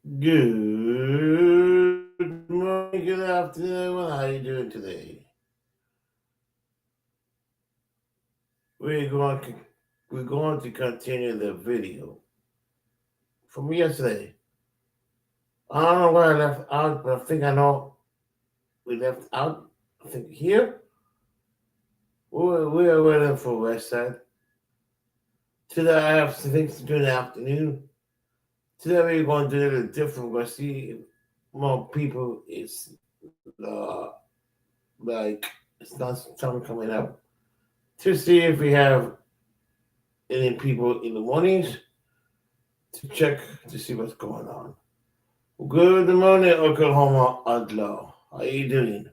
Good morning, good afternoon. How are you doing today? We're going to we're going to continue the video from yesterday. I don't know where I left out, but I think I know we left out. I think here we're waiting for West Side. Today I have some things to do in the afternoon. Today we're going to do a little different. We're going to see if more people is uh, like it's not time coming up to see if we have any people in the mornings to check to see what's going on. Good morning, Oklahoma Outlaw. How you doing?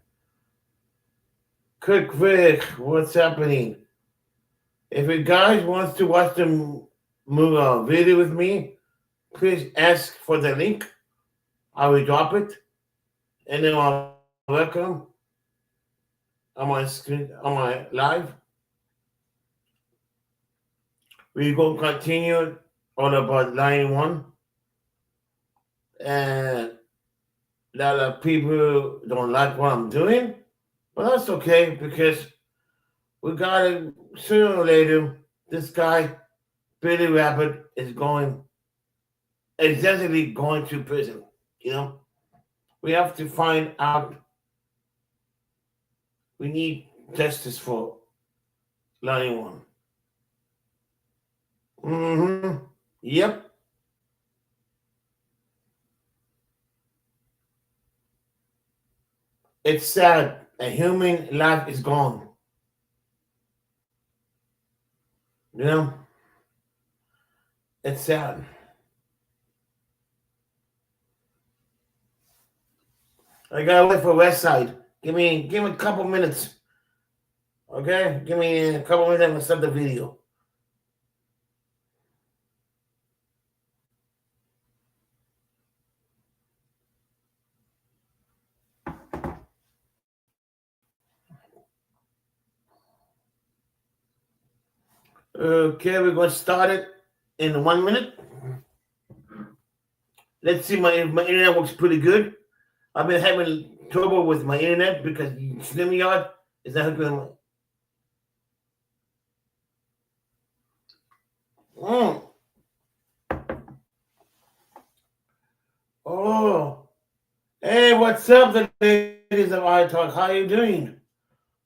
Quick Vic, what's happening? If you guys wants to watch the video with me, please ask for the link. I will drop it, and then I'll welcome on my screen on my live. We're gonna continue on about line one, and a lot of people don't like what I'm doing, but that's okay because we got it sooner or later. This guy, Billy Rabbit, is definitely going to prison. You know, we have to find out. We need justice for line one. Yep. It's sad. A human life is gone. You know, it's sad. I gotta wait for West Side. Give me a couple minutes. Okay? Give me a couple minutes and we'll start the video. Okay, we're gonna start it in 1 minute. Let's see if my internet works pretty good. I've been having trouble with my internet because StreamYard is not helping. Oh, hey, what's up, the ladies of iTalk? How you doing?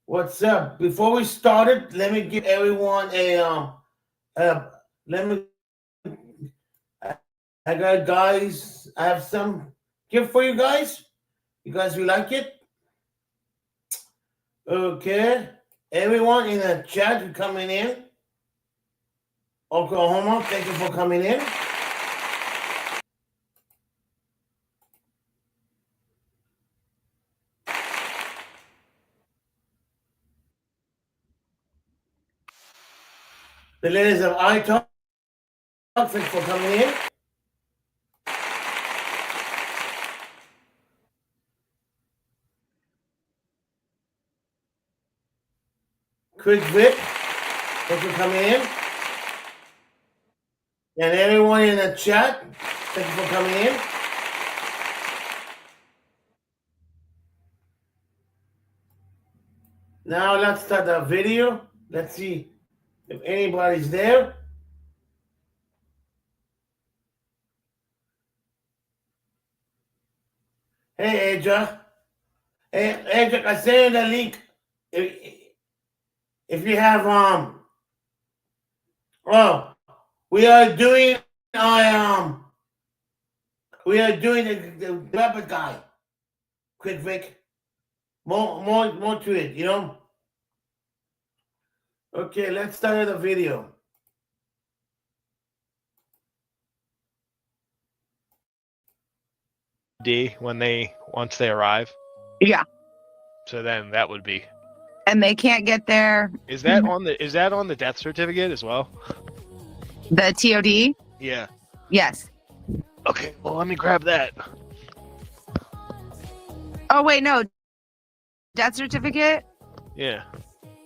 What's up? Before we started, let me give everyone let me. I got guys. I have some gift for you guys. You guys will like it. Okay, everyone in the chat who coming in. Oklahoma, thank you for coming in. The ladies of iTalk, thanks for coming in. Quick Vic, thanks for coming in. And everyone in the chat, thank you for coming in. Now let's start the video. Let's see if anybody's there. Hey, Aja. Hey, Aja, I sent you the link. If you have we are doing the rapid guy. Quick Vic. More to it, you know. Okay, let's start the video. Once they arrive. Yeah. So then that would be. And they can't get there. Is that on the death certificate as well? The TOD? Yeah. Yes. Okay, well let me grab that. Oh wait, no. Death certificate? Yeah.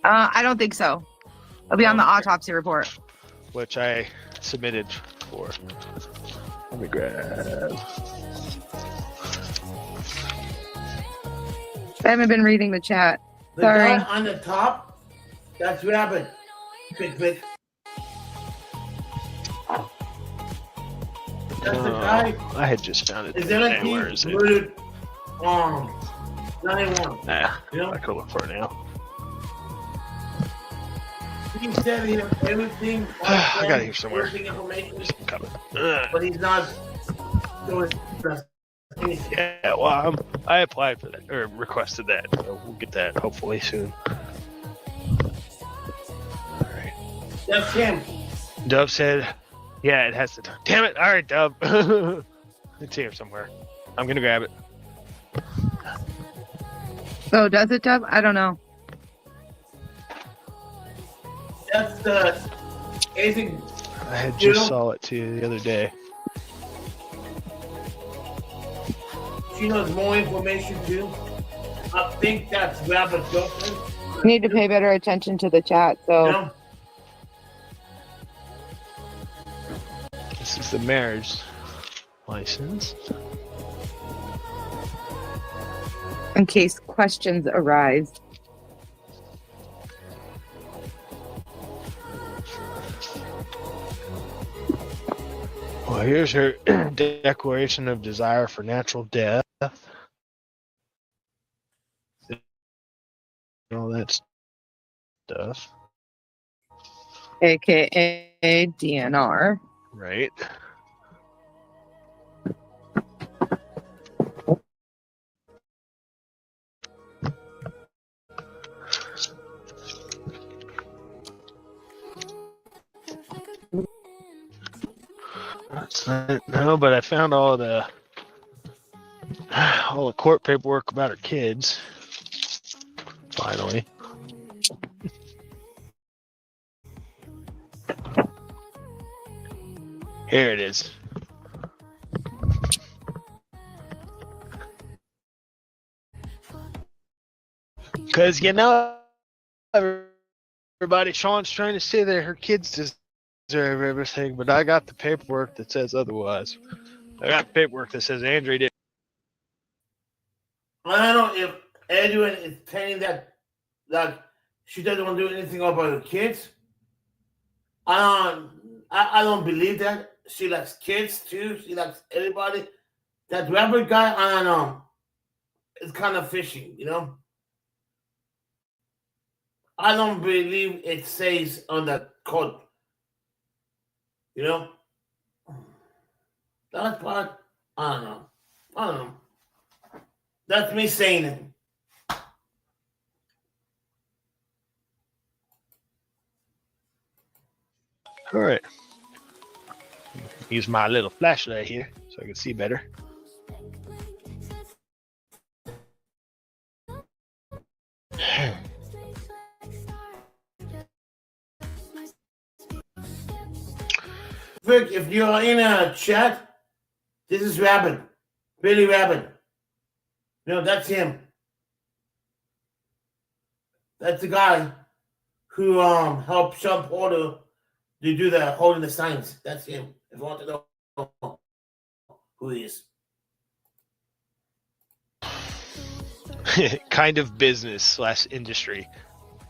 I don't think so. It'll be on the autopsy report. Which I submitted for. Let me grab. I haven't been reading the chat. The Sorry. guy on the top, that's Rabbit. Quick, quick. That's the guy. I had just found it. Is the there other a day. Where team is it? murdered? 91. Nah, You know? I could look for it now. He said he has everything. I got it here somewhere. Everything information, Just cover. but he's not doing anything. Yeah, well, I applied for that or requested that, so we'll get that hopefully soon. All right. That's him. Dove said, "Yeah, it has to." Damn it! All right, Dove. It's here somewhere. I'm gonna grab it. Oh, does it, Dub? I don't know. That's the Asian. I had You just know- saw it too the other day. She knows more information too. I think that's Rabbit's girlfriend. You need to pay better attention to the chat. So You know? This is the marriage license. in case questions arise. Well, here's her declaration of desire for natural death. All that stuff. AKA DNR. Right. That's not, no, but I found all the court paperwork about her kids. Finally. Here it is. Because, you know, everybody, Sean's trying to say that her kids deserve everything, but I got the paperwork that says otherwise. I got the paperwork that says Andrea did. I don't know if Edwin is telling that she doesn't want to do anything about her kids. I don't believe that. She likes kids too. She likes everybody. That rapper guy, I don't know. It's kind of fishy, you know. I don't believe it says on the code. You know. That part, I don't know. I don't know. That's me saying it. All right. Use my little flashlight here so I can see better. Vic, if you're in a chat, this is Rabbit. Billy Rabbit. No, that's him. That's the guy who helped Sean Porter to do the holding the signs. That's him. If you want to know who he is. Kind of business / industry.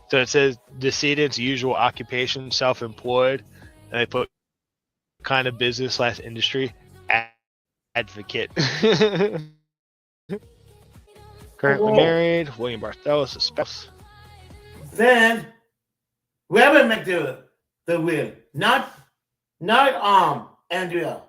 So it says decedent's usual occupation, self-employed, and they put kind of business / industry, advocate. Currently Whoa. married, William Barthelos, a spouse. Then Rabbit make the will. Not Andrea.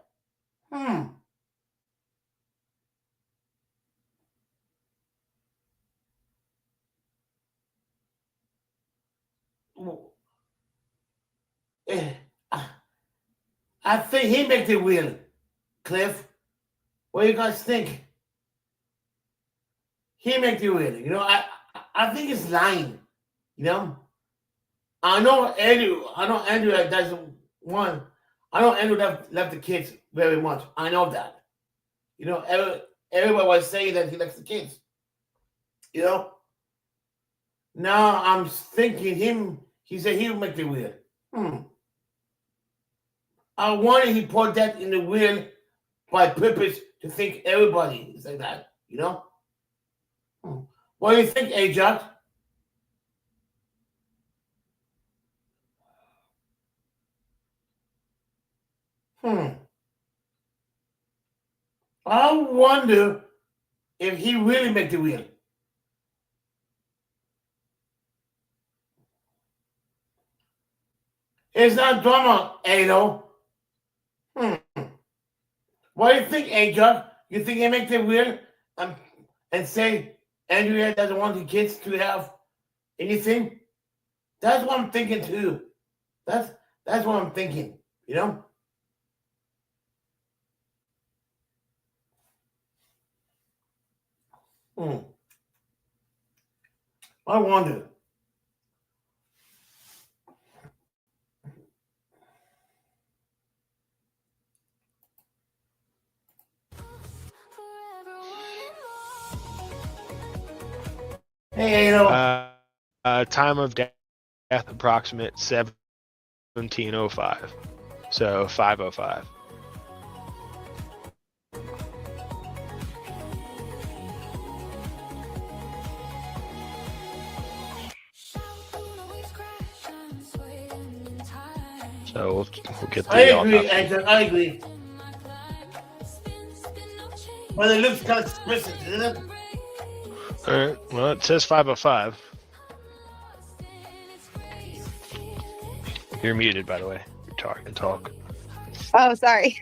I think he make the will. Cliff, what do you guys think? He make the will. You know, I think it's lying. You know, I know Andrew doesn't want. I know Andrew left the kids very much. I know that. You know, everybody was saying that he likes the kids. You know. Now I'm thinking he said he would make the will. I wonder he put that in the will by purpose to think everybody is like that, you know? What do you think, Ajax? I wonder if he really make the wheel. It's not drama, Ado. What do you think, Ajax? You think he make the wheel and say Andrea doesn't want the kids to have anything? That's what I'm thinking too. That's what I'm thinking. You know. I wonder. Hey, Time of death approximate 1705. So 505. So we'll get the I agree, Angel. I agree. But it looks kind of suspicious, isn't it? All right. Well, it says 505. You're muted, by the way. You're talk. Oh, sorry.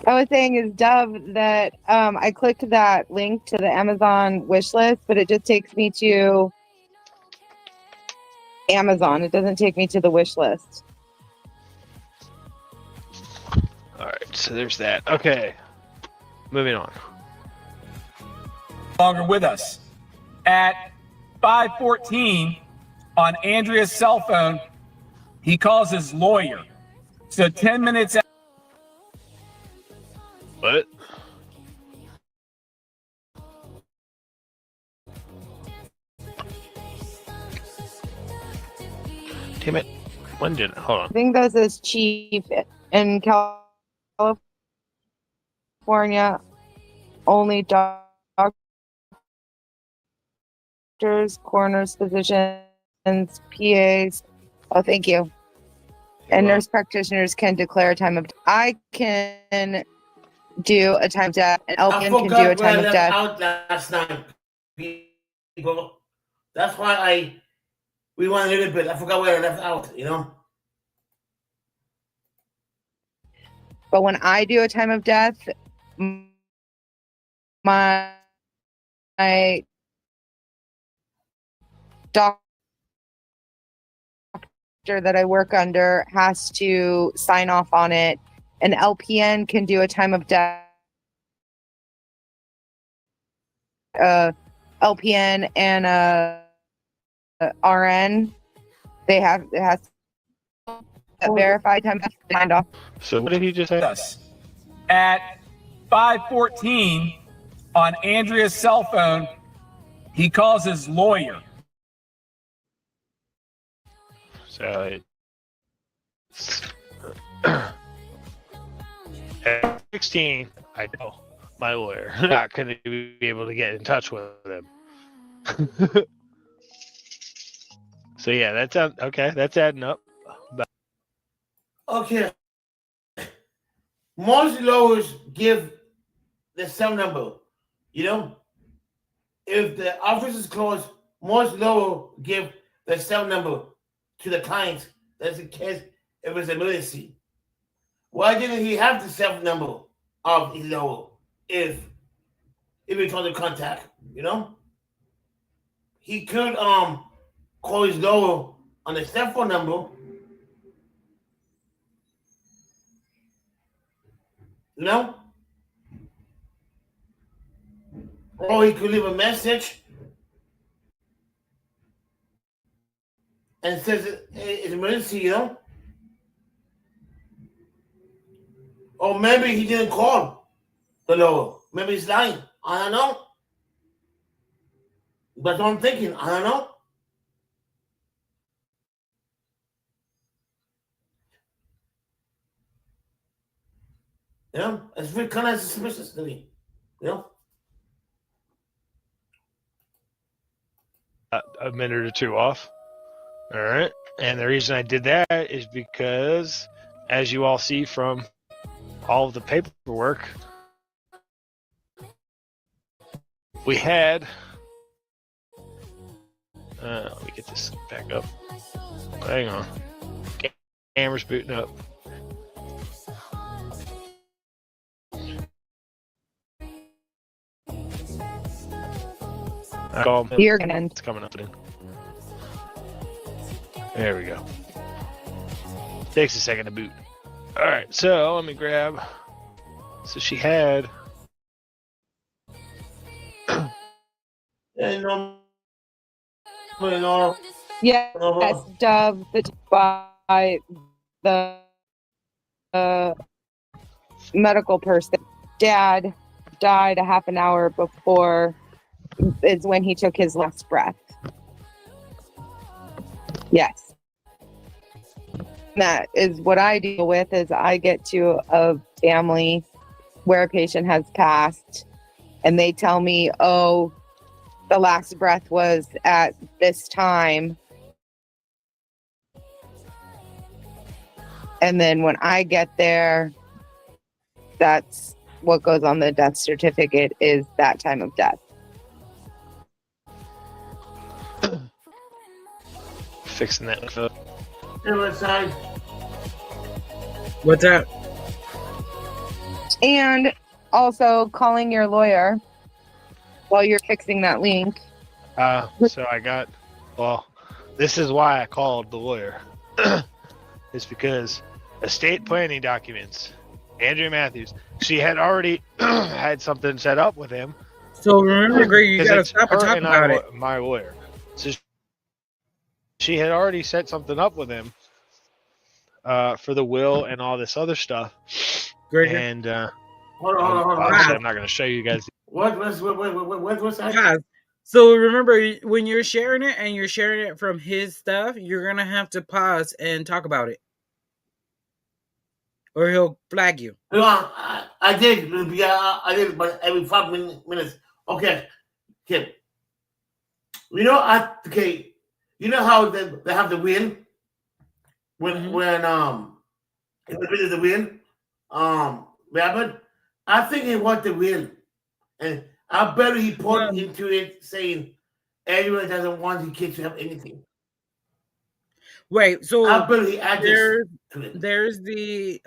I was saying is Dove that I clicked that link to the Amazon wish list, but it just takes me to Amazon. It doesn't take me to the wish list. All right. So there's that. Okay. Moving on. Longer with us. At 5:14 on Andrea's cell phone, he calls his lawyer. So 10 minutes. What? Damn it. When did it? Hold on. I think that says chief in California. Only doctors, coroners, physicians, PAs. Oh, thank you. And nurse practitioners can declare a time of. I can do a time of death, and LPN can do a time of death. Out last night, people. That's why we went a little bit. I forgot where I left out. You know. But when I do a time of death, my doctor that I work under has to sign off on it. An LPN can do a time of death. LPN and RN, it has to verify time of signed off. So what did he just say? Us. At 5:14 on Andrea's cell phone, he calls his lawyer. So at 16, I know my lawyer. Not going to be able to get in touch with him. So yeah, that's okay. That's adding up. Okay. Most lawyers give the cell number. You know, if the office is closed, most lawyers give the cell number to the client. That's in case if it's an emergency. Why didn't he have the cell number of his lawyer if he told to contact? You know, he could call his lawyer on the cell phone number. You know, or he could leave a message and says it's emergency, you know. Or maybe he didn't call the lawyer. Maybe he's lying. I don't know. That's what I'm thinking. I don't know. You know, it's very kind of suspicious to me. You know. a minute or two off. All right. And the reason I did that is because, as you all see from all of the paperwork, we had. Let me get this back up. Hang on. Camera's booting up. You're gonna end. It's coming up in. There we go. Takes a second to boot. All right, so let me grab. So she had. Yes, Dove, by the medical person. Dad died a half an hour before is when he took his last breath. Yes. That is what I deal with. Is I get to a family where a patient has passed and they tell me, oh, the last breath was at this time. And then when I get there, that's what goes on the death certificate is that time of death. Fixing that. What's that? And also calling your lawyer while you're fixing that link. So I got. Well, this is why I called the lawyer. It's because estate planning documents. Andrea Matthews. She had already had something set up with him. So remember, Greg, you gotta it's stop and her talk and about it. My lawyer. So she had already set something up with him for the will and all this other stuff. Greg, And Hold on. obviously I'm not going to show you guys. What's that? guys, so remember, when you're sharing it and you're sharing it from his stuff, you're gonna have to pause and talk about it, or he'll flag you. I did. Yeah, I did, but every 5 minutes. Okay, Kim. You know, you know how they have the wheel when in the middle of the wheel, Rabbit. I think he want the wheel, and I bet he put into it saying everyone doesn't want the kids to have anything. Wait, so I bet he added to it. there's the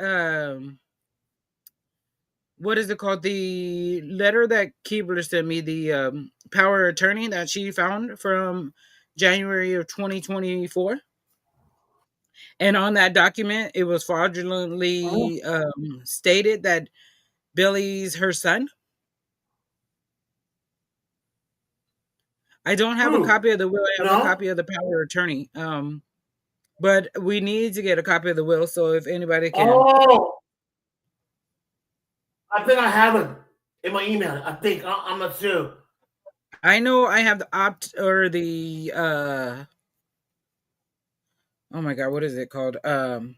what is it called? The letter that Keebler sent me, the power of attorney that she found from January of 2024. And on that document, it was fraudulently stated that Billy's her son. I don't have a copy of the will. I have a copy of the power of attorney. But we need to get a copy of the will. So if anybody can. Oh, I think I have it in my email. I think I'm not sure. I know I have the opt or the oh my god, what is it called? The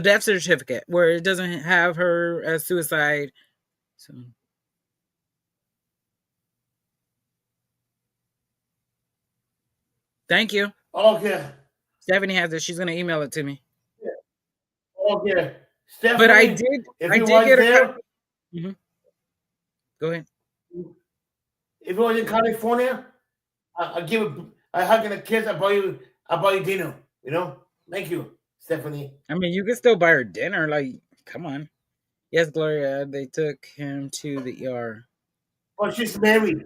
death certificate where it doesn't have her as suicide. So thank you. Okay. Stephanie has it. She's gonna email it to me. Okay. Stephanie, But I did get a copy. Mm-hmm. Go ahead. If it was in California, I give a hug and a kiss. I buy you dinner. You know. Thank you, Stephanie. I mean, you can still buy her dinner. Like, come on. Yes, Gloria. They took him to the ER. Oh, she's married.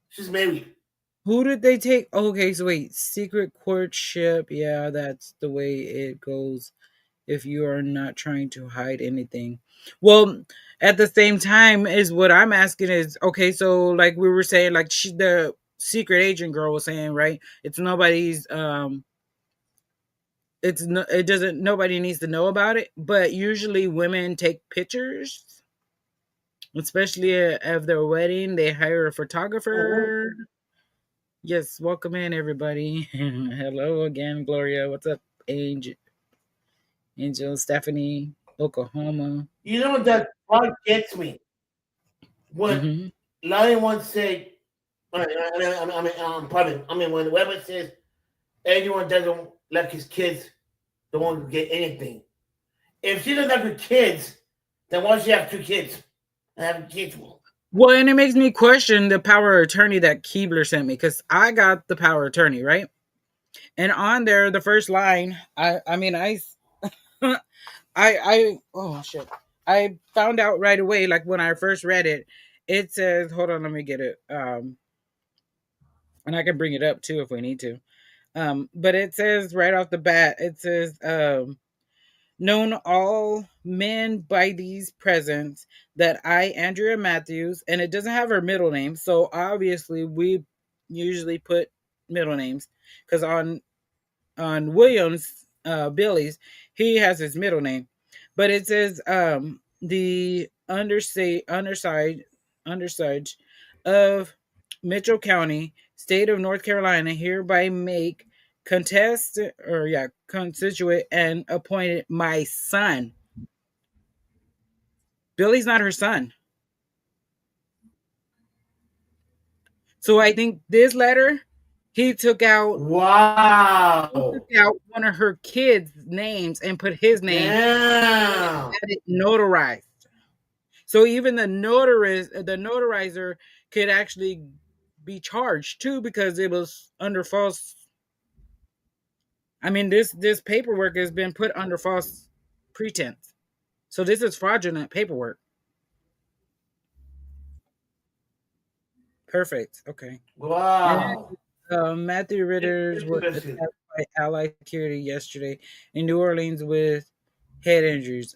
She's married. Who did they take? Okay, so wait. Secret courtship. Yeah, that's the way it goes. If you are not trying to hide anything. Well, at the same time, is what I'm asking is, okay, so like we were saying, like the secret agent girl was saying, right? It's nobody's nobody needs to know about it, but usually women take pictures, especially of their wedding. They hire a photographer. Yes, welcome in everybody. Hello again, Gloria. What's up, Angel, Stephanie, Oklahoma. You know that part gets me when Lion once said, Pardon. When the website says anyone doesn't like his kids, don't want to get anything. If she doesn't like her kids, then why does she have 2 kids? And have kids. Well, and it makes me question the power of attorney that Keebler sent me, because I got the power of attorney, right? And on there, the first line, I oh shit, I found out right away, like when I first read it. It says, hold on, let me get it, and I can bring it up too if we need to. But it says right off the bat, it says, known all men by these presents that I, Andrea Matthews, and it doesn't have her middle name, so obviously we usually put middle names, because on Williams, Billy's, he has his middle name, but it says the underside of Mitchell County, state of North Carolina, hereby make constitute and appointed my son. Billy's not her son. So I think this letter, he took out Wow. one of her kids' names and put his name. Damn. And had it notarized. So even the notarizer could actually be charged too, because it was under false. I mean, this paperwork has been put under false pretense. So this is fraudulent paperwork. Perfect. Okay. Wow. Matthew Ritters was attacked by Allied Security yesterday in New Orleans with head injuries.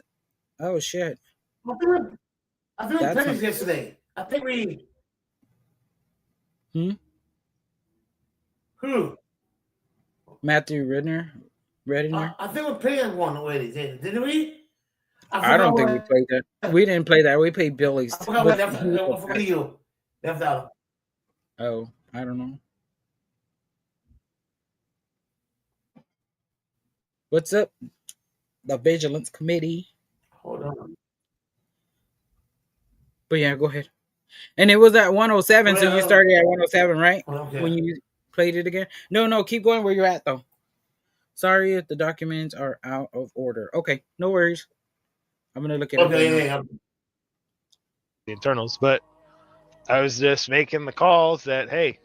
Oh shit! I think we played this yesterday. I think we. Who? Matthew Rittner. I think we played one already. Didn't we? I don't think we played that. We didn't play that. We played Billy's. I forgot what left out. Oh, I don't know. What's up? The Vigilance Committee. Hold on. But yeah, go ahead. And it was at 107, so you started at 107, right? Okay. When you played it again? No, keep going where you're at, though. Sorry if the documents are out of order. Okay, no worries. I'm going to look at it. Okay, the internals, but I was just making the calls that, hey,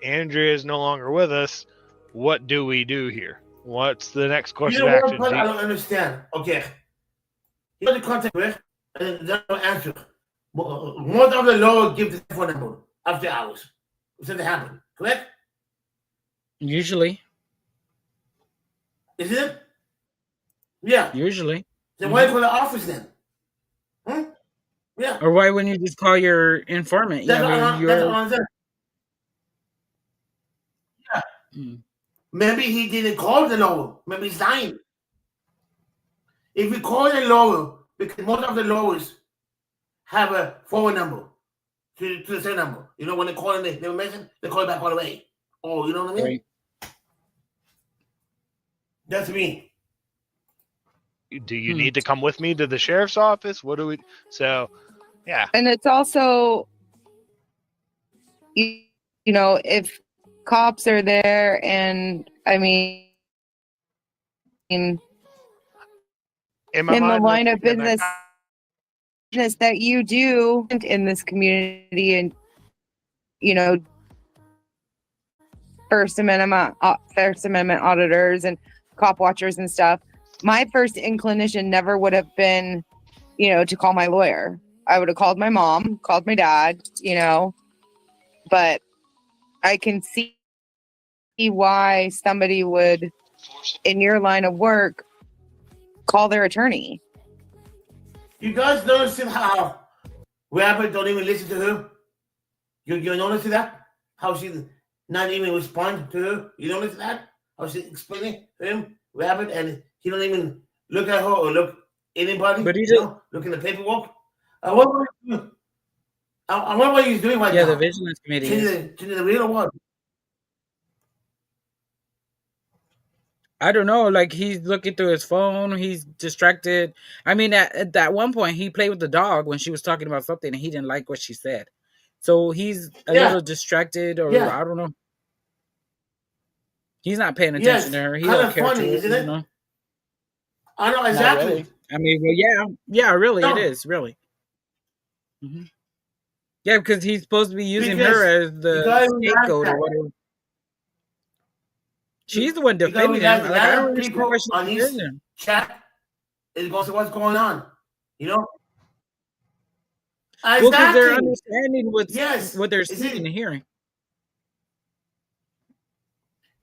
Andrea is no longer with us. What do we do here? What's the next course of action? I don't understand. Okay. You got the contact with, and they don't answer. Most of the law gives the phone number after hours. So they happen, correct? Usually. Is it? Yeah. Usually. Then why call the office then? Yeah. Or why wouldn't you just call your informant? That's what I'm saying. Yeah. Maybe he didn't call the lawyer. Maybe he's lying. If we call the lawyer, because most of the lawyers have a phone number to the same number. You know, when they call and they mention, they call back all the way. Oh, you know what I mean? Right. That's me. Do you need to come with me to the sheriff's office? What do we? So, yeah. And it's also, you know, if cops are there, and I mean, in the line of business that you do in this community, and you know, First Amendment auditors and cop watchers and stuff, my first inclination never would have been, you know, to call my lawyer. I would have called my mom, called my dad, you know, but I can see why somebody would, in your line of work, call their attorney. You guys notice how Rabbit don't even listen to her? You notice that? How she not even respond to her? You notice that? How she explaining to him, Rabbit, and he don't even look at her or look anybody? But he just look in the paperwork. I wonder what he's doing right now. Yeah, the Vigilance Committee. To the real world. I don't know. Like, he's looking through his phone. He's distracted. I mean, at that one point, he played with the dog when she was talking about something, and he didn't like what she said. So he's a Yeah. little distracted, or Yeah. I don't know. He's not paying Yes, attention to her. He kind don't of care funny, to it, isn't you it? know. I know Not exactly. really. I mean, well, yeah, really, it No, is really. hmm Yeah, because he's supposed to be using her because as you the gotta realize scapegoat or that. whatever. She's the one You gotta defending him. realize a Like, I lot don't of understand why people she's on defending this him. chat is going to say what's going on. You know? Well, because they're Exactly. understanding Yes. what they're Is seeing and it hearing.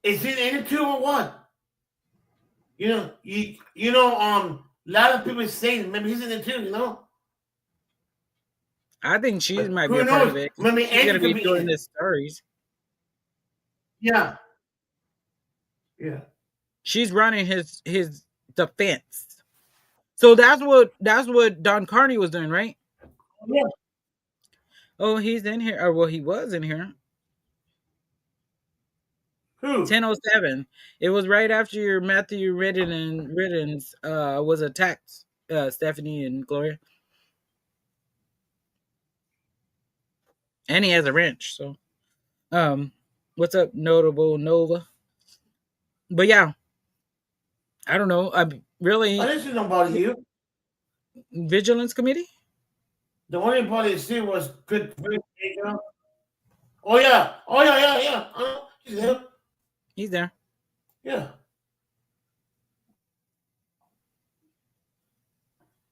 is it in it too or what? A lot of people say maybe he's in it too, you know? I think she But might be who a part knows? of it. 'Cause Maybe she's gonna Andrew be could be in doing it. the stories. Yeah. Yeah. She's running his defense. So that's what Don Carney was doing, right? Yeah. Oh, he's in here. Or well, he was in here. Who? 10:07. It was right after your Matthew Ridden's was attacked. Stephanie and Gloria, and he has a wrench. So, what's up, notable Nova? But yeah, I don't know. I I really didn't see nobody you. vigilance committee. The only body I see was good. Oh yeah. Oh yeah. He's there. He's there. Yeah.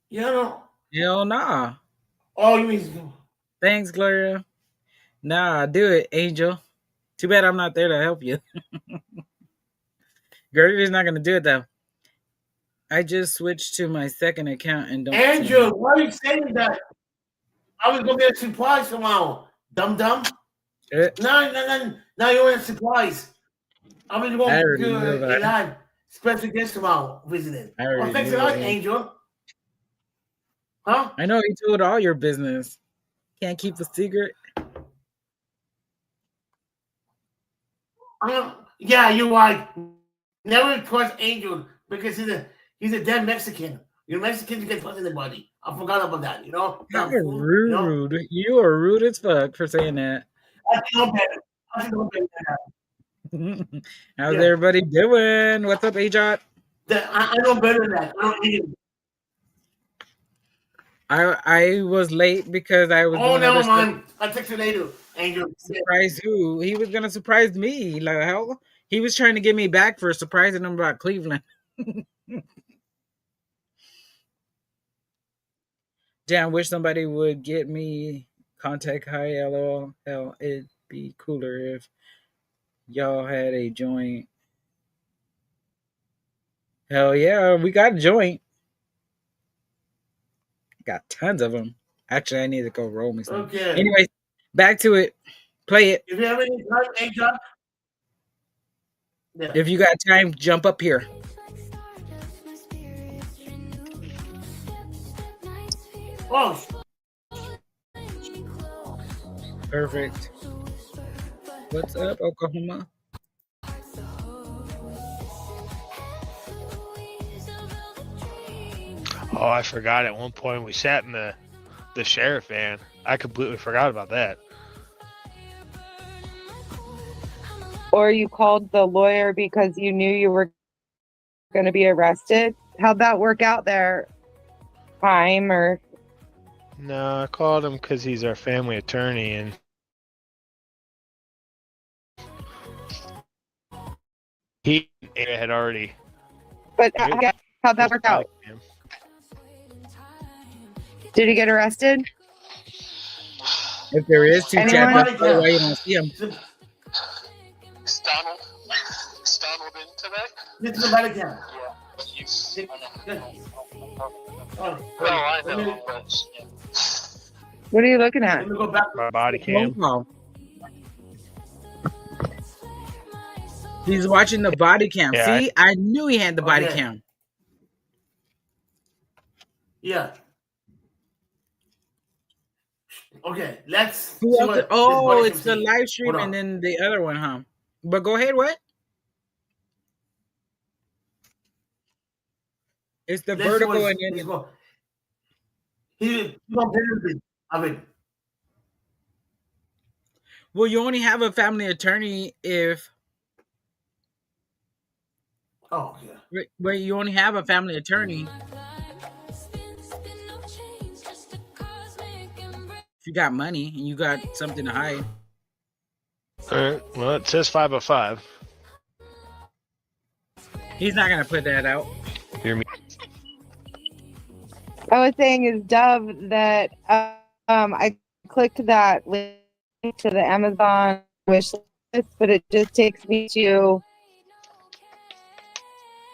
Yeah, no. Hell nah. Oh, you mean Thanks, Gloria. Nah, do it, Angel. Too bad I'm not there to help you. Gloria's not gonna do it though. I just switched to my second account and don't see Andrew? him. Why are you saying that? I was gonna be a surprise somehow. Dum. Eh, Now you're a surprise. I was I going to already do knew a that. live special guest tomorrow visiting. I Well, already thanks a knew lot, it. Angel. Huh? I know he told all your business. Can't keep a secret. Yeah, you're right. Never trust Angel because he's a dead Mexican. You're Mexican, you can trust anybody. I forgot about that, you know? Damn You're fool, you know? rude. You are rude as fuck for saying that. I should know better. I should know better than that. How's Yeah. everybody doing? What's up, Ajot? I know better than that. I don't need it. I was late because I was Oh, doing other never stuff. mind. I'll text you later, Angel. Surprise who? He was gonna surprise me. Like hell, he was trying to get me back for surprising him about Cleveland. Damn, wish somebody would get me contact high. LOL. Hell, it'd be cooler if y'all had a joint. Hell yeah, we got a joint. Got tons of them. Actually, I need to go roll me some. Okay. Anyways, back to it. Play it. If you have any time, Angel. Yeah. If you got time, jump up here. Oh, Perfect. What's up, Oklahoma? Oh, I forgot. At one point, we sat in the sheriff van. I completely forgot about that. Or you called the lawyer because you knew you were going to be arrested. How'd that work out there? Time or No, I called him because he's our family attorney, and he had already. but how'd that work out? Did he get arrested? If there is two Anyone? chats, that's probably why you don't see them. Is Donald in today? this is the body cam. Yeah. But you. Oh, No, I let me- know, but yeah. What are you looking at? Let me go back. My body Phone cam. call. He's watching the body cam. Yeah. See, I knew he had the body Okay. cam. Yeah. Okay, let's Who see else? what this Oh, body it's can the see. live stream Hold on. and then the other one, huh? But go ahead, what? It's the Let's see vertical what and he's then going. He's going to I mean, Well, you only have a family attorney if Oh yeah. wait, you only have a family attorney if you got money and you got something to hide. All right. Well, it says 505. He's not gonna put that out. Hear me? I was saying is Dove that I clicked that link to the Amazon wish list, but it just takes me to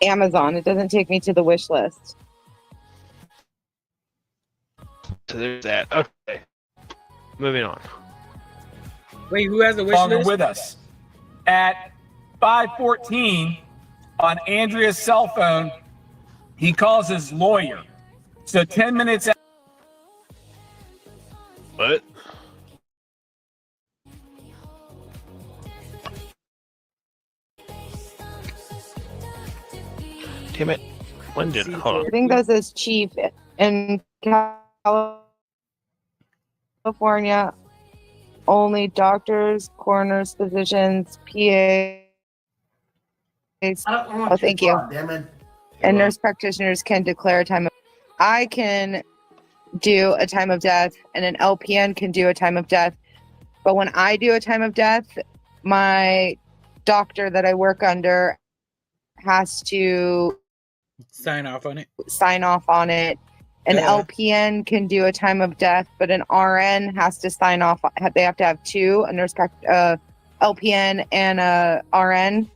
Amazon. It doesn't take me to the wish list. So there's that. Okay. Moving on. Wait, who has a wish Longer list? with us. At 5:14 on Andrea's cell phone, he calls his lawyer. So 10 minutes after What? Damn it. When did hold I on. think that says chief in California. Only doctors, coroners, physicians, PAs, I don't want Oh, thank you. Damn it. and nurse practitioners can declare a time of. I can do a time of death, and an LPN can do a time of death. But when I do a time of death, my doctor that I work under has to Sign off on it. sign off on it. An Yeah. LPN can do a time of death, but an RN has to sign off. They have to have two, a nurse, LPN and a RN.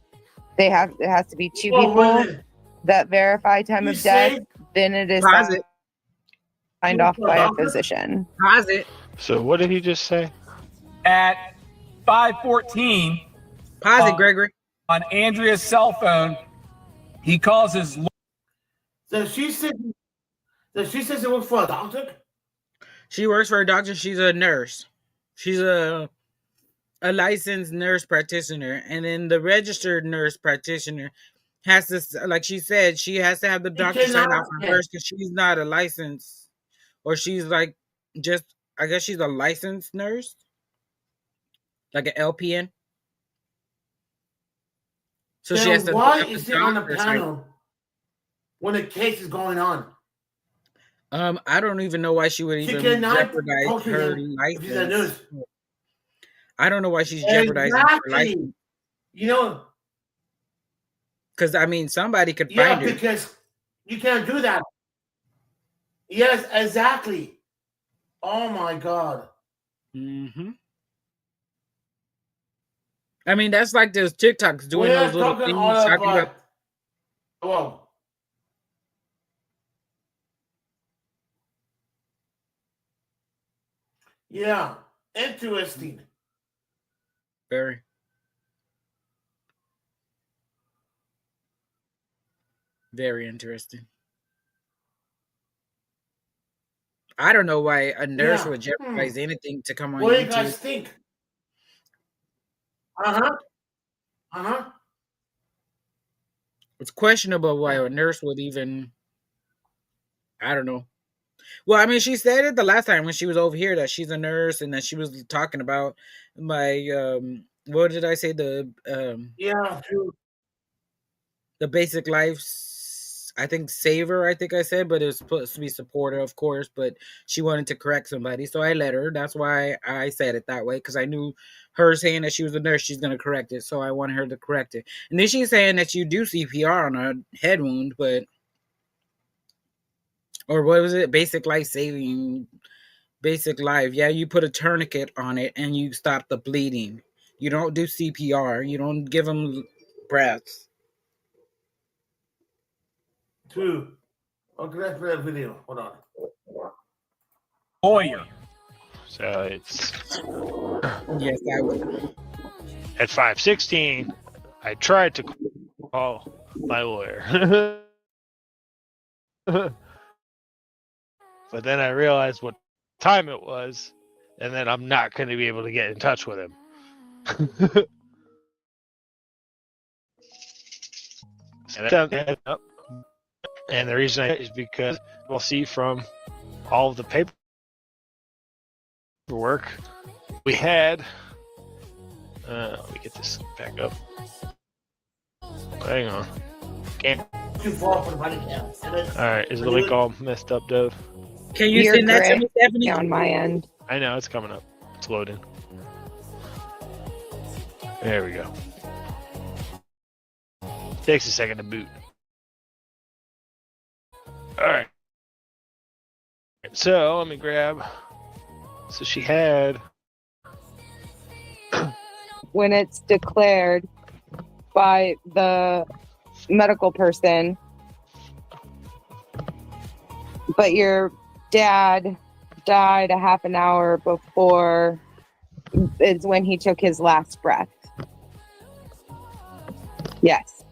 It has to be two Well, people wait a minute. that verify time You of death. say Then it is Pause it. signed off by a physician. Pause it. So what did he just say? at 5:14 Pause it, Gregory. on Andrea's cell phone, he calls his so she said it was for a doctor? She works for a doctor. She's a nurse. She's a licensed nurse practitioner, and then the registered nurse practitioner has to, like she said, she has to have the doctor sign cannot- off on first because she's not a licensed, or she's like just, I guess she's a licensed nurse, like an LPN. So she has Then to. why have the is it on the doctor sign- panel when the case is going on? I don't even know why she would She even cannot jeopardize talk to her him if she's a license. nurse. I don't know why she's jeopardizing her license. Exactly. You know, Because I mean, somebody could yeah, find her. because you can't do that. Yes, exactly. Oh my God. Mm-hmm. I mean, that's like those TikToks doing We're those little talking things, all talking about. about. Well, yeah, interesting. Very. Very interesting. I don't know why a nurse Yeah. would jeopardize anything to come on What do you YouTube. guys think? Uh-huh. Uh-huh. It's questionable why a nurse would even. I don't know. Well, I mean, she said it the last time when she was over here that she's a nurse and that she was talking about my what did I say, Yeah, true. the basic life, I think saver, I think I said, but it was supposed to be supporter, of course, but she wanted to correct somebody, so I let her. That's why I said it that way, because I knew her saying that she was a nurse, she's going to correct it, so I wanted her to correct it. And then she's saying that you do CPR on a head wound, but, or what was it, basic life saving, basic life, yeah, you put a tourniquet on it and you stop the bleeding. You don't do CPR, you don't give them breaths. True. Okay, let's play a video. Hold on. lawyer. So it's Yes, I would. at 5:16. I tried to call my lawyer, but then I realized what time it was, and then I'm not going to be able to get in touch with him. And the reason is because we'll see from all of the paperwork we had Let me get this back up. Hang on. Can't. Too far for the body cam. Alright, is the link all messed up, Dove? Can you You're send that to great. me, Stephanie? On my end. I know, it's coming up. It's loading. There we go. Takes a second to boot. Alright. So, let me grab. So she had. When it's declared by the medical person, but your dad died a half an hour before is when he took his last breath. Yes.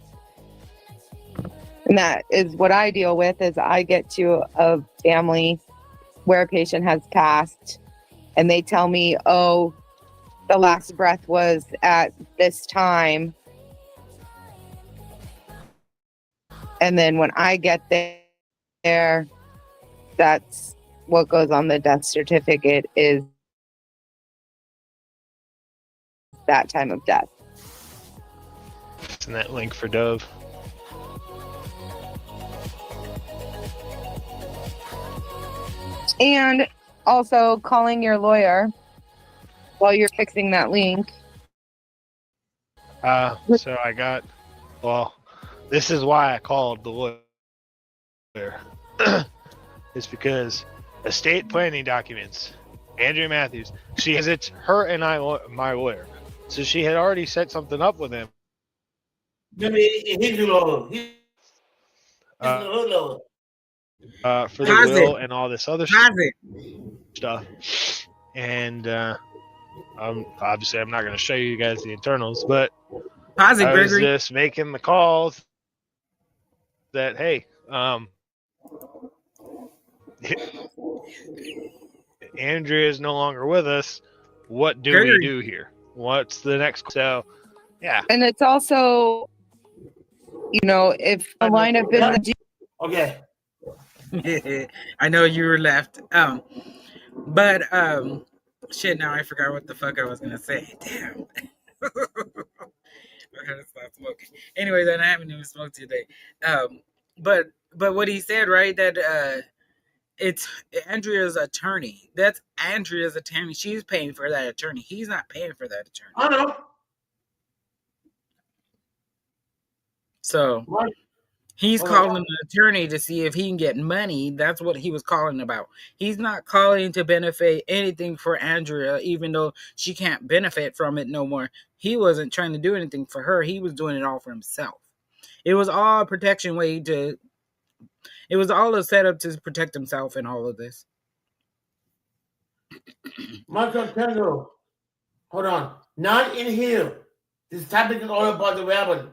And that is what I deal with is I get to a family where a patient has passed and they tell me, oh, the last breath was at this time. And then when I get there, that's what goes on the death certificate is that time of death. Send that link for Dove. And also calling your lawyer while you're fixing that link. So I got, well, this is why I called the lawyer. It's because estate planning documents, Andrea Matthews, she has, it's her and my lawyer. So she had already set something up with him. He's low. He's Uh, low. For the How's will it? and all this other How's it? stuff. And obviously I'm not going to show you guys the internals, but How's it, I was Gregory? just making the calls that, hey, Andrea is no longer with us. What do Gregory. we do here? What's the next? So, yeah. And it's also, you know, if the line of business Okay. I know you were left. But shit. Now I forgot what the fuck I was gonna say. Damn. I gotta stop smoking. Anyway, then I haven't even smoked today. But what he said, right? That it's Andrea's attorney. That's Andrea's attorney. She's paying for that attorney. He's not paying for that attorney. I know. So Right. he's Oh, calling wow. an attorney to see if he can get money. That's what he was calling about. He's not calling to benefit anything for Andrea, even though she can't benefit from it no more. He wasn't trying to do anything for her. He was doing it all for himself. It was all a protection way to. It was all a setup to protect himself in all of this. Michael Kendall. Hold on. Not in here. This topic is all about the rabbit.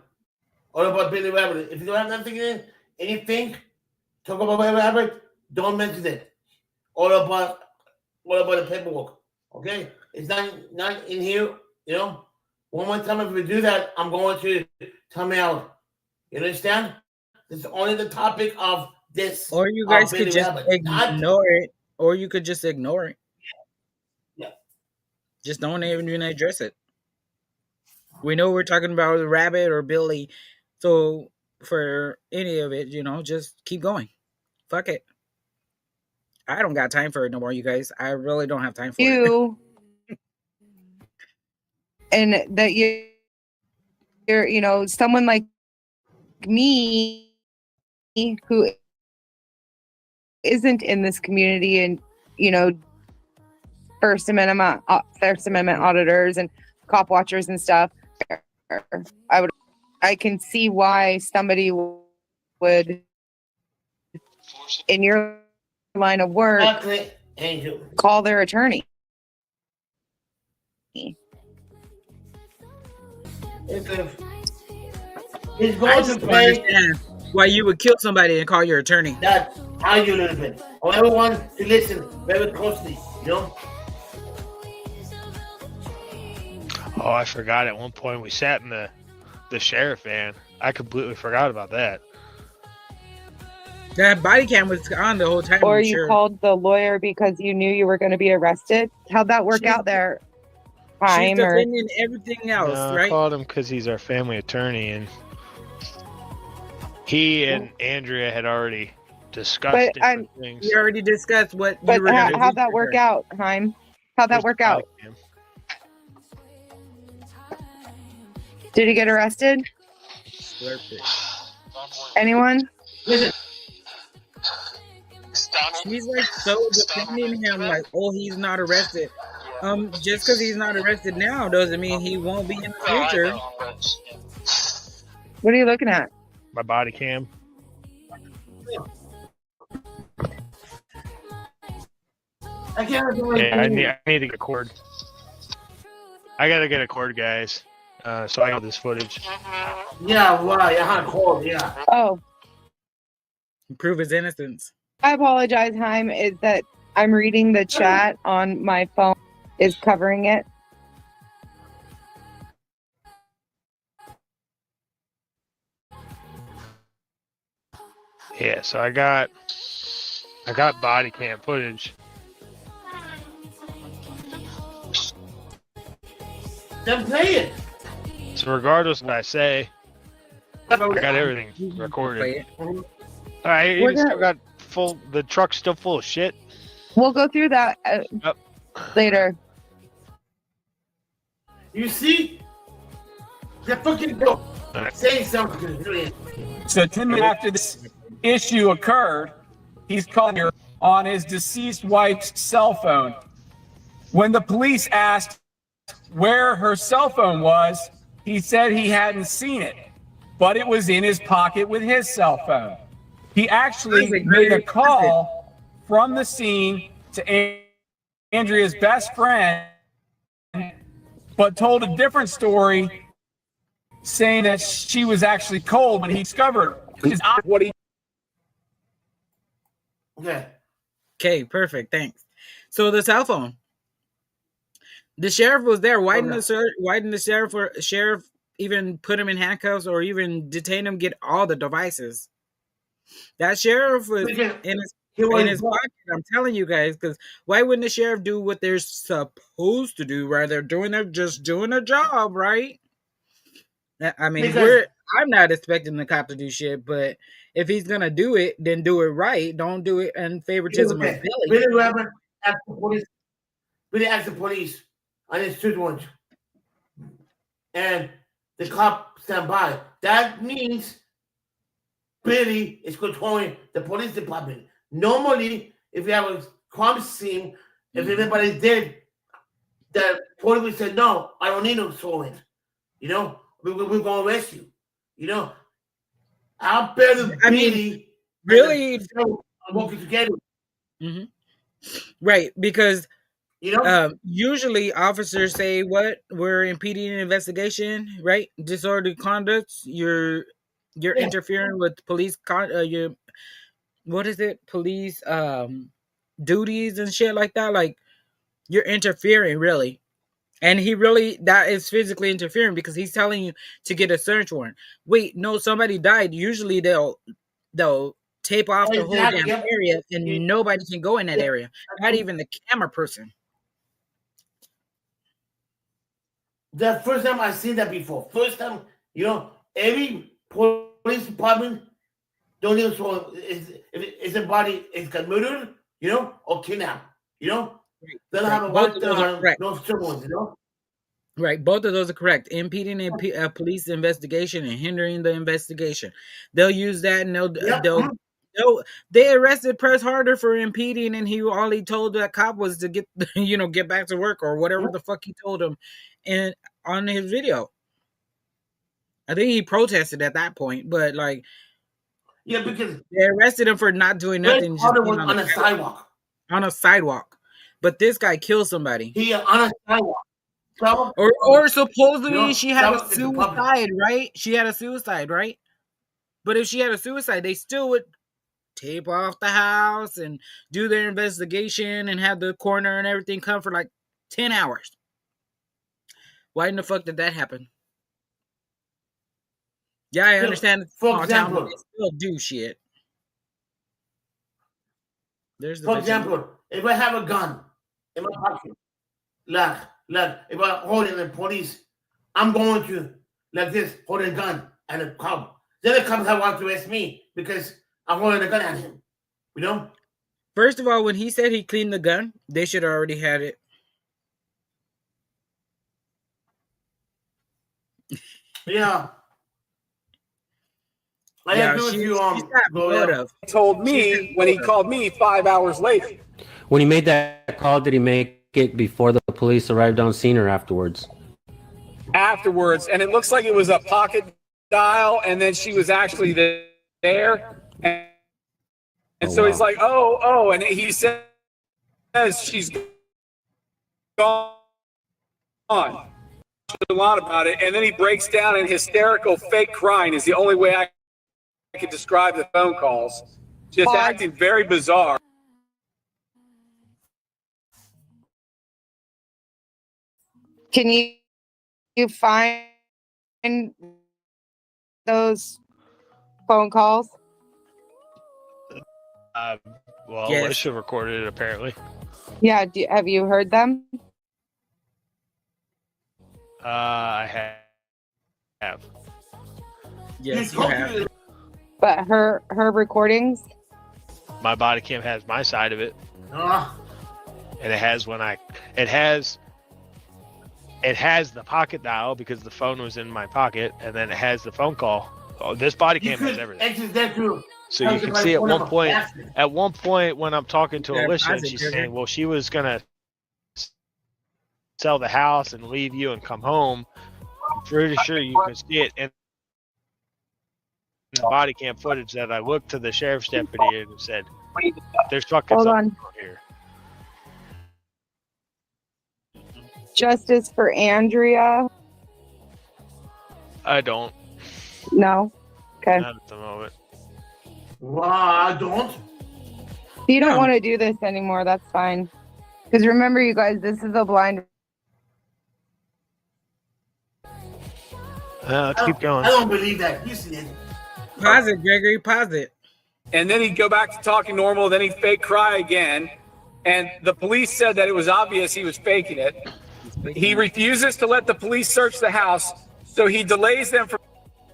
All about Billy Rabbit. If you don't have nothing in anything, talk about Billy Rabbit, don't mention it. All about the paperwork. Okay? It's not in here, you know. One more time if we do that, I'm going to come out. You understand? This is only the topic of this. Or you guys Billy could just Rabbit. ignore it. Or you could just ignore it. Yeah. Just don't even address it. We know we're talking about the rabbit or Billy. So for any of it, you know, just keep going. Fuck it. I don't got time for it no more, you guys. I really don't have time for it. you and that you're you know someone like me who isn't in this community and you know First Amendment auditors and cop watchers and stuff. I can see why somebody would in your line of work Exactly. Angel. call their attorney. He's I going just to don't pay understand why you would kill somebody and call your attorney. that how you live it. I want everyone to listen very closely, you know? Oh, I forgot at one point we sat in the sheriff van. I completely forgot about that. That body cam was on the whole time. Or I'm you sure. called the lawyer because you knew you were going to be arrested. How'd that work Sure. out there? She's Haim or defending everything else, No, I right? called him because he's our family attorney, and he and Andrea had already discussed But different things. We already discussed what but you were gonna how'd do that to work her. out, Haim? How'd that Where's the work out? body cam? Did he get arrested? Slurp it. Anyone? Listen, Donald. She's like so defending him, like, oh, he's not arrested. Just because he's not arrested now doesn't mean he won't be in the No, I future. know, but, yeah. What are you looking at? My body cam. I can't do Yeah, I it. need to get a cord. I gotta get a cord, guys. So I got this footage. Yeah, right. I had a call. Yeah. Oh, Prove his innocence. I apologize, Haim. Is that I'm reading the chat on my phone is covering it. Yeah, so I got body cam footage. Then play it. So regardless of what I say, I got everything Play recorded. it. All right, We're you still got full. The truck's still full of shit. We'll go through that Yep. later. You see? The fucking go. Alright. Say something. Brilliant. So 10 minutes after this issue occurred, he's calling her on his deceased wife's cell phone. When the police asked where her cell phone was, he said he hadn't seen it, but it was in his pocket with his cell phone. He actually That's a made a great call from the scene to Andrea's best friend, but told a different story, saying that she was actually cold when he discovered her, which is what he. Okay. Okay, perfect. Thanks. So the cell phone. The sheriff was there. Why didn't the sheriff even put him in handcuffs or even detain him? Get all the devices. That sheriff was Because in his he was in his pocket. I'm telling you guys, because why wouldn't the sheriff do what they're supposed to do? Right, they're doing their job, right? I mean, Because- I'm not expecting the cop to do shit, but if he's gonna do it, then do it right. Don't do it in favoritism of Okay. Billy. Billy Weber asked the police. Billy asked the police on his street warrant. And the cop stand by. That means Billy is controlling the police department. Normally, if you have a crime scene, if anybody's dead, the police would say, no, I don't need no warrant. You know, we're going to arrest you. You know, I'll bet I mean, Billy really- and the are working together. Mhm. Right, because You know, usually officers say, "What? We're impeding an investigation, right? Disorderly conduct. You're Yeah. interfering with police your what is it? Police duties and shit like that. Like you're interfering, really." And he really that is physically interfering because he's telling you to get a search warrant. Wait, no, somebody died. Usually they'll tape off the whole Exactly, damn yep. area and nobody can go in that Yeah. area. Not even the camera person. the first time I seen that before. First time, you know, every police department don't even so if a body is got murdered, you know, or kidnapped, you know, they'll have a Both of those are correct. no someone, you know. Right, both of those are correct. Impeding a police investigation and hindering the investigation. They'll use that, and they arrested Press Harder for impeding, and all he told that cop was to get get back to work or whatever the fuck he told him, and on his video. I think he protested at that point, but like Yeah, because they arrested him for not doing Fred nothing, just Carter being was on a sidewalk. on a sidewalk. But this guy killed somebody. He on a sidewalk. So, Or supposedly You know, she had that a was in the public. suicide, right? She had a suicide, right? But if she had a suicide, they still would tape off the house and do their investigation and have the coroner and everything come for like 10 hours. Why in the fuck did that happen? Yeah, I So, understand it's a for small town, but example- they still do shit. There's the for victim. example, if I have a gun in my pocket, like like if I'm holding the police, I'm going to like this, holding a gun at a cop. Then the cops have want to arrest me because I'm holding a gun at him. You know? First of all, when he said he cleaned the gun, they should have already had it. Yeah. I Yeah, agree with she's you, got Gloria. motive. He told me when he called me 5 hours later. When he made that call, did he make it before the police arrived on scene or afterwards? Afterwards, and it looks like it was a pocket dial, and then she was actually there, and so he's like, and he says she's gone. A lot about it, and then he breaks down in hysterical fake crying is the only way I could describe the phone calls. Just Pause. acting very bizarre. Can you find those phone calls? Well, Yes. Alicia recorded it apparently. Yeah, have you heard them? I have. Yes, you have. But her recordings? My body cam has my side of it, Ah, and it has it has the pocket dial because the phone was in my pocket, and then it has the phone call. Oh, this body you cam has could everything. exit that too. So you can see at one point when I'm talking to Yeah, Alicia, and positive. she's saying, well, she was gonna sell the house and leave you and come home. I'm pretty sure you can see it in the body cam footage that I looked to the sheriff's deputy and said, there's fucking Hold something on. here. Justice for Andrea? I don't. No. Okay. Not at the moment. Wow, I don't. If you don't No. want to do this anymore, that's fine. Because remember, you guys, this is a blind. Let's keep going. I don't believe that. You see it. Pause it, Gregory. Pause it. And then he'd go back to talking normal, then he'd fake cry again. And the police said that it was obvious he was faking it. He refuses to let the police search the house, so he delays them from.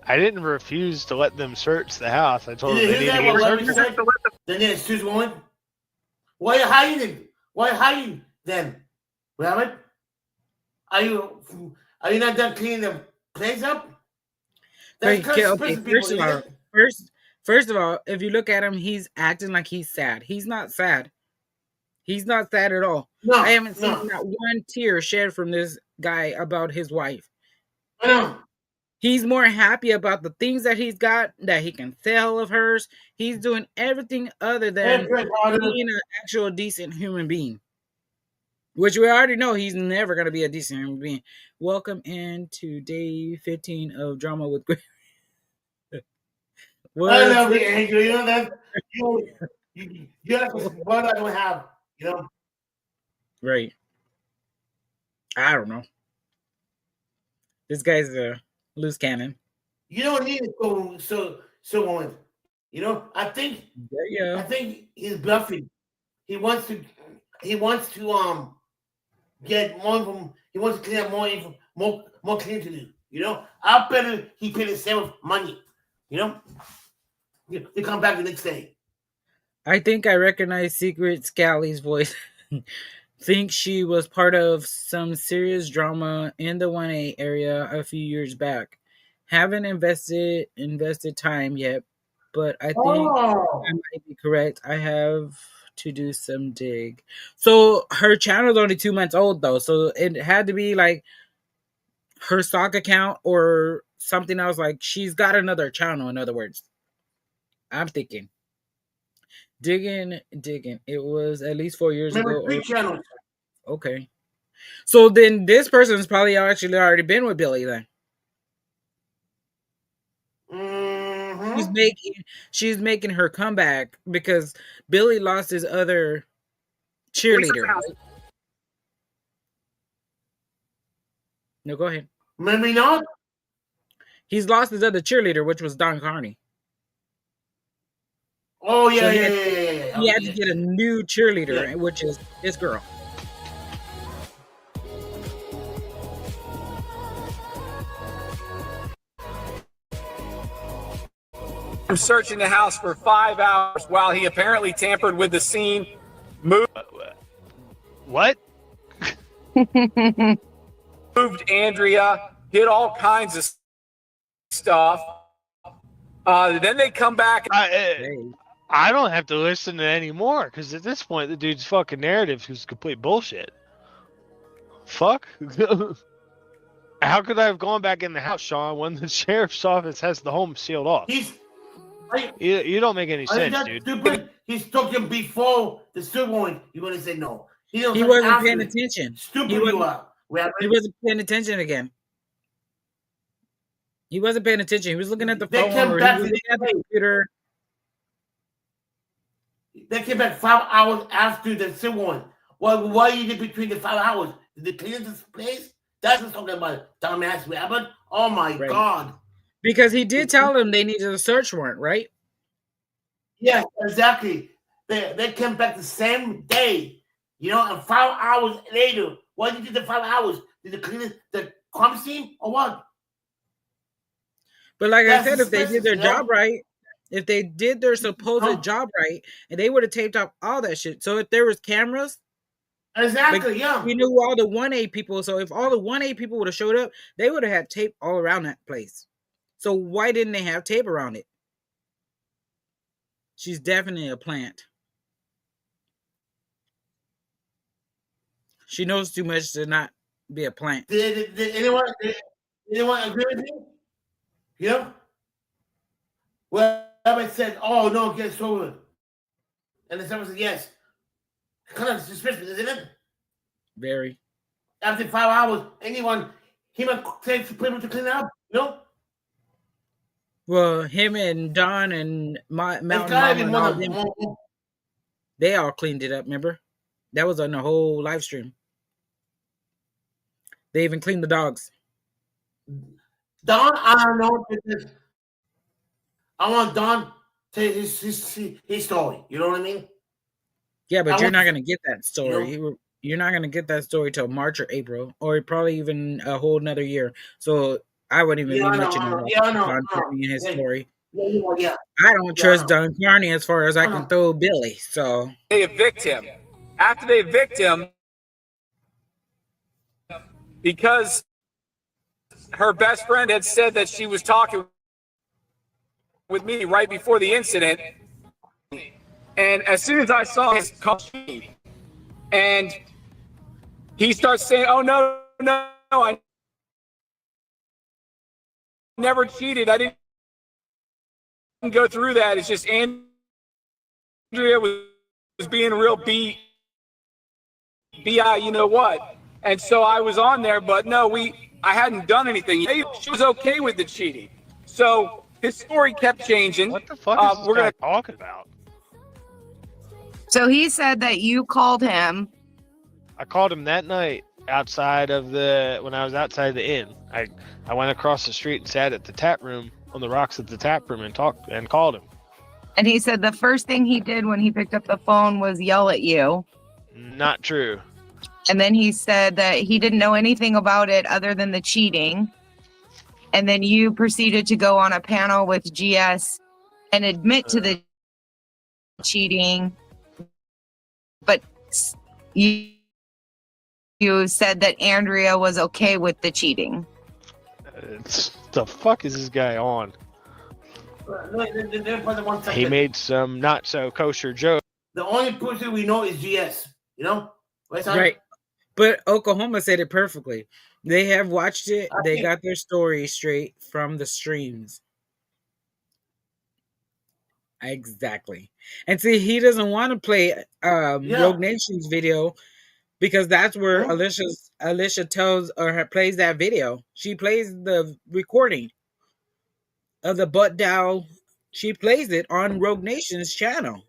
I didn't refuse to let them search the house. I told them You they hear need to that? get What searched. Lemon said? Then it's just one. Why are you hiding? Why hiding then? Rabbit? Are you not done cleaning the place up? Wait, That's okay, because first of all, if you look at him, he's acting like he's sad. He's not sad. He's not sad at all. no, I haven't seen no. not one tear shed from this guy about his wife. I know. He's more happy about the things that he's got that he can sell of hers. He's doing everything other than being an actual decent human being, which we already know he's never going to be a decent human being. Welcome into day 15 of Drama with Greg. I love you, Angel. You know that you have what I don't have. You know. Right. I don't know. This guy's a loose cannon. You don't need to so on. You know. I think Yeah. he's bluffing. He wants to get more from. He wants to clean up more clean to do. You know. I bet he paid himself money. You know. They come back the next day. I think I recognize Secret Scally's voice. Think she was part of some serious drama in the 1A area a few years back. Haven't invested time yet, but I think I might be correct. I have to do some dig. So her channel's only 2 months old though, so it had to be like her stock account or something else. Like she's got another channel, in other words. I'm thinking. Digging. It was at least 4 years Remember, ago. 3 channels. Okay. So then this person's probably actually already been with Billy then. Mm-hmm. She's making her comeback because Billy lost his other cheerleader. No, go ahead. Maybe not. He's lost his other cheerleader, which was Don Carney. Oh yeah, So yeah. He had to get a new cheerleader, which is this girl. searching the house for 5 hours while he apparently tampered with the scene, What? moved Andrea, did all kinds of stuff. Then they come back. I don't have to listen to any more because at this point the dude's fucking narrative is complete bullshit. Fuck. How could I have gone back in the house, Sean, when the sheriff's office has the home sealed off? You don't make any sense, dude. Stupid. He's talking before the civil one. You're gonna say no. He wasn't paying attention. Stupid He you are. He wasn't paying attention again. He wasn't paying attention. He was looking at the They phone came or back he was to looking at the computer. They came back 5 hours after the civil one. Well, why you did between the 5 hours? Did they clean this place? That's what I'm talking about, dumbass rabbit. Oh my Right. God. Because he did tell them they needed a search warrant, right? Yes, exactly. They came back the same day, you know, and 5 hours later. Why did you do the 5 hours? Did they clean the crime scene or what? But like That's I said, if they did their suspicious, you know? job right, if they did their supposed job right, and they would have taped up all that shit. So if there was cameras, Exactly, yeah. we knew all the 1A people. So if all the 1A people would have showed up, they would have had tape all around that place. So why didn't they have tape around it? She's definitely a plant. She knows too much to not be a plant. Did anyone agree with me? Yeah. Well, I said, "Oh no, get over," and then someone said, "Yes." Kind of suspicious, isn't it? Very. After 5 hours, anyone he might take people to clean it up, you know? Well, him and Don and Mountain It's gotta be Mama and all one them, of them. they all cleaned it up, remember? That was on the whole live stream. They even cleaned the dogs. Don, I don't know because I want Don to his story. You know what I mean? Yeah, but I you're want- not going to get that story. You You're not going to get that story till March or April, or probably even a whole another year. So I wouldn't even Yeah, I be know, mentioning I know. about Yeah, I know, Don I know. Carney and his Yeah. story. Yeah. I don't trust I Don Carney as far as I I can know. throw Billy. So They evict him. After they evict him, because her best friend had said that she was talking with me right before the incident, and as soon as I saw his call, and he starts saying, "Oh no, I never cheated. I didn't go through that. It's just Andrea was being real bi, you know what?" And so I was on there, but no, I hadn't done anything. She was okay with the cheating. So his story kept changing. What the fuck is this we're guy gonna talking about? So he said that you called him. I called him that night outside of when I was outside the inn. I went across the street and sat at the tap room on the rocks at the tap room and talked and called him. And he said the first thing he did when he picked up the phone was yell at you. Not true. And then he said that he didn't know anything about it other than the cheating. And then you proceeded to go on a panel with GS and admit to the cheating. But you said that Andrea was okay with the cheating. The fuck is this guy on? He made some not so kosher joke. The only person we know is GS. You know? right. But Oklahoma said it perfectly. They have watched it. They got their story straight from the streams. Exactly. And see, he doesn't want to play Rogue Nation's video because that's where Alicia tells or plays that video. She plays the recording of the butt dial. She plays it on Rogue Nation's channel.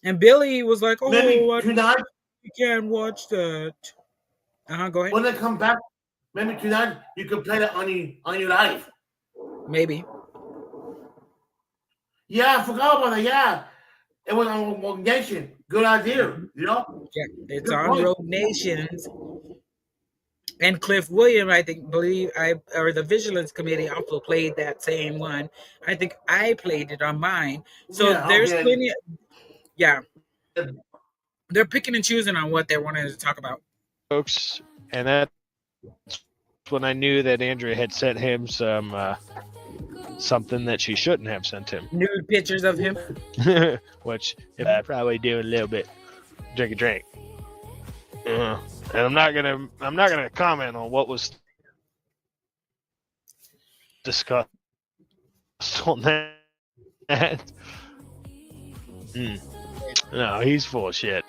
And Billy was like, "Oh, tonight you can't watch that." Go ahead. When they come back, maybe tonight you can play that on your live. Maybe. Yeah, I forgot about that. Yeah, it was on Rogue Nation. Good idea. You know. Yeah, it's on Rogue Nations. And Cliff William, I believe or the Vigilance Committee also played that same one. I think I played it on mine. So Yeah, there's okay. plenty. Yeah, they're picking and choosing on what they wanted to talk about. Folks, and that's when I knew that Andrea had sent him some something that she shouldn't have sent him. Nude pictures of him. Which I probably do a little bit. Drink a drink. And I'm not gonna comment on what was discussed on that. No, he's full of shit.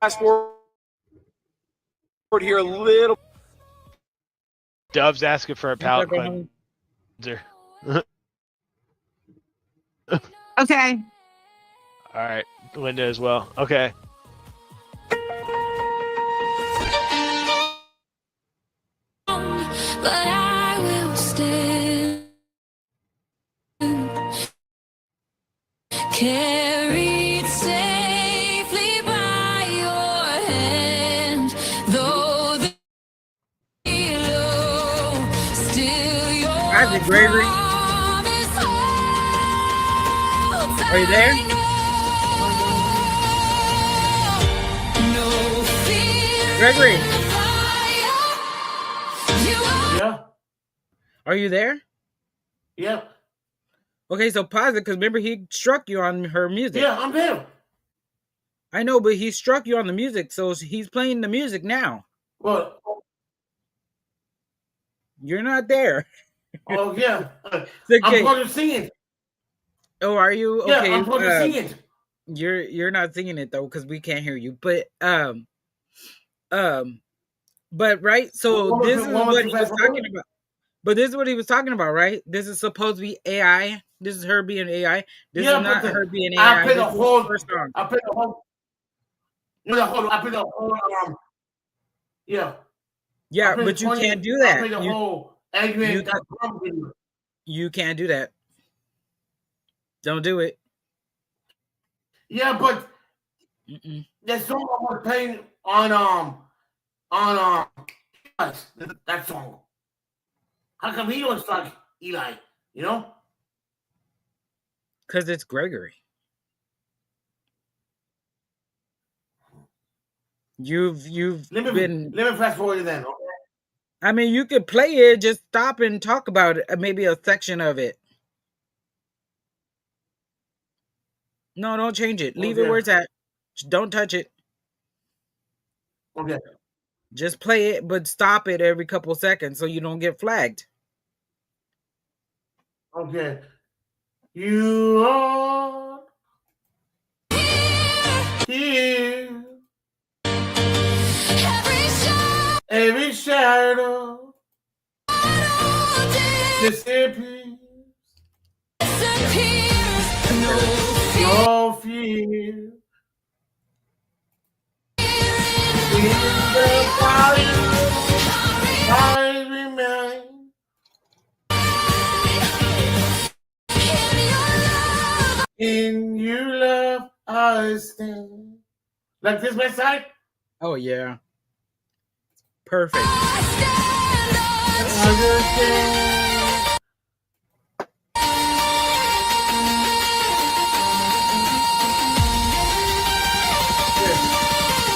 Fast forward here a little. Dove's asking for a palate cleanser. Okay. All right, Linda as well. Okay. But I will stand, carried safely by your hand, though the below, still your Isaac Gregory, promise holds. are you there? No fear Gregory, in the fire. You are Yeah. are you there? Yep. Okay, so pause it because remember he struck you on her music. Yeah, I'm there. I know, but he struck you on the music, so he's playing the music now. Well, You're not there. oh yeah. It's I'm okay. going to sing it. Oh, are you Yeah, okay? I'm going to sing it. You're not singing it though because we can't hear you. But but right. So What was this the- is what was what the he was best talking one? about. But this is what he was talking about, right? This is supposed to be AI. This is her being AI. This Yeah, is not but her being I AI. play This the is whole. her song. I play the whole. No, the whole. I play the whole. Yeah. Yeah, I play but you 20 can't do I that. play the You, whole Adrian you got drum video. you can't do that. Don't do it. Yeah, but Mm-mm. that song I was playing on yes, that song. How come he looks like Eli? You know? Because it's Gregory. You've Let me been. let me fast forward then. Okay? I mean, you could play it. Just stop and talk about it. Maybe a section of it. No, don't change it. Leave it Okay. where it's at. Just don't touch it. Okay. Just play it, but stop it every couple seconds so you don't get flagged. Okay. You are here. Every shadow disappears. No fear. In the fire, I remain. In your love, I stand. Like this, my side? Oh yeah. Perfect. Understand.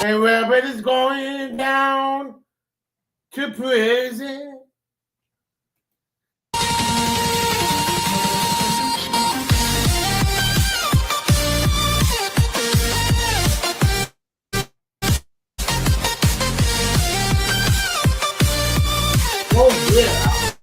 And wherever it's going down to prison. Oh yeah.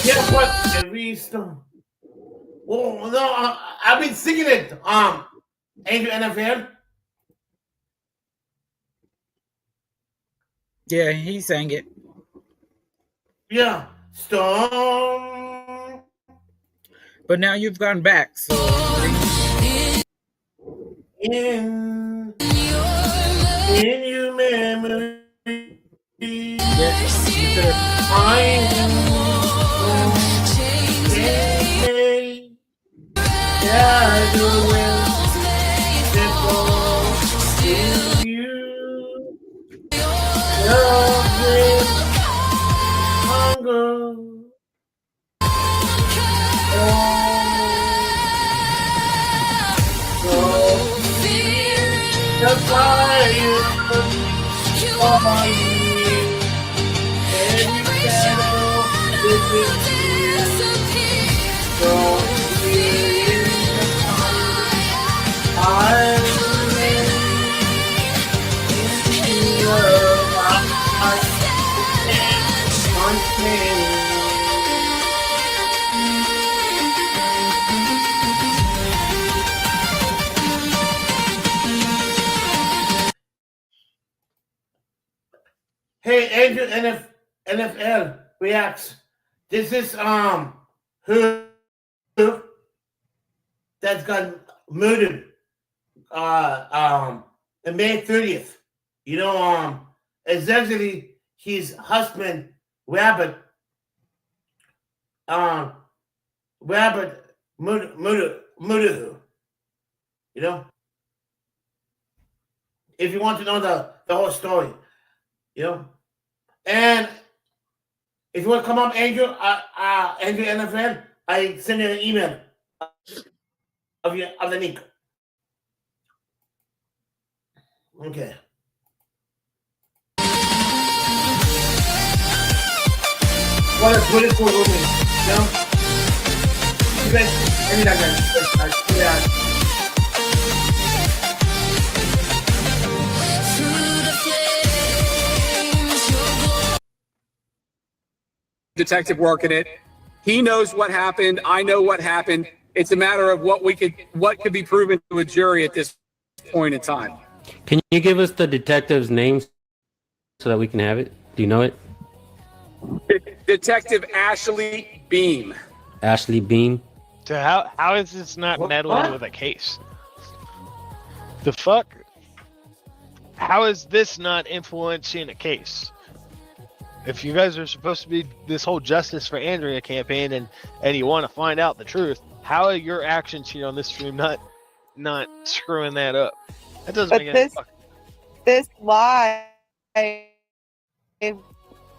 Guess what? Every stone. Oh no, I've been singing it. Angel NFL. Yeah, he sang it. Yeah, stone. But now you've gone back, so In your memory. Yeah, the will to you. Love with hunger. The fire on me, and you shadow with it. Don't feel I'm in love. Hey, Andrew, NFL reacts. This is who that's got murdered on May 30th. You know, essentially his husband Robert murdered her. You know, if you want to know the whole story, you know, and if you want to come up, Andrew NFL, I send you an email of the link. Okay. What a beautiful woman, you know? You guys, I mean, Detective working it. He knows what happened. I know what happened. It's a matter of what could be proven to a jury at this point in time. Can you give us the detective's name so that we can have it? Do you know it? Detective Ashley Beam. Ashley Beam. So how is this not meddling What? with a case? The fuck? How is this not influencing a case? If you guys are supposed to be this whole Justice for Andrea campaign and you want to find out the truth, how are your actions here on this stream not screwing that up? That doesn't But make any fucking this live.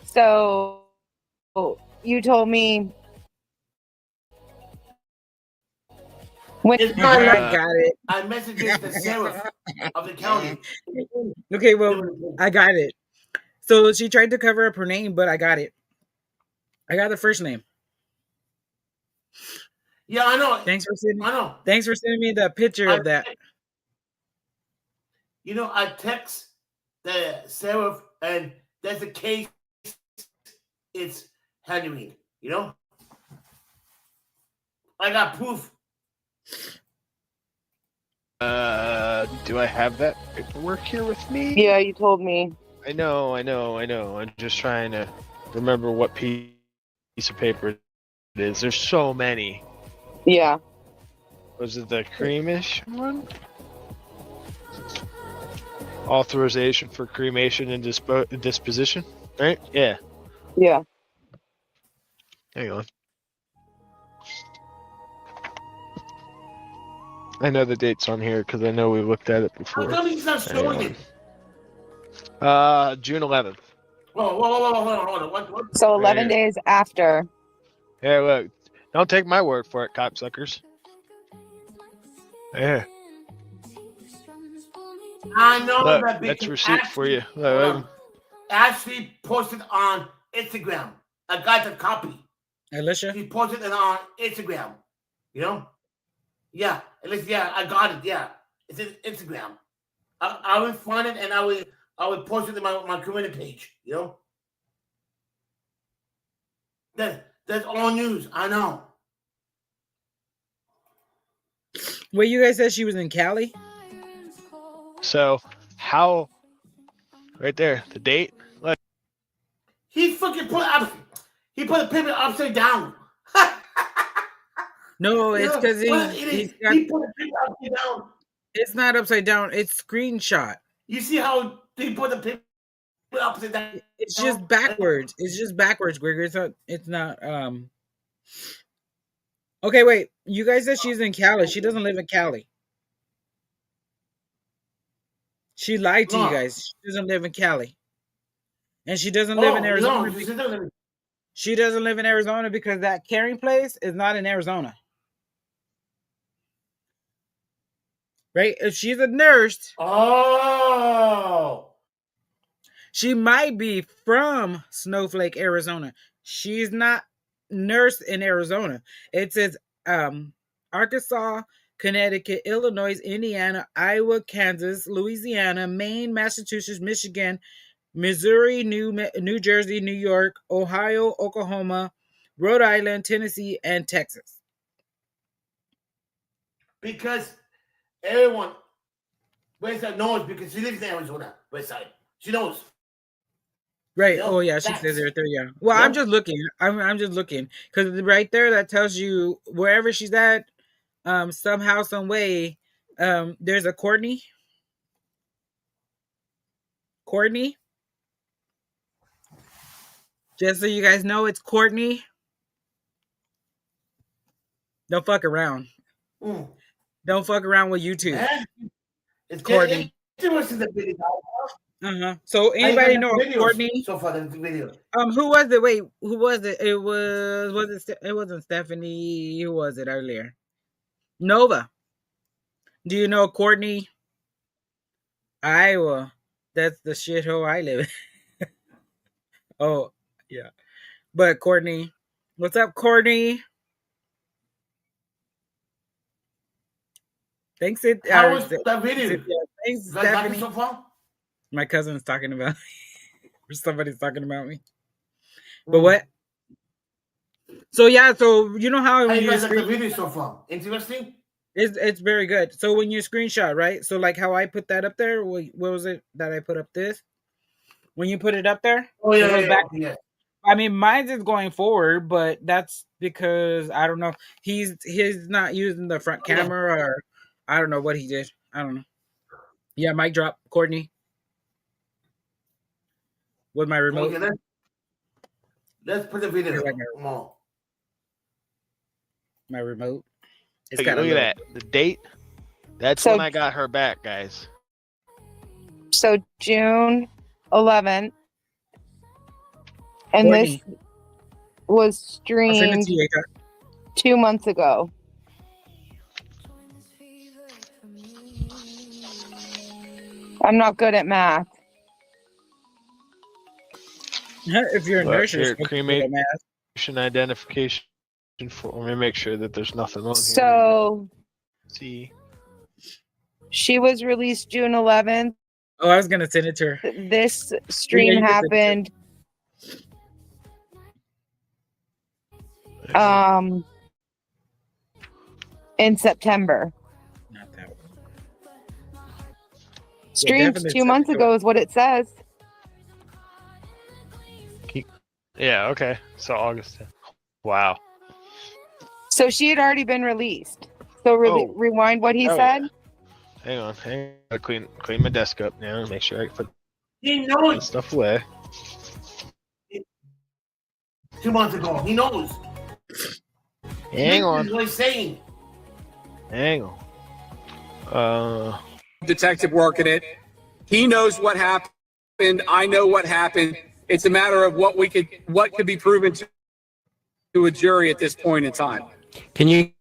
So you told me when It's not I like got it. I messaged the sheriff of the county. Okay, well, I got it. So she tried to cover up her name, but I got it. I got the first name. Yeah, I know. Thanks for sending. I know. Thanks for sending me the picture of that. You know, I text the sheriff, and there's a case. It's handling. You know, I got proof. do I have that paperwork here with me? yeah, you told me. I know. I'm just trying to remember what piece of paper it is. There's so many. Yeah. Was it the creamish one? Authorization for cremation and disposition, right? Yeah. Yeah. Hang on. I know the dates on here because I know we looked at it How before. come he's not showing it? June 11th. Whoa, hold on. What? So 11 Right. days after. Hey, look. Don't take my word for it, cocksuckers. Yeah. I know Look, that that's because receipt for you. Ashley posted on Instagram. I got the copy. Alicia? She posted it on Instagram. You know? Yeah. At least, yeah, I got it. Yeah. It's in Instagram. I will find it and I will post it to my community page. You know? That's all news. I know. Well, you guys said she was in Cali? So, how? Right there, the date. Look, He fucking put the paper upside down. No, You it's know, because what an idiot. He put the paper upside down. it's not upside down. It's screenshot. You see how they put the paper upside down. It's just backwards. It's just backwards, Grigger. It's not. Okay, wait. You guys said she's in Cali. She doesn't live in Cali. She lied to you No. guys. She doesn't live in Cali. And she doesn't live in Arizona. No, she doesn't. She doesn't live in Arizona because that caring place is not in Arizona. Right? If she's a nurse, Oh. she might be from Snowflake, Arizona. She's not nursed in Arizona. It says Arkansas, Connecticut, Illinois, Indiana, Iowa, Kansas, Louisiana, Maine, Massachusetts, Michigan, Missouri, New Jersey, New York, Ohio, Oklahoma, Rhode Island, Tennessee, and Texas. Because everyone, Westside knows because she lives in Arizona, Westside. She knows. Right. Yep, Oh yeah, she facts. says it right there. Yeah. Well, Yep. I'm just looking. I'm just looking because right there that tells you wherever she's at. Somehow, some way, there's a Courtney. Courtney. Just so you guys know, it's Courtney. Don't fuck around. Mm. Don't fuck around with YouTube. Eh? It's Courtney. interesting, the video. So anybody know videos Courtney? so far, the video. Who was it? Wait, who was it? It wasn't Stephanie. Who was it earlier? Nova. Do you know Courtney? Iowa. That's the shithole I live in. Oh, yeah. But Courtney, what's up, Courtney? Thanks, How was that video? Thanks, You guys like it Stephanie. so far? My cousin's talking about or somebody's talking about me. But what? So yeah, so you know how How when you guys like the screen- video so far? Interesting? it's very good. So when you screenshot, right? So like how I put that up there, what was it that I put up this? When you put it up there, Oh it yeah, goes yeah, back. yeah. I mean, mine is going forward, but that's because I don't know. He's not using the front Yeah. camera, or I don't know what he did. I don't know. Yeah, mic drop, Courtney. With my remote. Okay, let's put the video. Like Come on. My remote. It's Look, got look at that. The date. That's So- when I got her back, guys. So June 11th, and Courtney. this was I'll send it streamed to you later. 2 months ago. I'm not good at math. If you're a Look, nurse, you're here, supposed to cremate- do the math. Patient identification form. Let me make sure that there's nothing on here. So See. she was released June 11th. Oh, I was gonna send it to her. This stream you can send it happened in September. Not that one. Streamed definitely 2 months September. ago is what it says. Yeah, okay. So August 10th. Wow. So she had already been released. So Oh. rewind what he Oh, said. Hang on. Gotta clean my desk up now and make sure I can put He that knows stuff away. 2 months ago. He knows. Hang on. What he's saying. Hang on. Detective working it. He knows what happened. I know what happened. It's a matter of what could be proven to a jury at this point in time. Can you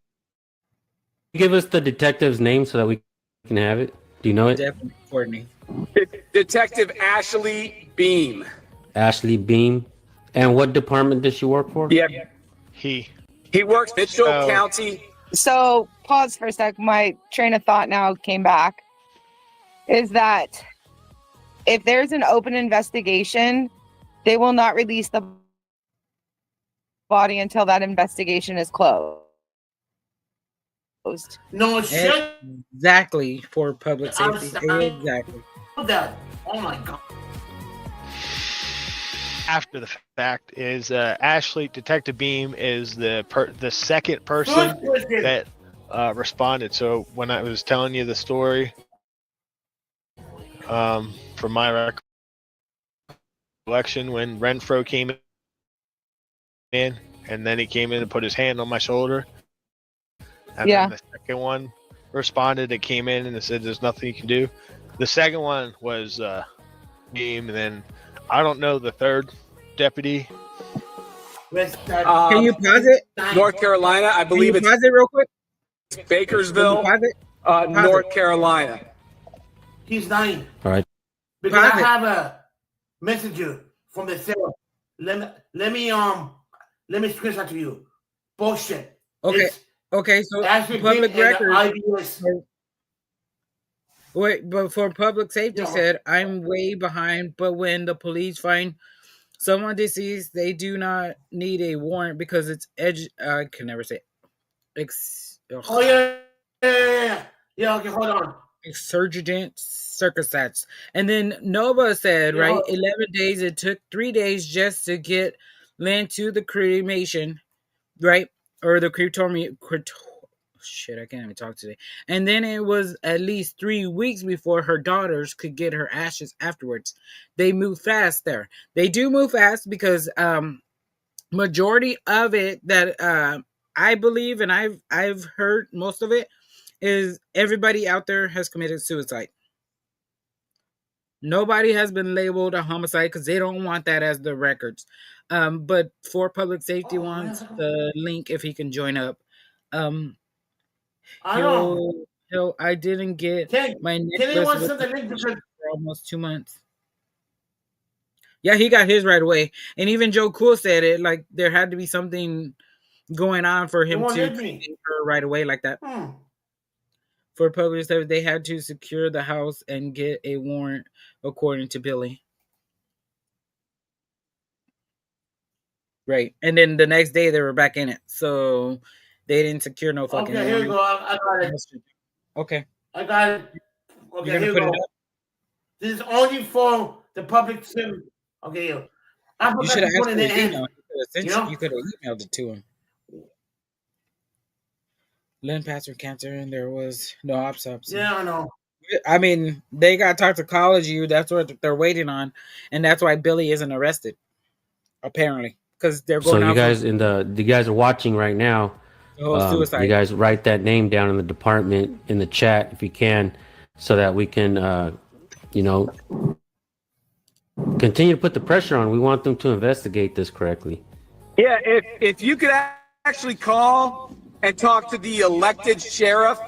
give us the detective's name so that we can have it? Do you know it? Definitely Courtney. Detective Ashley Beam. Ashley Beam. And what department does she work for? Yeah, He. he works Mitchell Oh. County. So pause for a sec. My train of thought now came back. Is that if there's an open investigation, they will not release the body until that investigation is closed. No shit. Exactly for public I'm safety. sorry. Exactly. That. Oh my god. After the fact is Ashley Detective Beam is the second person First question. that responded. So when I was telling you the story, from my election when Renfro came in, and then he came in and put his hand on my shoulder. And Yeah. then the second one responded. It came in and it said, "There's nothing you can do." The second one was me, and then I don't know the third deputy. Can you pause it? North Carolina, I Can you believe it's pause it real quick? Bakersville, Can you pause it? North Carolina. He's lying. All right. Because I Private. have a messenger from the cell. Let me screenshot to you. Bullshit. Okay. It's Okay, so actually public been in record. the IBS. Wait, but for public safety Yeah. said, I'm way behind, but when the police find someone deceased, they do not need a warrant because it's I can never say Oh yeah. Okay, hold on. exurgent circumstance. And then Nova said, Yeah. right, 11 days. It took 3 days just to get land to the cremation, right? Or the shit, I can't even talk today. And then it was at least 3 weeks before her daughters could get her ashes afterwards. They move fast there. They do move fast because majority of it that I believe, and I've heard most of it, is everybody out there has committed suicide. Nobody has been labeled a homicide because they don't want that as the records. But for public safety wants the link if he can join up. I know. I didn't get my Can necklace anyone with send the link to for almost 2 months. Yeah, he got his right away. And even Joe Cool said it, like there had to be something going on for him won't to let me. claim her right away like that. Hmm. For public safety, they had to secure the house and get a warrant, according to Billy. Right. And then the next day they were back in it. So they didn't secure no fucking Okay, here we go. I got it. Okay. I got it. You're Okay, gonna here we put go. it up? This is only for the public service. Okay, here. I You forgot should to have put asked it for in his the email. end. You know? You could have emailed it to him. Lynn passed her cancer and there was no autopsy. Yeah, I know. I mean, they got toxicology. That's what they're waiting on, and that's why Billy isn't arrested. Apparently, because they're So going you out guys you guys are watching right now. for the whole suicide. You guys write that name down in the department in the chat if you can, so that we can, continue to put the pressure on. We want them to investigate this correctly. Yeah, if you could actually call and talk to the elected sheriff.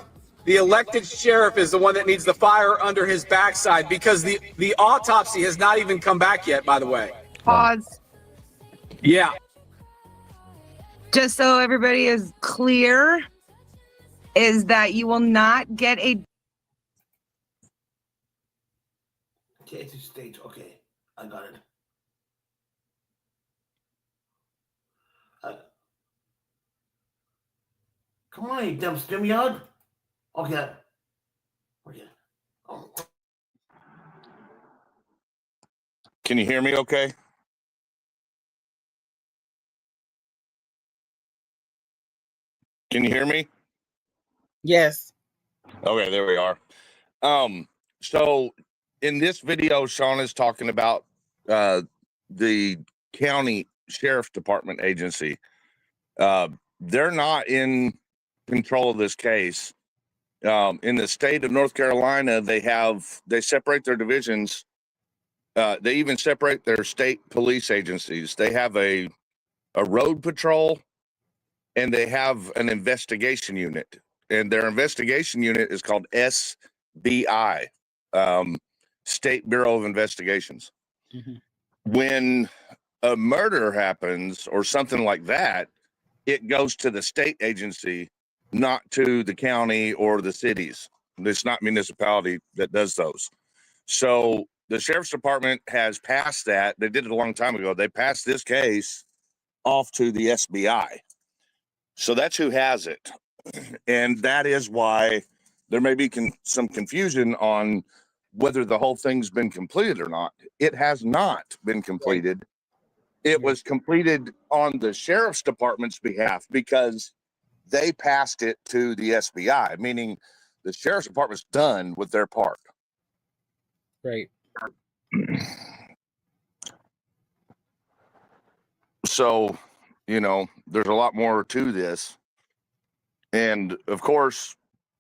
The elected sheriff is the one that needs the fire under his backside because the autopsy has not even come back yet, by the way. Pause. Yeah. Just so everybody is clear, is that you will not get a Okay, it's a stage. Okay, I got it. Come on, you damn StreamYard. Okay. Okay. Oh. Can you hear me okay? Can you hear me? Yes. Okay, there we are. So in this video, Sean is talking about the county sheriff's department agency. They're not in control of this case. In the state of North Carolina, they separate their divisions. They even separate their state police agencies. They have a road patrol and they have an investigation unit, and their investigation unit is called SBI, State Bureau of Investigations. Mm-hmm. When a murder happens or something like that, it goes to the state agency, not to the county or the cities. It's not municipality that does those. So the sheriff's department has passed that. They did it a long time ago. They passed this case off to the SBI. So that's who has it. And that is why there may be some confusion on whether the whole thing's been completed or not. It has not been completed. It was completed on the sheriff's department's behalf because they passed it to the SBI, meaning the sheriff's department's done with their part. Right. So, there's a lot more to this. And of course,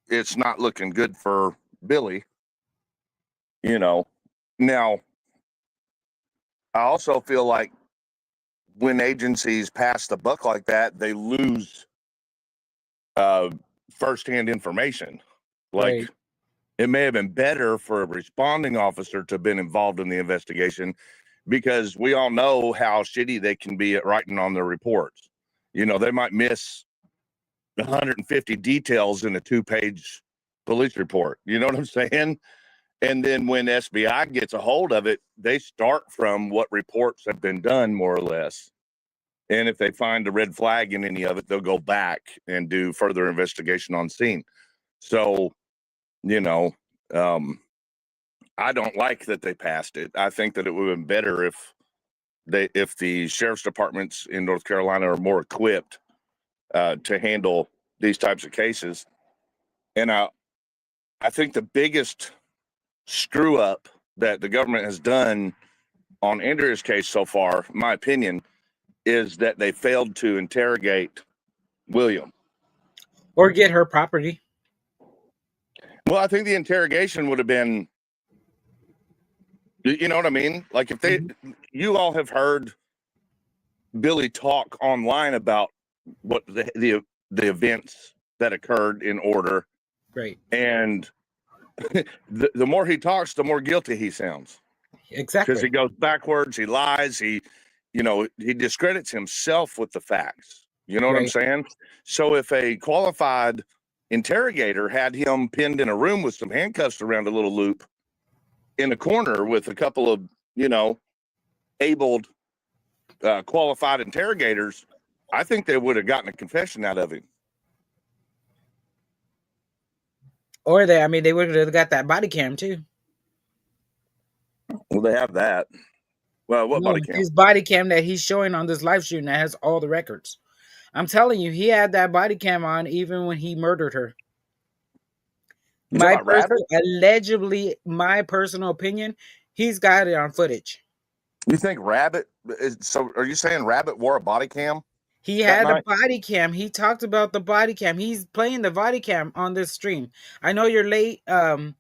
it's not looking good for Billy. Now, I also feel like when agencies pass the buck like that, they lose firsthand information. Like, Right. it may have been better for a responding officer to have been involved in the investigation, because we all know how shitty they can be at writing on their reports. They might miss 150 details in a 2-page police report. You know what I'm saying? And then when SBI gets a hold of it, they start from what reports have been done, more or less. And if they find a red flag in any of it, they'll go back and do further investigation on scene. So, I don't like that they passed it. I think that it would have been better if the sheriff's departments in North Carolina are more equipped to handle these types of cases. And I think the biggest screw up that the government has done on Andrea's case so far, in my opinion, is that they failed to interrogate William. Or get her property. Well, I think the interrogation would have been, you know what I mean? Like, if you all have heard Billy talk online about what the events that occurred in order. Right. And the more he talks, the more guilty he sounds. Exactly. Because he goes backwards, he lies, he discredits himself with the facts. You know what I'm saying? So if a qualified interrogator had him pinned in a room with some handcuffs around a little loop in a corner with a couple of, abled, qualified interrogators, I think they would have gotten a confession out of him. Or they would have got that body cam too. Well, they have that. Well, what body cam? His body cam that he's showing on this live stream that has all the records. I'm telling you, he had that body cam on even when he murdered her. Allegedly, my personal opinion, he's got it on footage. You think Rabbit is? So, are you saying Rabbit wore a body cam? He had a body cam. He talked about the body cam. He's playing the body cam on this stream. I know you're late, but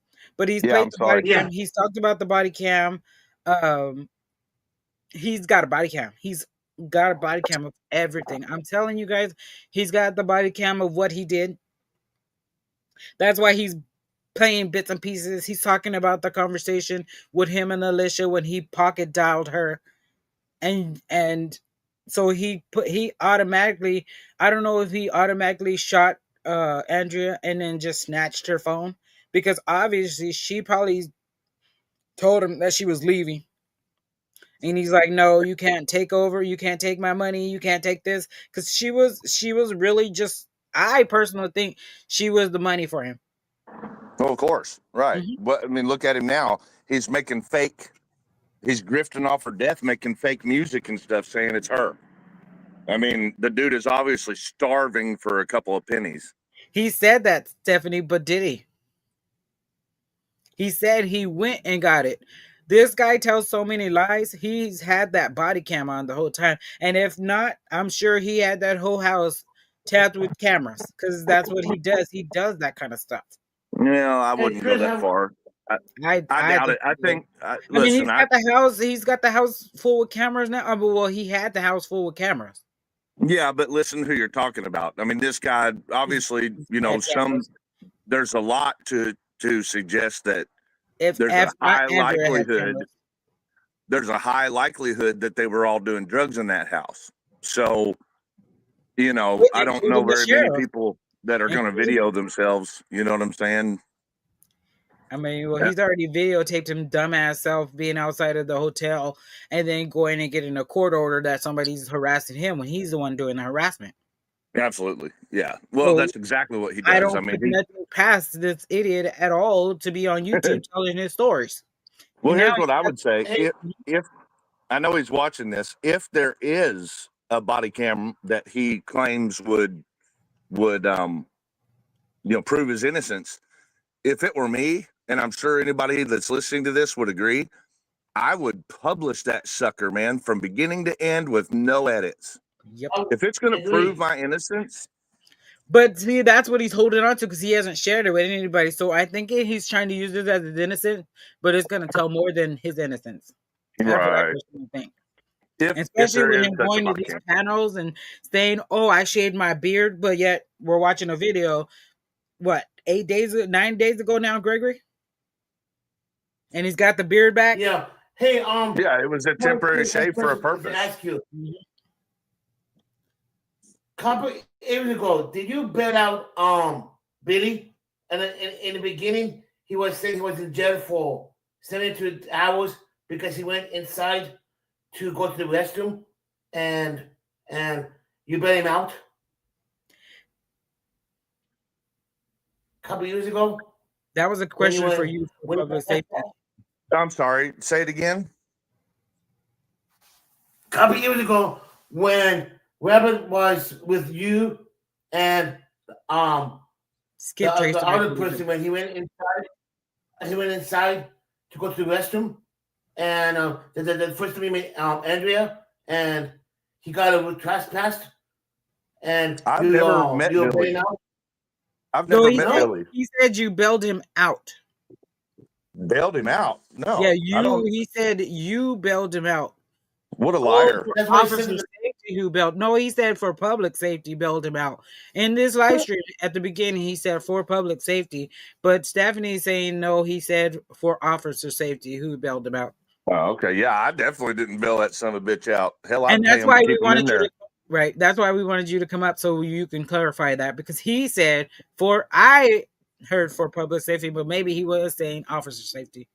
he's played the body cam. He's talked about the body cam. He's got a body cam. He's got a body cam of everything. I'm telling you guys, he's got the body cam of what he did. That's why he's playing bits and pieces. He's talking about the conversation with him and Alicia when he pocket dialed her, and so he automatically, I don't know if he automatically shot Andrea and then just snatched her phone, because obviously she probably told him that she was leaving. And he's like, no, you can't take over. You can't take my money. You can't take this. Because she was really just, I personally think she was the money for him. Oh, of course. Right. But I mean, look at him now. He's grifting off her death, making fake music and stuff, saying it's her. I mean, the dude is obviously starving for a couple of pennies. He said that, Stephanie, but did he? He said he went and got it. This guy tells so many lies. He's had that body cam on the whole time. And if not, I'm sure he had that whole house tapped with cameras, because that's what he does. He does that kind of stuff. No, I wouldn't go that far. I doubt it. I think. Listen, he's got the house full with cameras now. Well, he had the house full with cameras. Yeah, but listen who you're talking about. I mean, this guy obviously, there's a lot to suggest that there's a high likelihood that they were all doing drugs in that house. So, I don't know very many people that are going to video themselves. You know what I'm saying? I mean, well, he's already videotaped him dumbass self being outside of the hotel and then going and getting a court order that somebody's harassing him when he's the one doing the harassment. Absolutely. Yeah. Well, that's exactly what he does. I don't put nothing past this idiot at all to be on YouTube telling his stories. Well, here's what I would say. If I know he's watching this, if there is a body cam that he claims would prove his innocence, if it were me, and I'm sure anybody that's listening to this would agree, I would publish that sucker, man, from beginning to end with no edits. Yep. If it's going to Agreed. prove my innocence, But see, that's what he's holding on to because he hasn't shared it with anybody. So I think he's trying to use this as his innocence, but it's going to tell more than his innocence. That's what I right? personally think. If Especially there with is him such a going to body these cam. panels and saying, "Oh, I shaved my beard," but yet we're watching a video. What 9 days ago now, Gregory? And he's got the beard back. Yeah. Hey, Yeah, it was a temporary shave for a purpose. To ask you, couple years ago, did you bet out Billy? And in the beginning, he was saying he was in jail for 72 hours because he went inside to go to the restroom, and you bet him out. Couple years ago. That was a question for you for public safety. I'm sorry. Say it again. Couple years ago, when Rabbit was with you and Skip the Tracer, I other believe. person, when he went inside to go to the restroom, and the first time he met Andrea, and he got a trespassed, and I've never met you Billy. now? I've No, never he met said, Billy. he said you bailed him out. Bailed him out. No. Yeah, I don't. he said you bailed him out. What a liar. For That's what he officer said. safety who bailed. No, he said for public safety bailed him out. In this live stream at the beginning, he said for public safety, but Stephanie's saying no. He said for officer safety who bailed him out. Oh, okay. Yeah, I definitely didn't bail that son of a bitch out. Hell, I'd And pay that's him why to we keep him in wanted you there. to right. That's why we wanted you to come up so you can clarify that because he said I heard for public safety, but maybe he was saying officer safety.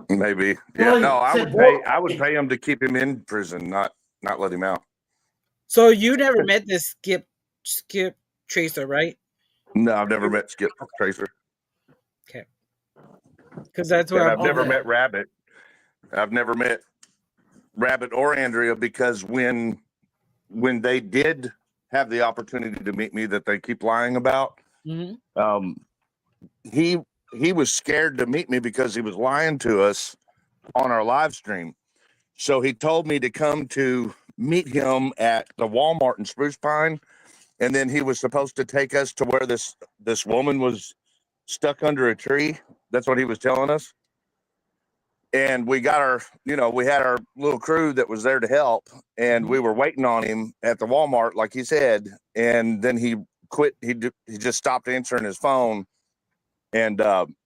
Maybe. Well, Yeah. No, he I said would pay. both. I would pay him to keep him in prison, not let him out. So you never met this Skip Tracer, right? No, I've never met Skip Tracer, Okay. Because that's what and I've never Okay. met Rabbit. I've never met Rabbit or Andrea because when they did have the opportunity to meet me that they keep lying about, he was scared to meet me because he was lying to us on our live stream. So he told me to come to meet him at the Walmart in Spruce Pine, and then he was supposed to take us to where this woman was stuck under a tree. That's what he was telling us. And we got we had our little crew that was there to help, and we were waiting on him at the Walmart, like he said. And then he quit. He just stopped answering his phone and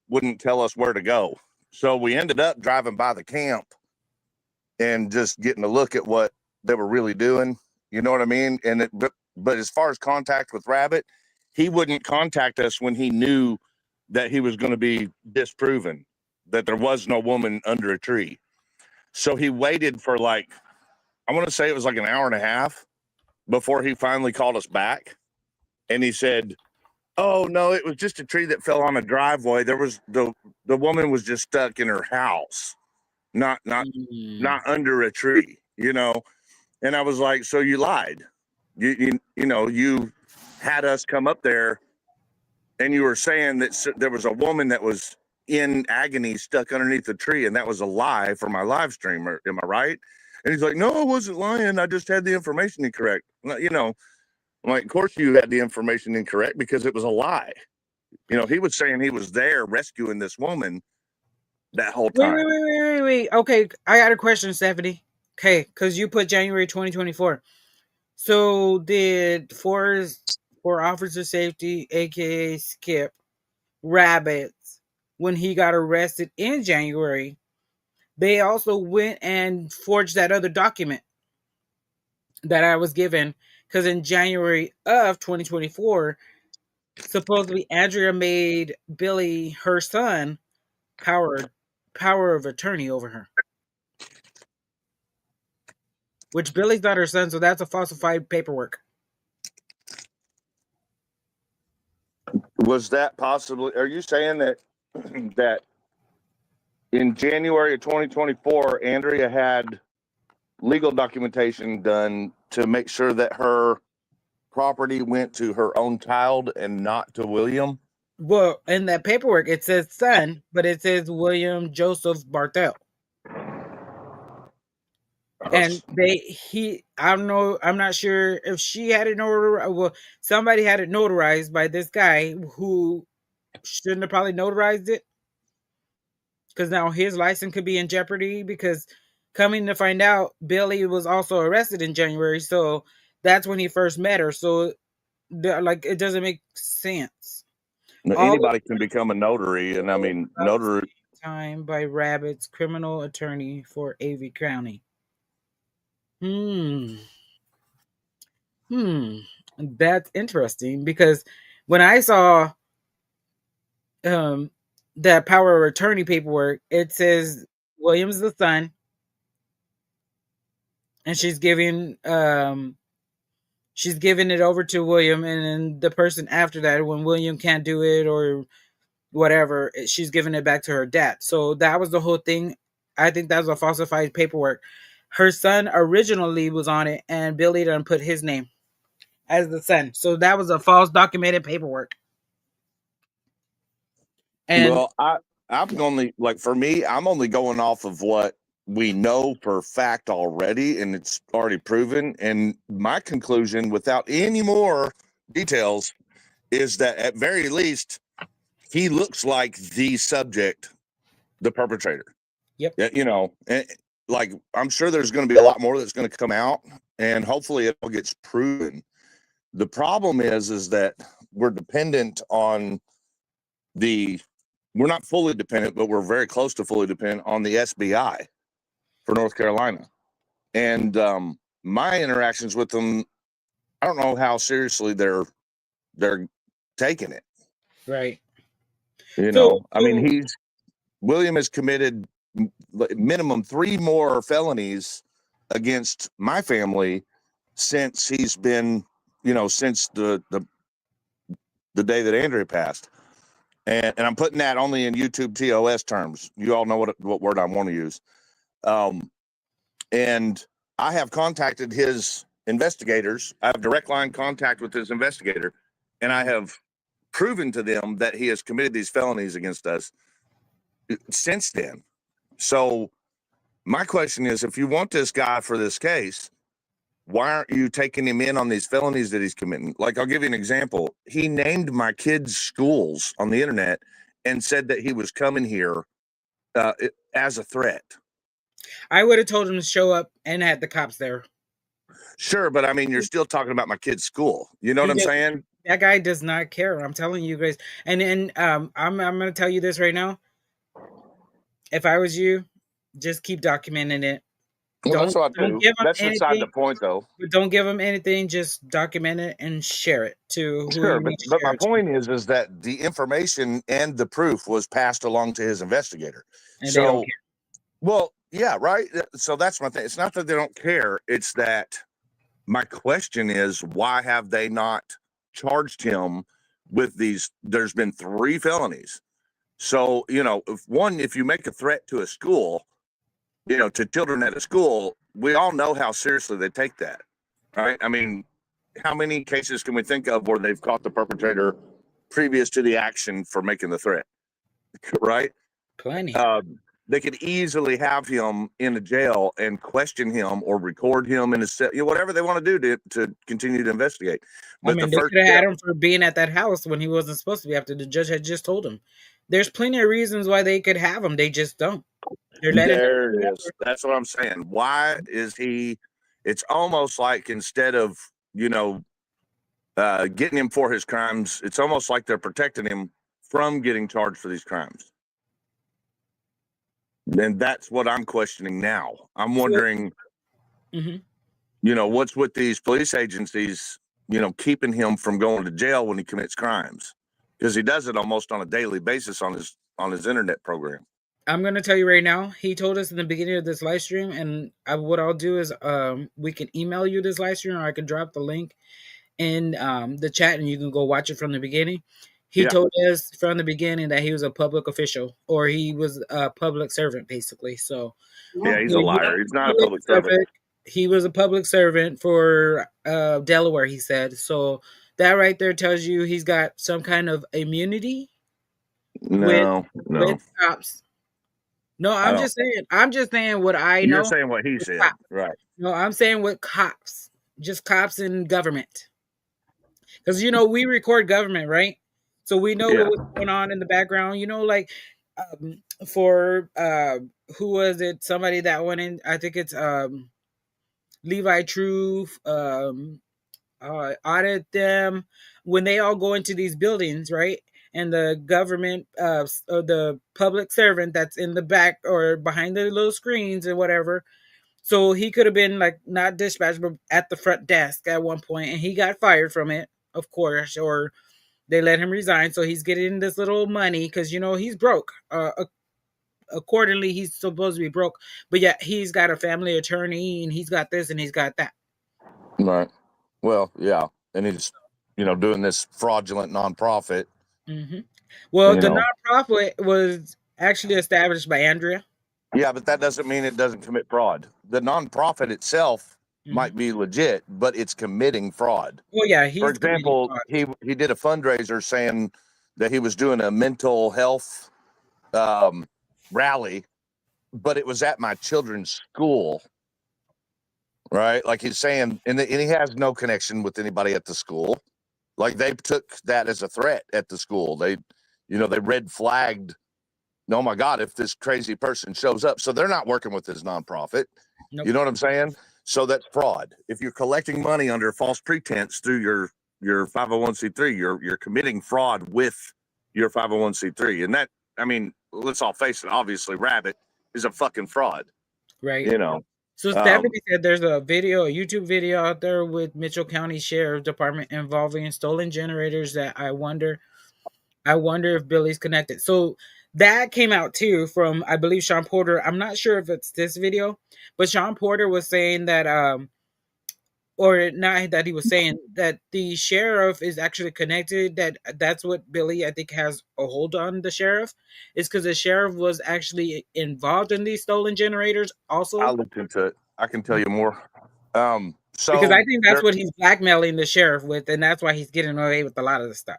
wouldn't tell us where to go. So we ended up driving by the camp and just getting a look at what they were really doing. You know what I mean? And but as far as contact with Rabbit, he wouldn't contact us when he knew that he was going to be disproven, that there was no woman under a tree. So he waited for I want to say it was like an hour and a half before he finally called us back. And he said, "Oh no, it was just a tree that fell on a driveway. There was the woman was just stuck in her house, not under a tree, you know." And I was like, "So you lied. You had us come up there and you were saying that there was a woman that was in agony stuck underneath the tree, and that was a lie for my live stream. Am I right?" And he's like, "No, I wasn't lying. I just had the information incorrect." I'm like, "Of course you had the information incorrect because it was a lie." He was saying he was there rescuing this woman that whole time. Wait. Okay, I got a question, Stephanie. Okay, because you put January 2024. So did for officer safety, aka Skip Rabbits, when he got arrested in January, they also went and forged that other document that I was given because in January of 2024, supposedly Andrea made Billy, her son, power of attorney over her. Which Billy's not her son, so that's a falsified paperwork. Was that possibly? Are you saying that that in January of 2024, Andrea had legal documentation done to make sure that her property went to her own child and not to William? Well, in that paperwork, it says son, but it says William Joseph Barthel. And I'm not sure if she had it notarized. Well, somebody had it notarized by this guy who shouldn't have probably notarized it, because now his license could be in jeopardy, because coming to find out, Billy was also arrested in January, so that's when he first met her. So like, it doesn't make sense. All Anybody can become a notary, and I mean, notary. Time by Rabbits, criminal attorney for AV County. That's interesting, because when I saw that power of attorney paperwork, it says William's the son, and she's giving it over to William, and then the person after that, when William can't do it or whatever, she's giving it back to her dad. So that was the whole thing. I think that was a falsified paperwork. Her son originally was on it, and Billy done put his name as the son. So that was a false documented paperwork. And Well, I'm only, like, for me, I'm only going off of what we know for fact already, and it's already proven. And my conclusion, without any more details, is that at very least, he looks like the subject, the perpetrator. Yep. You know, like, I'm sure there's going to be a lot more that's going to come out, and hopefully it all gets proven. The problem is that we're dependent on we're not fully dependent, but we're very close to fully dependent on the SBI for North Carolina. And my interactions with them, I don't know how seriously they're taking it. right. You know, I mean, William has committed minimum 3 more felonies against my family since he's been, since the day that Andrea passed. And I'm putting that only in YouTube TOS terms. You all know what word I want to use. And I have contacted his investigators. I have direct line contact with his investigator, and I have proven to them that he has committed these felonies against us since then. So my question is, if you want this guy for this case, why aren't you taking him in on these felonies that he's committing? Like, I'll give you an example. He named my kids' schools on the internet and said that he was coming here as a threat. I would have told him to show up and had the cops there. Sure, but I mean, you're still talking about my kid's school. You know what I'm saying? That guy does not care. I'm telling you guys. And then I'm going to tell you this right now. If I was you, just keep documenting it. Well, that's what I do. That's beside the point, though. Don't give them anything. Just document it and share it to who Sure, but my point is that the information and the proof was passed along to his investigator. And they don't care. Well, yeah, right. So that's my thing. It's not that they don't care. It's that my question is, why have they not charged him with these? There's been 3 felonies. So, if you make a threat to a school, to children at a school, we all know how seriously they take that, right? I mean, how many cases can we think of where they've caught the perpetrator previous to the action for making the threat, right? Plenty. They could easily have him in a jail and question him or record him in a cell, whatever they want to do to continue to investigate. But they could have had him for being at that house when he wasn't supposed to be after the judge had just told him. There's plenty of reasons why they could have him. They just don't. There it is. That's what I'm saying. Why is he? It's almost like instead of, getting him for his crimes, it's almost like they're protecting him from getting charged for these crimes. And that's what I'm questioning now. I'm wondering, what's with these police agencies, keeping him from going to jail when he commits crimes, because he does it almost on a daily basis on his internet program. I'm going to tell you right now, he told us in the beginning of this live stream, and what I'll do is we can email you this live stream, or I can drop the link in the chat and you can go watch it from the beginning. He told us from the beginning that he was a public official, or he was a public servant, basically. So yeah, he's a liar. He's not a public servant. He was a public servant for Delaware, he said. So that right there tells you he's got some kind of immunity with cops. No, I I'm don't. just saying. I'm just saying what I You're know. saying what he with said, cops. right? No, I'm saying with cops, just cops in government. Because we record government, right? So we know Yeah. what was going on in the background. Like for who was it? Somebody that went in. I think it's Levi Truth. Audit them when they all go into these buildings, right? And the government, or the public servant that's in the back or behind the little screens or whatever. So he could have been like not dispatched, but at the front desk at one point, and he got fired from it, of course, or they let him resign. So he's getting this little money because he's broke. Accordingly, he's supposed to be broke, but yeah, he's got a family attorney and he's got this and he's got that. Right. Well, yeah, and he's doing this fraudulent nonprofit. hmm Well, You the know. nonprofit was actually established by Andrea. Yeah, but that doesn't mean it doesn't commit fraud. The nonprofit itself might be legit, but it's committing fraud. Well, yeah, For he's committing example, fraud. he did a fundraiser saying that he was doing a mental health rally, but it was at my children's school, right? Like he's saying, and he has no connection with anybody at the school. Like they took that as a threat at the school. They red flagged. Oh my God, if this crazy person shows up. So they're not working with his nonprofit. Nope. You know what I'm saying? So that's fraud. If you're collecting money under false pretense through your 501c3, you're committing fraud with your 501c3. And that, I mean, let's all face it, obviously Rabbit is a fucking fraud. Right. So Um, Stephanie said there's a YouTube video out there with Mitchell County Sheriff Department involving stolen generators that I wonder if Billy's connected. So that came out too from, I believe, Sean Porter. I'm not sure if it's this video, but Sean Porter was saying that or not that he was saying that the sheriff is actually connected, that's what Billy, I think, has a hold on the sheriff, is because the sheriff was actually involved in these stolen generators also. I looked into it. I can tell you more. So because I think that's what he's blackmailing the sheriff with, and that's why he's getting away with a lot of the stuff.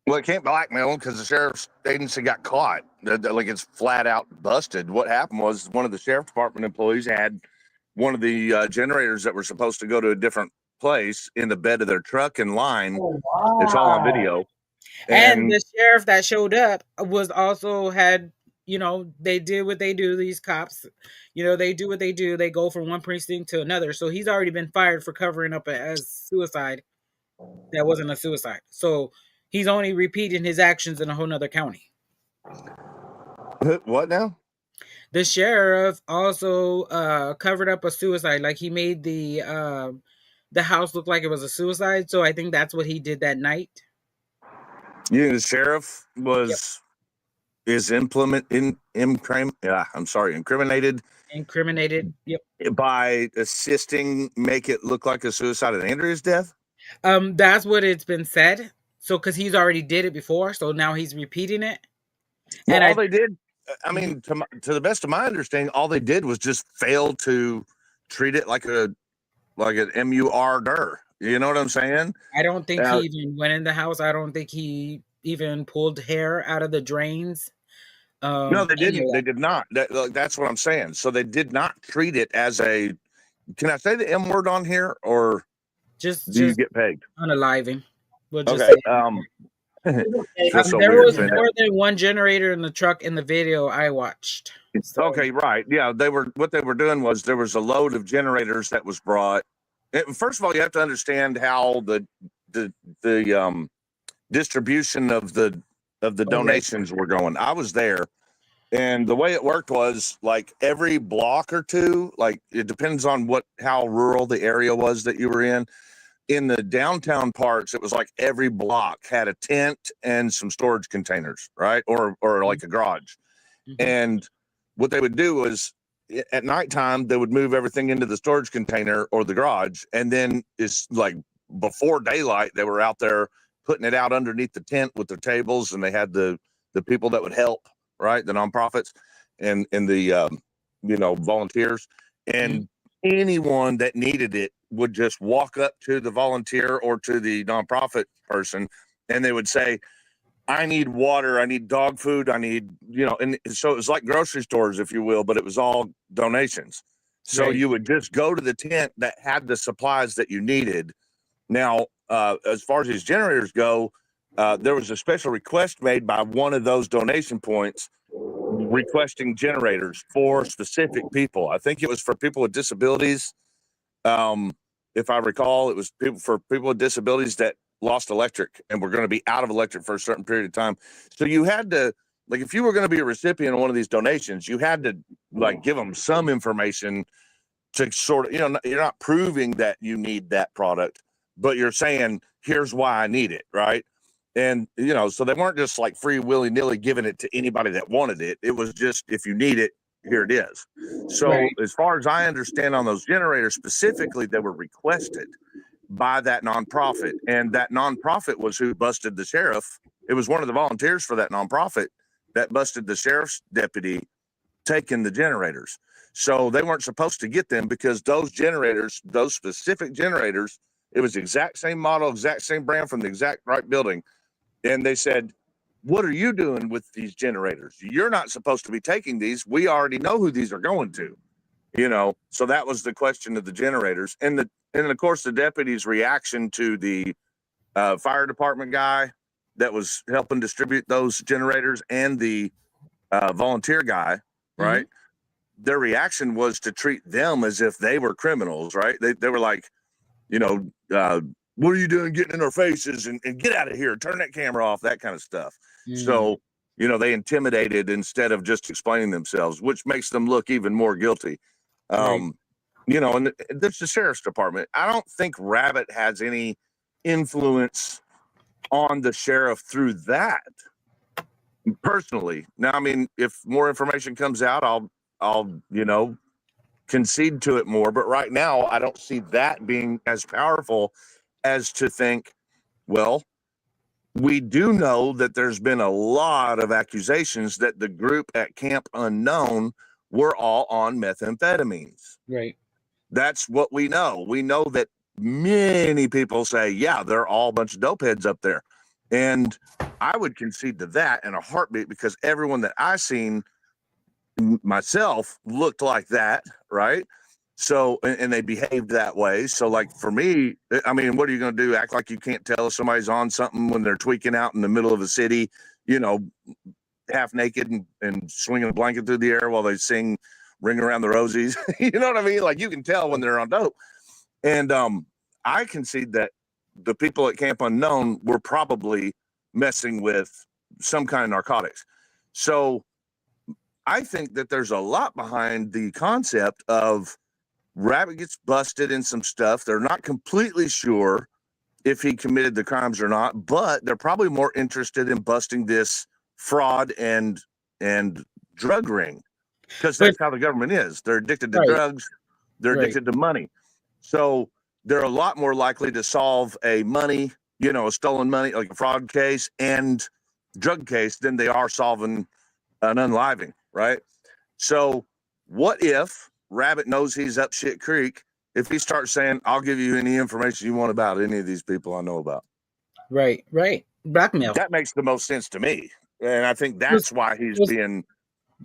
Well, it can't blackmail him because the sheriff's agency got caught. Like it's flat out busted. What happened was one of the sheriff department employees had one of the generators that were supposed to go to a different place in the bed of their truck in line. Oh, wow. It's all on video. And the sheriff that showed up was also had, they did what they do. These cops, they do what they do. They go from one precinct to another. So he's already been fired for covering up as suicide. That wasn't a suicide. So he's only repeating his actions in a whole nother county. What now? The sheriff also covered up a suicide. Like he made the house look like it was a suicide. So I think that's what he did that night. You think the sheriff is incriminated. Incriminated. Yep. By assisting make it look like a suicide at Andrea's death. That's what it's been said. So because he's already did it before, so now he's repeating it. Well, and they did. I mean, to the best of my understanding, all they did was just fail to treat it like an MUR. You know what I'm saying? I don't think he even went in the house. I don't think he even pulled hair out of the drains. No, they didn't. They did not. That's what I'm saying. So they did not treat it as a. Can I say the M word on here, or do you get pegged? Unaliving. We'll just okay. There was more than one generator in the truck in the video I watched. So. Okay, right. Yeah, what they were doing was there was a load of generators that was brought. First of all, you have to understand how the distribution of the donations were going. I was there, and the way it worked was like every block or two, like it depends on how rural the area was that you were in. In the downtown parts, it was like every block had a tent and some storage containers, right? Or like a garage. Mm-hmm. And what they would do was at nighttime, they would move everything into the storage container or the garage. And then it's like before daylight, they were out there putting it out underneath the tent with their tables. And they had the people that would help, right? The nonprofits and the, volunteers. And anyone that needed it would just walk up to the volunteer or to the nonprofit person, and they would say, I need water, I need dog food, I need, and so it was like grocery stores, if you will, but it was all donations. So Right. you would just go to the tent that had the supplies that you needed. Now, as far as these generators go, there was a special request made by one of those donation points requesting generators for specific people. I think it was for people with disabilities. If I recall, it was for people with disabilities that lost electric and were going to be out of electric for a certain period of time. So you had to, like, if you were going to be a recipient of one of these donations, you had to like give them some information to sort of, you're not proving that you need that product, but you're saying, here's why I need it, right? And, so they weren't just like free willy-nilly giving it to anybody that wanted it. It was just, if you need it, here it is. So Right. as far as I understand on those generators specifically, they were requested by that nonprofit. And that nonprofit was who busted the sheriff. It was one of the volunteers for that nonprofit that busted the sheriff's deputy taking the generators. So they weren't supposed to get them because those generators, those specific generators, it was the exact same model, exact same brand from the exact right building. And they said, what are you doing with these generators? You're not supposed to be taking these. We already know who these are going to, So that was the question of the generators. And of course, the deputy's reaction to the fire department guy that was helping distribute those generators and the volunteer guy, right? Their reaction was to treat them as if they were criminals, right? They were like, what are you doing getting in our faces and get out of here, turn that camera off, that kind of stuff. So, they intimidated instead of just explaining themselves, which makes them look even more guilty. Right. And there's the sheriff's department. I don't think Rabbit has any influence on the sheriff through that personally. Now, I mean, if more information comes out, I'll concede to it more. But right now, I don't see that being as powerful as to think, well, we do know that there's been a lot of accusations that the group at Camp Unknown were all on methamphetamines. Right. That's what we know. We know that many people say, yeah, they're all a bunch of dope heads up there. And I would concede to that in a heartbeat because everyone that I seen myself looked like that, right? So, and they behaved that way. So, like, for me, I mean, what are you going to do? Act like you can't tell if somebody's on something when they're tweaking out in the middle of a city, half naked and swinging a blanket through the air while they sing Ring Around the Rosies. You know what I mean? Like, you can tell when they're on dope. And I concede that the people at Camp Unknown were probably messing with some kind of narcotics. So I think that there's a lot behind the concept of Rabbit gets busted in some stuff. They're not completely sure if he committed the crimes or not, but they're probably more interested in busting this fraud and drug ring because that's how the government is. They're addicted to drugs. They're addicted to money. So they're a lot more likely to solve a stolen money, like a fraud case and drug case than they are solving an unliving, right? So what if Rabbit knows he's up shit creek if he starts saying, I'll give you any information you want about any of these people I know about? Right. Blackmail. That makes the most sense to me. And I think that's why he's being,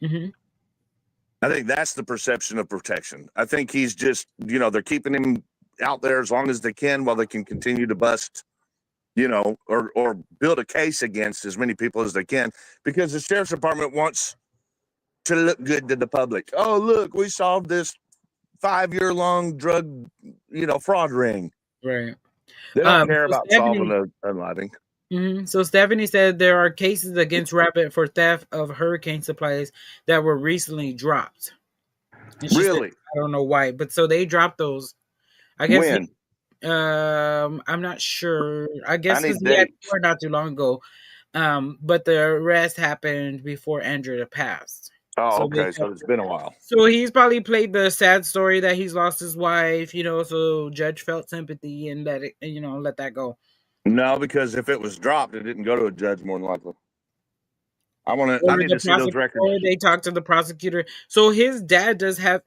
I think that's the perception of protection. I think he's just, they're keeping him out there as long as they can while they can continue to bust, or build a case against as many people as they can, because the sheriff's department wants to look good to the public. Oh, look, we solved this 5-year-long drug, fraud ring. Right. They don't care about solving an unliving. So Stephanie said there are cases against Rabbit for theft of hurricane supplies that were recently dropped. Really? Said, I don't know why, but so they dropped those. I guess when? I'm not sure. I guess because he had not too long ago. But the arrest happened before Andrea passed. Oh, okay. So it's been a while. So he's probably played the sad story that he's lost his wife, so judge felt sympathy and let it, let that go. No, because if it was dropped, it didn't go to a judge more than likely. I need to see those records. They talked to the prosecutor. So his dad does have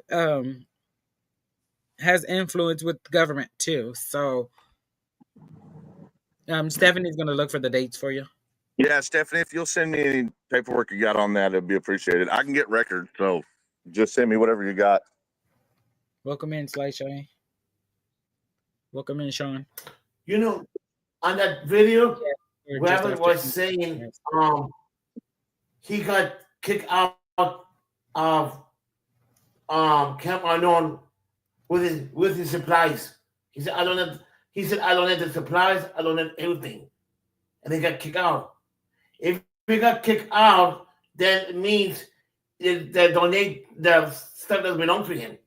has influence with the government too. So Stephanie's gonna look for the dates for you. Yeah, Stephanie, if you'll send me any paperwork you got on that, it'd be appreciated. I can get records, so just send me whatever you got. Welcome in, Sly Shy. Welcome in, Sean. You know, on that video, Or just Rabbit after- was saying he got kicked out of Camp Unknown with his supplies. He said I don't have the supplies, I don't have everything. And he got kicked out. If he got kicked out, then it means they donate the stuff that belongs to him.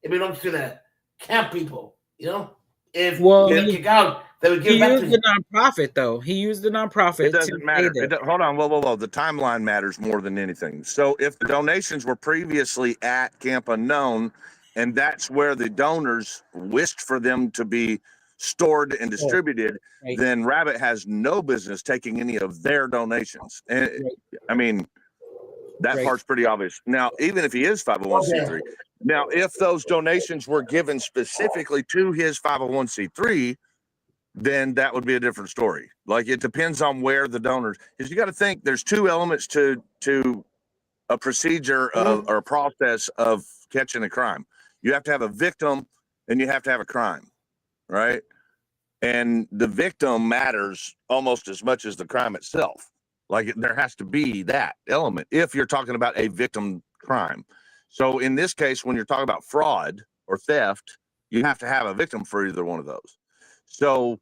It belongs to the camp people, you know? If Well, they got kicked out, they would He give back to used the him. nonprofit though. He used the nonprofit. It doesn't to matter. pay them. Hold on. Whoa. The timeline matters more than anything. So if the donations were previously at Camp Unknown, and that's where the donors wished for them to be stored and distributed, Right. then Rabbit has no business taking any of their donations. And I mean, that Right. part's pretty obvious. Now, even if he is 501c3, now if those donations were given specifically to his 501c3, then that would be a different story. Like it depends on where the donors, because you got to think there's two elements to a procedure of, or a process of catching a crime. You have to have a victim and you have to have a crime, right? And the victim matters almost as much as the crime itself. Like there has to be that element if you're talking about a victim crime. So in this case, when you're talking about fraud or theft, you have to have a victim for either one of those. So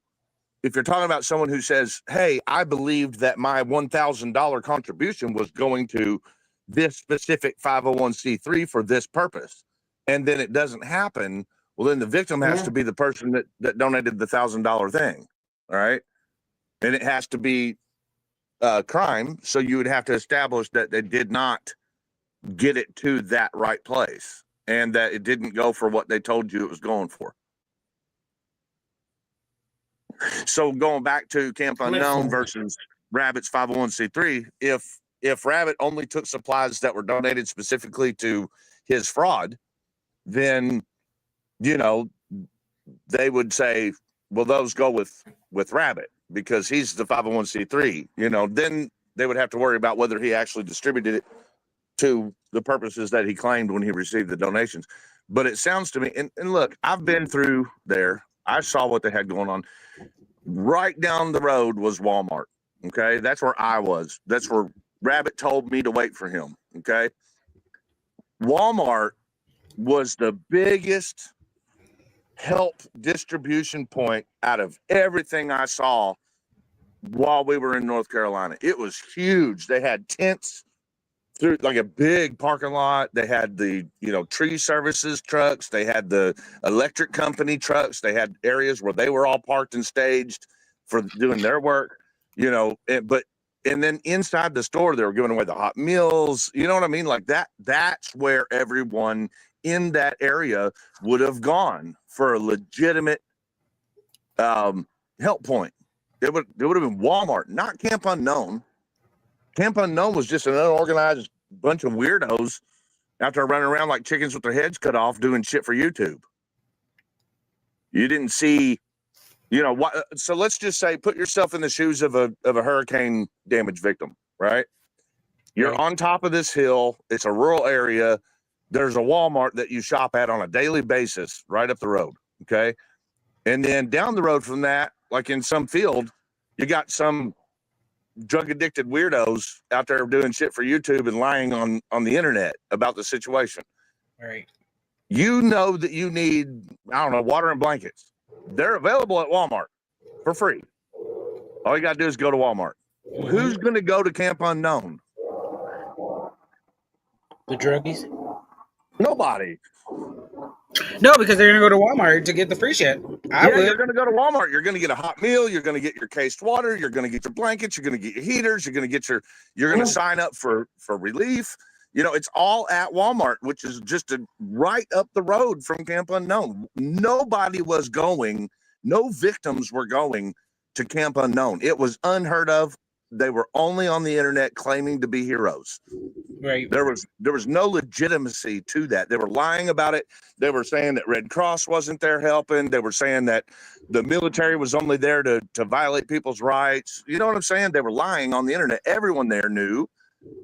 if you're talking about someone who says, hey, I believed that my $1,000 contribution was going to this specific 501c3 for this purpose, and then it doesn't happen, well, then the victim has to be the person that donated the $1,000 thing. All right. And it has to be a crime. So you would have to establish that they did not get it to that right place and that it didn't go for what they told you it was going for. So going back to Camp Unknown versus Rabbit's 501c3, if Rabbit only took supplies that were donated specifically to his fraud, then, you know, they would say, well, those go with Rabbit because he's the 501c3, you know, then they would have to worry about whether he actually distributed it to the purposes that he claimed when he received the donations. But it sounds to me, and look, I've been through there. I saw what they had going on. Right down the road was Walmart. Okay. That's where I was. That's where Rabbit told me to wait for him. Okay. Walmart was the biggest help distribution point out of everything I saw while we were in North Carolina. It was huge. They had tents through like a big parking lot. They had the, you know, tree services trucks. They had the electric company trucks. They had areas where they were all parked and staged for doing their work, you know, and then inside the store, they were giving away the hot meals. You know what I mean? Like that's where everyone in that area would have gone for a legitimate help point. It would have been Walmart, not Camp Unknown. Camp Unknown was just an unorganized bunch of weirdos out there running around like chickens with their heads cut off doing shit for YouTube. You didn't see, you know, what? So let's just say, put yourself in the shoes of a hurricane damage victim, right? You're on top of this hill. It's a rural area. There's a Walmart that you shop at on a daily basis right up the road, okay? And then down the road from that, like in some field, you got some drug addicted weirdos out there doing shit for YouTube and lying on the internet about the situation. All right. You know that you need, I don't know, water and blankets. They're available at Walmart for free. All you got to do is go to Walmart. Who's going to go to Camp Unknown? The druggies? Nobody. No, because they're gonna go to Walmart to get the free shit. You're going to go to Walmart. You're going to get a hot meal. You're going to get your cased water. You're going to get your blankets. You're going to get your heaters. You're going to sign up for relief. You know, it's all at Walmart, which is just right up the road from Camp Unknown. Nobody was going. No victims were going to Camp Unknown. It was unheard of. they were only on the internet claiming to be heroes. Right. There was no legitimacy to that. They were lying about it. They were saying that Red Cross wasn't there helping. They were saying that the military was only there to violate people's rights. You know what I'm saying? They were lying on the internet. Everyone there knew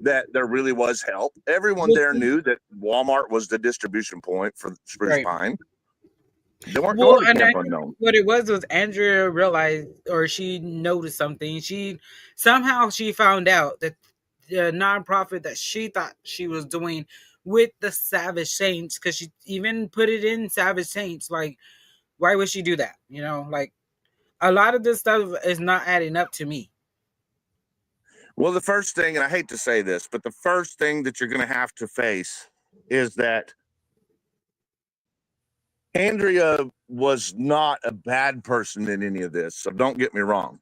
that there really was help. Everyone there knew that Walmart was the distribution point for Spruce Right. Pine. They weren't Well, going to and I Camp think Unknown. what it was Andrea realized, or she noticed something. She found out that the nonprofit that she thought she was doing with the Savage Saints, because she even put it in Savage Saints. Like, why would she do that? You know, like a lot of this stuff is not adding up to me. Well, the first thing, and I hate to say this, but the first thing that you're going to have to face is that Andrea was not a bad person in any of this. So don't get me wrong.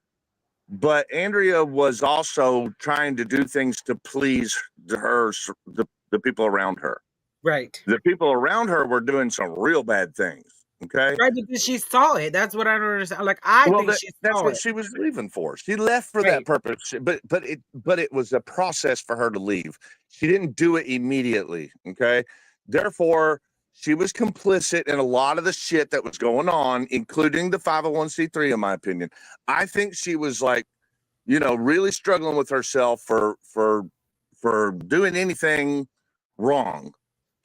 But Andrea was also trying to do things to please the people around her. Right. The people around her were doing some real bad things. Okay. Right, because she saw it. That's what I don't understand. Like, I think she that's saw what it. she was leaving for. She left for that Right. purpose. But it was a process for her to leave. She didn't do it immediately. Okay. Therefore, she was complicit in a lot of the shit that was going on, including the 501c3, in my opinion. I think she was like, you know, really struggling with herself for doing anything wrong.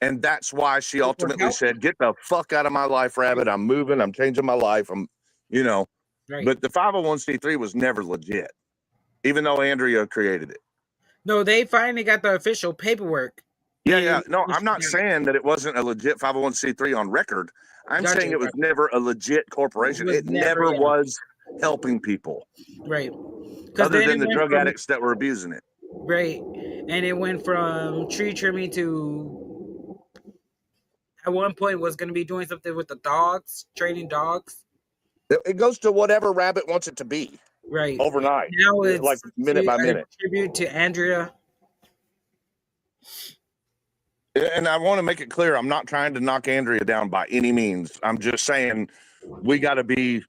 And that's why she ultimately said, get the fuck out of my life, Rabbit. I'm moving. I'm changing my life. You know. Right. But the 501c3 was never legit, even though Andrea created it. No, they finally got the official paperwork. Yeah. No, I'm not saying that it wasn't a legit 501c3 on record. I'm saying it was never a legit corporation. It never was helping people. Right. Other than the drug addicts that were abusing it. Right. And it went from tree trimming to, at one point, was going to be doing something with the dogs, training dogs. It goes to whatever Rabbit wants it to be. Right. Overnight. Now it's like minute by minute. Tribute to Andrea. And I want to make it clear, I'm not trying to knock Andrea down by any means. I'm just saying we got to be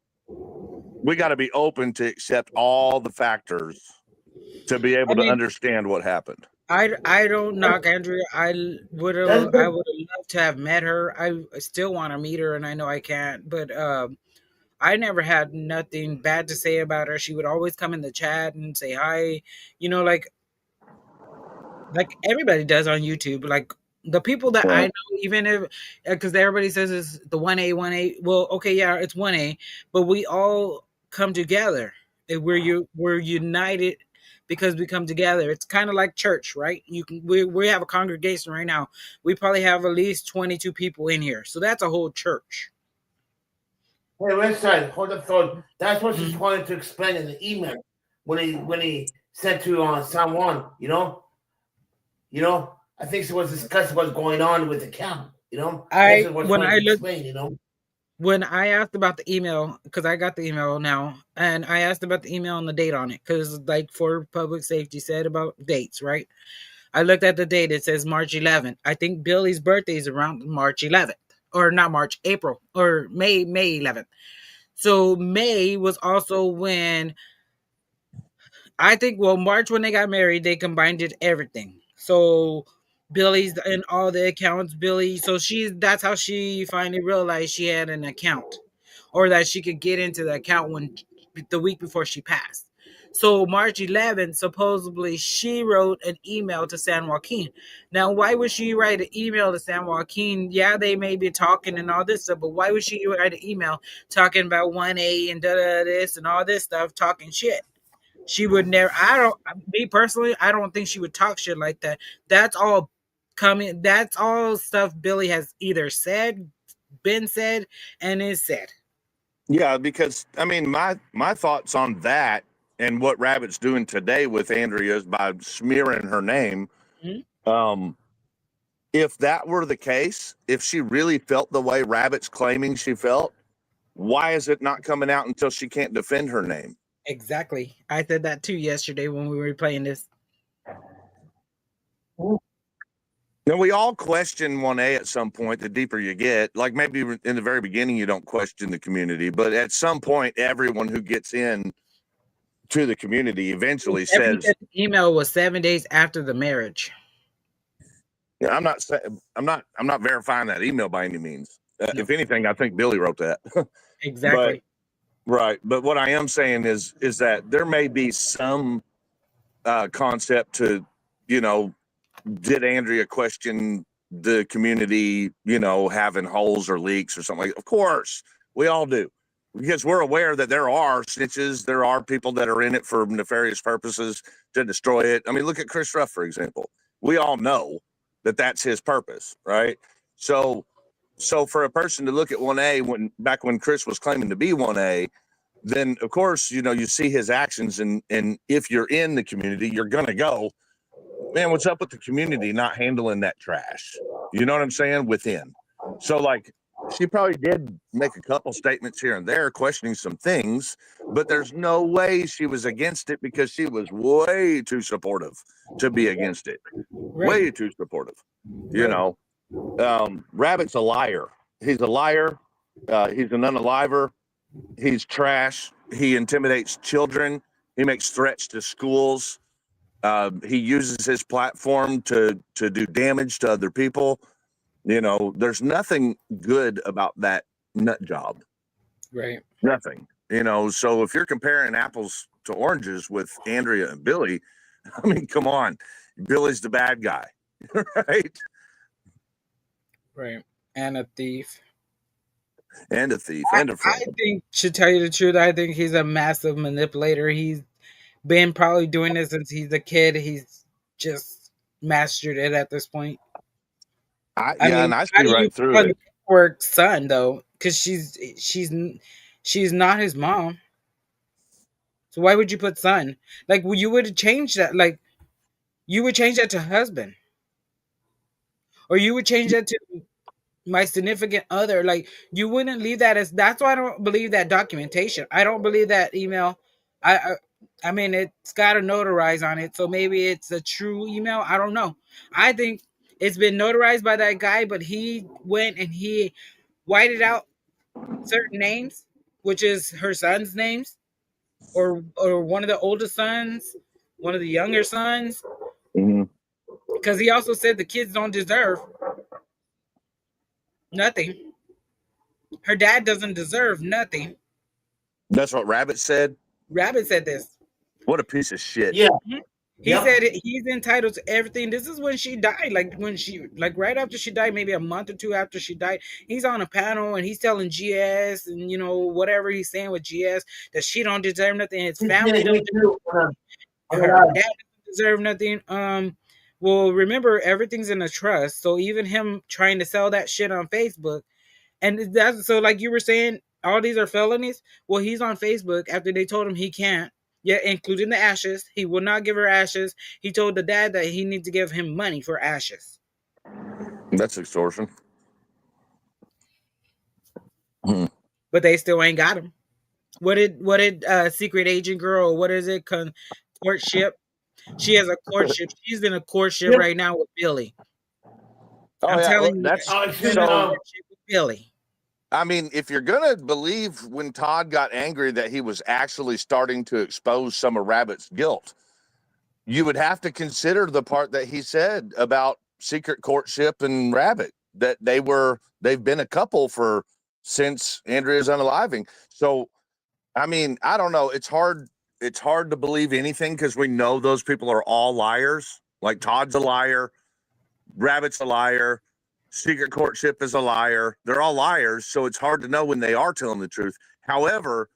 open to accept all the factors to be able to understand what happened. I don't knock Andrea. I would have loved to have met her. I still want to meet her, and I know I can't. But I never had nothing bad to say about her. She would always come in the chat and say hi. You know, like everybody does on YouTube. Like the people that I know, even if, because everybody says it's the 1A. Well, okay, yeah, it's 1A, but we all come together. We're united because we come together. It's kind of like church, right? We have a congregation right now. We probably have at least 22 people in here, so that's a whole church. Hey, wait a second. Hold the phone. That's what she's wanted to explain in the email when he sent to San Juan. You know, I think she was discussing what's going on with the camp. You know, when I asked about the email, because I got the email now, and I asked about the email and the date on it, because like for public safety said about dates, right? I looked at the date. It says March 11th. I think Billy's birthday is around March 11th, or not March, April, or May 11th. So May was also when I think, well, March when they got married, they combined it everything. So Billy's in all the accounts, Billy. So that's how she finally realized she had an account, or that she could get into the account the week before she passed. So March 11th, supposedly she wrote an email to San Joaquin. Now, why would she write an email to San Joaquin? Yeah, they may be talking and all this stuff, but why would she write an email talking about 1A and this and all this stuff, talking shit? She would never. Me personally, I don't think she would talk shit like that. That's all coming. That's all stuff Billy has either said, been said, and is said. Yeah, because I mean, my thoughts on that and what Rabbit's doing today with Andrea is by smearing her name. Mm-hmm. If that were the case, if she really felt the way Rabbit's claiming she felt, why is it not coming out until she can't defend her name? Exactly. I said that too yesterday when we were playing this. Now, we all question 1A at some point, the deeper you get. Like maybe in the very beginning, you don't question the community, but at some point, everyone who gets in to the community eventually Every says, email was 7 days after the marriage. I'm not verifying that email by any means. No. If anything, I think Billy wrote that. Exactly. Right. But what I am saying is that there may be some concept to, did Andrea question the community, having holes or leaks or something like that? Of course, we all do. Because we're aware that there are snitches, there are people that are in it for nefarious purposes to destroy it. I mean, look at Chris Ruff, for example. We all know that that's his purpose, right? So for a person to look at 1A back when Chris was claiming to be 1A, then of course, you see his actions, and if you're in the community, you're gonna go, man, what's up with the community not handling that trash? You know what I'm saying? Within. So like, she probably did make a couple statements here and there questioning some things, but there's no way she was against it because she was way too supportive to be against it. Right. Way too supportive. Rabbit's a liar. He's a liar. He's an unaliver. He's trash. He intimidates children. He makes threats to schools. He uses his platform to do damage to other people. There's nothing good about that nut job. Right. Nothing. So if you're comparing apples to oranges with Andrea and Billy, I mean, come on. Billy's the bad guy, right? Right. And a thief. And a thief. And a fraud. I think, to tell you the truth, I think he's a massive manipulator. He's been probably doing this since he's a kid. He's just mastered it at this point. I see right through it. Network son, though, because she's not his mom. So why would you put son? Like, you would have changed that. Like, you would change that to husband, or you would change that to my significant other. Like, you wouldn't leave that as. That's why I don't believe that documentation. I don't believe that email. I mean, it's got a notarize on it, so maybe it's a true email. I don't know. I think it's been notarized by that guy, but he went and he whited out certain names, which is her son's names, or one of the older sons, one of the younger sons. Because he also said the kids don't deserve nothing. Her dad doesn't deserve nothing. That's what Rabbit said? Rabbit said this. What a piece of shit. Yeah. He said he's entitled to everything. This is when she died. Like right after she died, maybe a month or two after she died, he's on a panel and he's telling GS and whatever he's saying with GS that she don't deserve nothing. His family don't deserve. Her dad doesn't deserve nothing. Well, remember, everything's in a trust. So even him trying to sell that shit on Facebook, and that's so, like you were saying, all these are felonies. Well, he's on Facebook after they told him he can't. Yeah, including the ashes. He will not give her ashes. He told the dad that he needs to give him money for ashes. That's extortion. But they still ain't got him. What did secret agent girl? What is it? Courtship. She has a courtship. She's in a courtship right now with Billy. I'm telling you, that's courtship with Billy. I mean, if you're going to believe when Todd got angry that he was actually starting to expose some of Rabbit's guilt, you would have to consider the part that he said about secret courtship and Rabbit, that they've been a couple since Andrea's unaliving. So, I mean, I don't know. It's hard to believe anything because we know those people are all liars. Like Todd's a liar, Rabbit's a liar, secret courtship is a liar. They're all liars, so it's hard to know when they are telling the truth. However,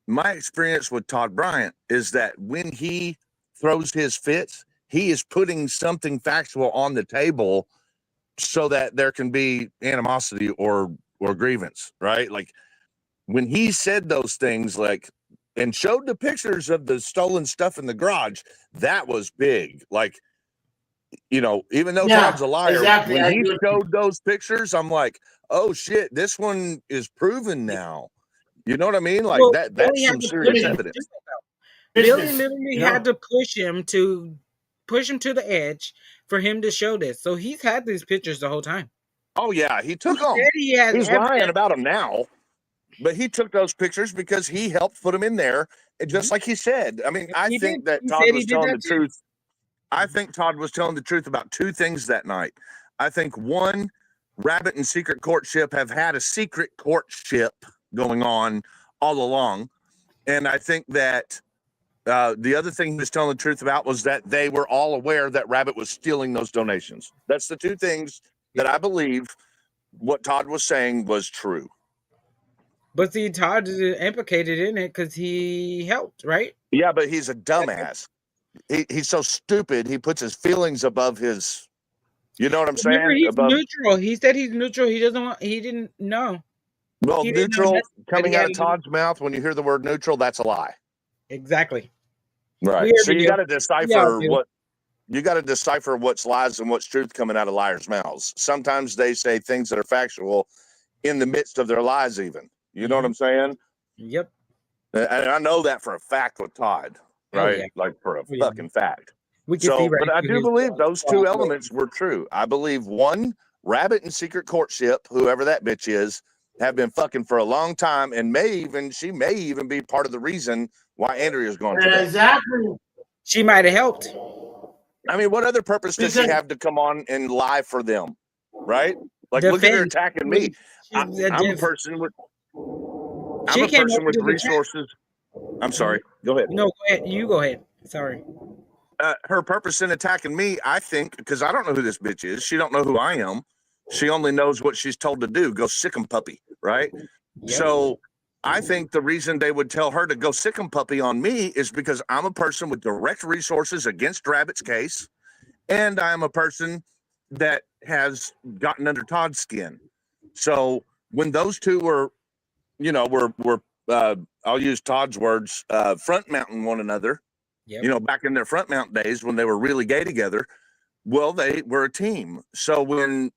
my experience with Todd Bryant is that when he throws his fits, he is putting something factual on the table so that there can be animosity or grievance, right? Like when he said those things, like, and showed the pictures of the stolen stuff in the garage, that was big. Like, even though Todd's a liar, exactly. when he showed those pictures, I'm like, oh shit, this one is proven now. You know what I mean? Like that's some serious evidence. Billy literally had to push him to the edge for him to show this. So he's had these pictures the whole time. Oh yeah, he took them. He's lying about them now. But he took those pictures because he helped put them in there, and just like he said. I mean, I He think did. that He Todd said was he did telling that the too. truth. I think Todd was telling the truth about two things that night. I think one, Rabbit and Secret Courtship have had a secret courtship going on all along. And I think that the other thing he was telling the truth about was that they were all aware that Rabbit was stealing those donations. That's the two things that I believe what Todd was saying was true. But see, Todd is implicated in it because he helped, right? Yeah, but he's a dumbass. He's so stupid. He puts his feelings above his, you know what I'm Remember, saying? he's Above, neutral. He said he's neutral. He doesn't want. He didn't know. well, He didn't know neutral nothing, but coming he out had of to do- Todd's mouth when you hear the word neutral, that's a lie. Exactly. Right. We So already you do. got to We all decipher do. what you got to decipher what's lies and what's truth coming out of liars' mouths. Sometimes they say things that are factual in the midst of their lies, even. You know what I'm saying? Yep. And I know that for a fact with Todd, Oh right? yeah. Like for a Oh, yeah. fucking fact. We can see So, right but I through do his believe those two flaws. elements were true. I believe one, Rabbit and Secret Courtship, whoever that bitch is, have been fucking for a long time, and she may even be part of the reason why Andrea's going today. Exactly. She might have helped. I mean, what other purpose does she Because- have to come on and lie for them? Right? Like, look at her Defend. attacking me. I'm a She person with came over to the chat. resources. I'm sorry. Go ahead. No, go ahead. You go ahead. Sorry. Her purpose in attacking me, I think, because I don't know who this bitch is. She don't know who I am. She only knows what she's told to do. Go sick 'em puppy, right? Yep. So I think the reason they would tell her to go sick 'em puppy on me is because I'm a person with direct resources against Rabbit's case, and I'm a person that has gotten under Todd's skin. So when those two were, I'll use Todd's words, front mounting one another. Yep. Back in their front mount days when they were really gay together, well, they were a team. So when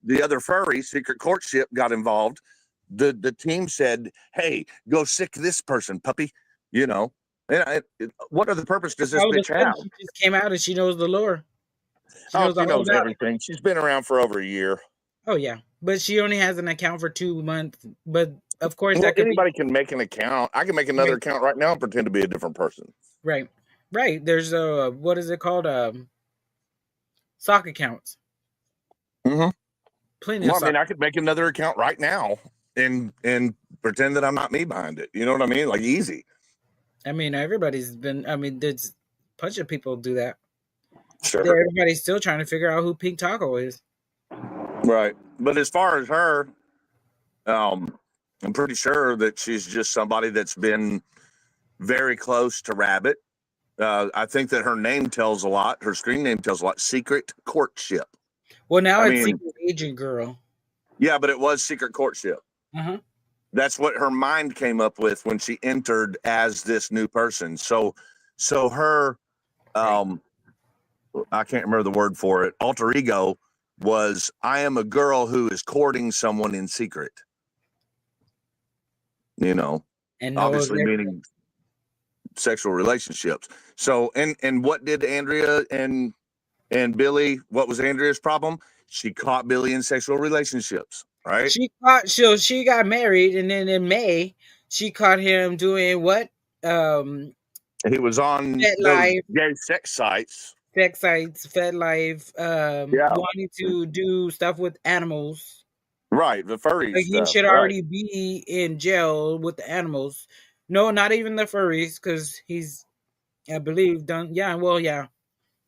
the other furry Secret Courtship got involved, the team said, "Hey, go sick this person, puppy." What other purpose does this All of a bitch sudden, have? she just came out and she knows the lore. She Oh, knows she all knows about it. everything. She's been around for over a year. Oh yeah, but she only has an account for 2 months. But of course, Well, that could anybody can make an account. I can make another Right. account right now and pretend to be a different person. be right. There's what is it called? Sock accounts. Mhm. Plenty Well, of I mean, sock. I could make another account right now and pretend that I'm not me behind it. You know what I mean? Like easy. I mean, everybody's been. I mean, there's a bunch of people do that. Sure. Everybody's still trying to figure out who Pink Taco is. Right. But as far as her, I'm pretty sure that she's just somebody that's been very close to Rabbit. I think that her name tells a lot. Her screen name tells a lot. Secret Courtship. Well, now I it's mean- Secret Agent Girl. Yeah, but it was Secret Courtship. Uh-huh. That's what her mind came up with when she entered as this new person. So her, I can't remember the word for it. Alter ego was, I am a girl who is courting someone in secret. And Obviously meaning sexual relationships. So, and what did Andrea and Billy, what was Andrea's problem? She caught Billy in sexual relationships, right? she got married, and then in May she caught him doing what? He was on Pet those Life. gay sex sites. Sex sites, Fed Life, Yeah. wanting to do stuff with animals. Right, the furry Like he stuff. should right. already be in jail with the animals. No, not even the furries, because he's, I believe, done. Yeah, well, yeah,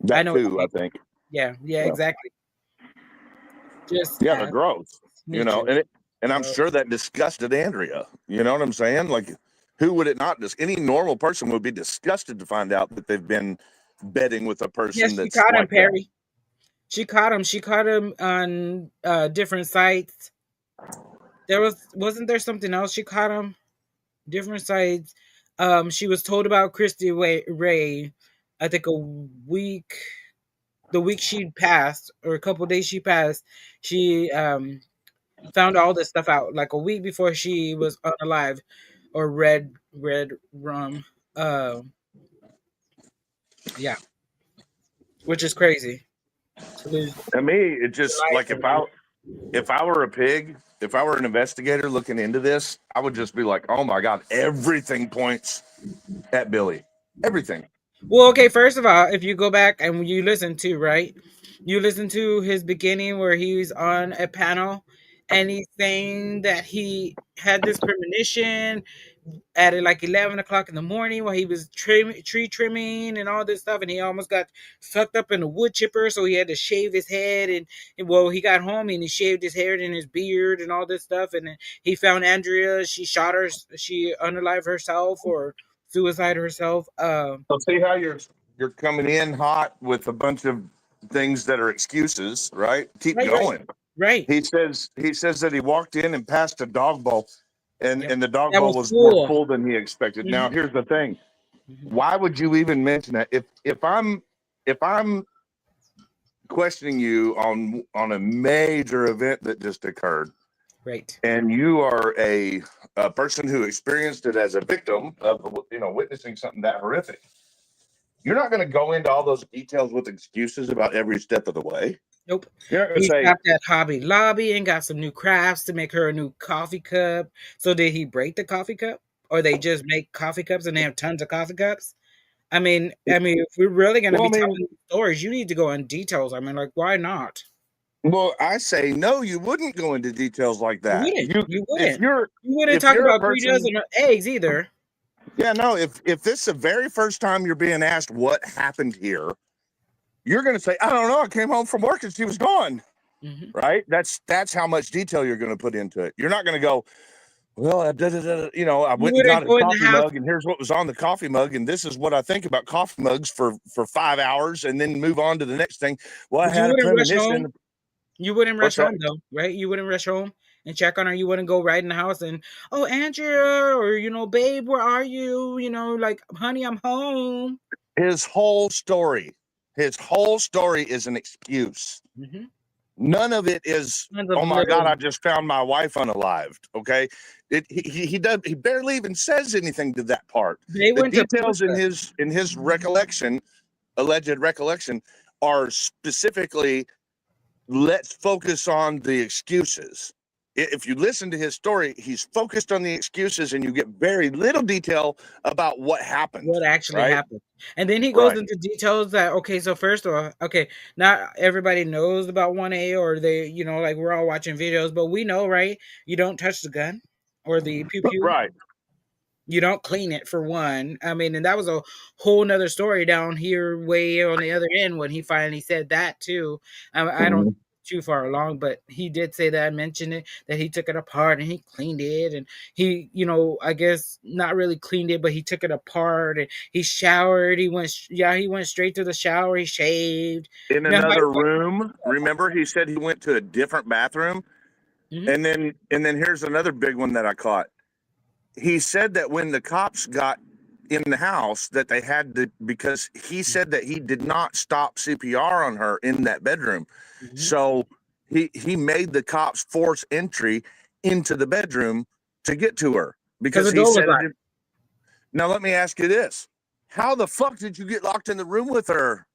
That I know what too, you I mean. think. Yeah, Yeah. exactly. Just Yeah, the growth. snitches. And I'm sure that disgusted Andrea. You know what I'm saying? Like, who would it not? Any normal person would be disgusted to find out that they've been bedding with a person Yes, she that's caught him, like that. Perry. She caught him. She caught him on different sites. Wasn't there something else? She caught him different sites. She was told about Christy Ray. I think the week she passed, or a couple days she passed, she found all this stuff out like a week before she was unalive, or red rum. Yeah, which is crazy. So there's To me, it just like if I were a pig if I were an investigator looking into this, I would just be like, oh my God, everything points at Billy. Everything. Well, okay, first of all, if you go back and you listen to, right, you listen to his beginning where he's on a panel and he's saying that he had this premonition at like 11 o'clock in the morning while he was tree trimming and all this stuff, and he almost got sucked up in a wood chipper, so he had to shave his head. And well, he got home and he shaved his hair and his beard and all this stuff, and then he found Andrea. She shot her. She unalived herself or suicide herself. So see how you're coming in hot with a bunch of things that are excuses, right? Keep Right, going. Right. He says that he walked in and passed a dog bowl, and Yep. and the dog That bowl was was full. more full than he expected. Now Mhm. here's the thing: Mhm. why would you even mention that? If I'm questioning you on a major event that just occurred, Right. and you are a person who experienced it as a victim of witnessing something that horrific, you're not going to go into all those details with excuses about every step of the way. Nope. You're not going to He say, stopped at Hobby Lobby and got some new crafts to make her a new coffee cup. So did he break the coffee cup, or they just make coffee cups and they have tons of coffee cups? I mean, if we're really going to well, I be mean, telling stories, you need to go in details. I mean, like, why not? well, I say no. You wouldn't go into details like You that. wouldn't. You If wouldn't. you're You wouldn't if talk you're a about 3 person, dozen eggs either. yeah, no. If this is the very first time you're being asked what happened here, you're going to say, I don't know. I came home from work and she was gone. Mhm. Right? That's how much detail you're going to put into it. You're not going to go, well, I went and wouldn't got a go in the coffee house. mug, and here's what was on the coffee mug, and this is what I think about coffee mugs for 5 hours, and then move on to the next thing. Well, I But you had a wouldn't rush premonition. home. You wouldn't rush What's that? home though, right? You wouldn't rush home and check on her. You wouldn't go right in the house and, oh, Andrea, or babe, where are you? Like, honey, I'm home. His whole story is an excuse. Mm-hmm. None of it is, Tons of oh my God, little. I just found my wife unalived. Okay. He barely even says anything to that part. They The went to details in Portia. his recollection, alleged recollection, are specifically, let's focus on the excuses. If you listen to his story, he's focused on the excuses, and you get very little detail about what happened. What actually Right? happened. And then he goes Right. into details that, okay, so first of all, okay, not everybody knows about 1A, or they, like, we're all watching videos, but we know, right? You don't touch the gun or the pew pew. Right. You don't clean it, for one. I mean, and that was a whole nother story down here way on the other end when he finally said that too. I don't too far along, but he did say that. I mentioned it, that he took it apart and he cleaned it, and he, I guess not really cleaned it, but he took it apart and he showered. He went straight to the shower. He shaved. In Now, another room, remember, he said he went to a different bathroom. Mhm. And then here's another big one that I caught. He said that when the cops got in the house, that they had to, because he said that he did not stop CPR on her in that bedroom. Mhm. So he made the cops force entry into the bedroom to get to her, because the he door was said locked. Now let me ask you this: how the fuck did you get locked in the room with her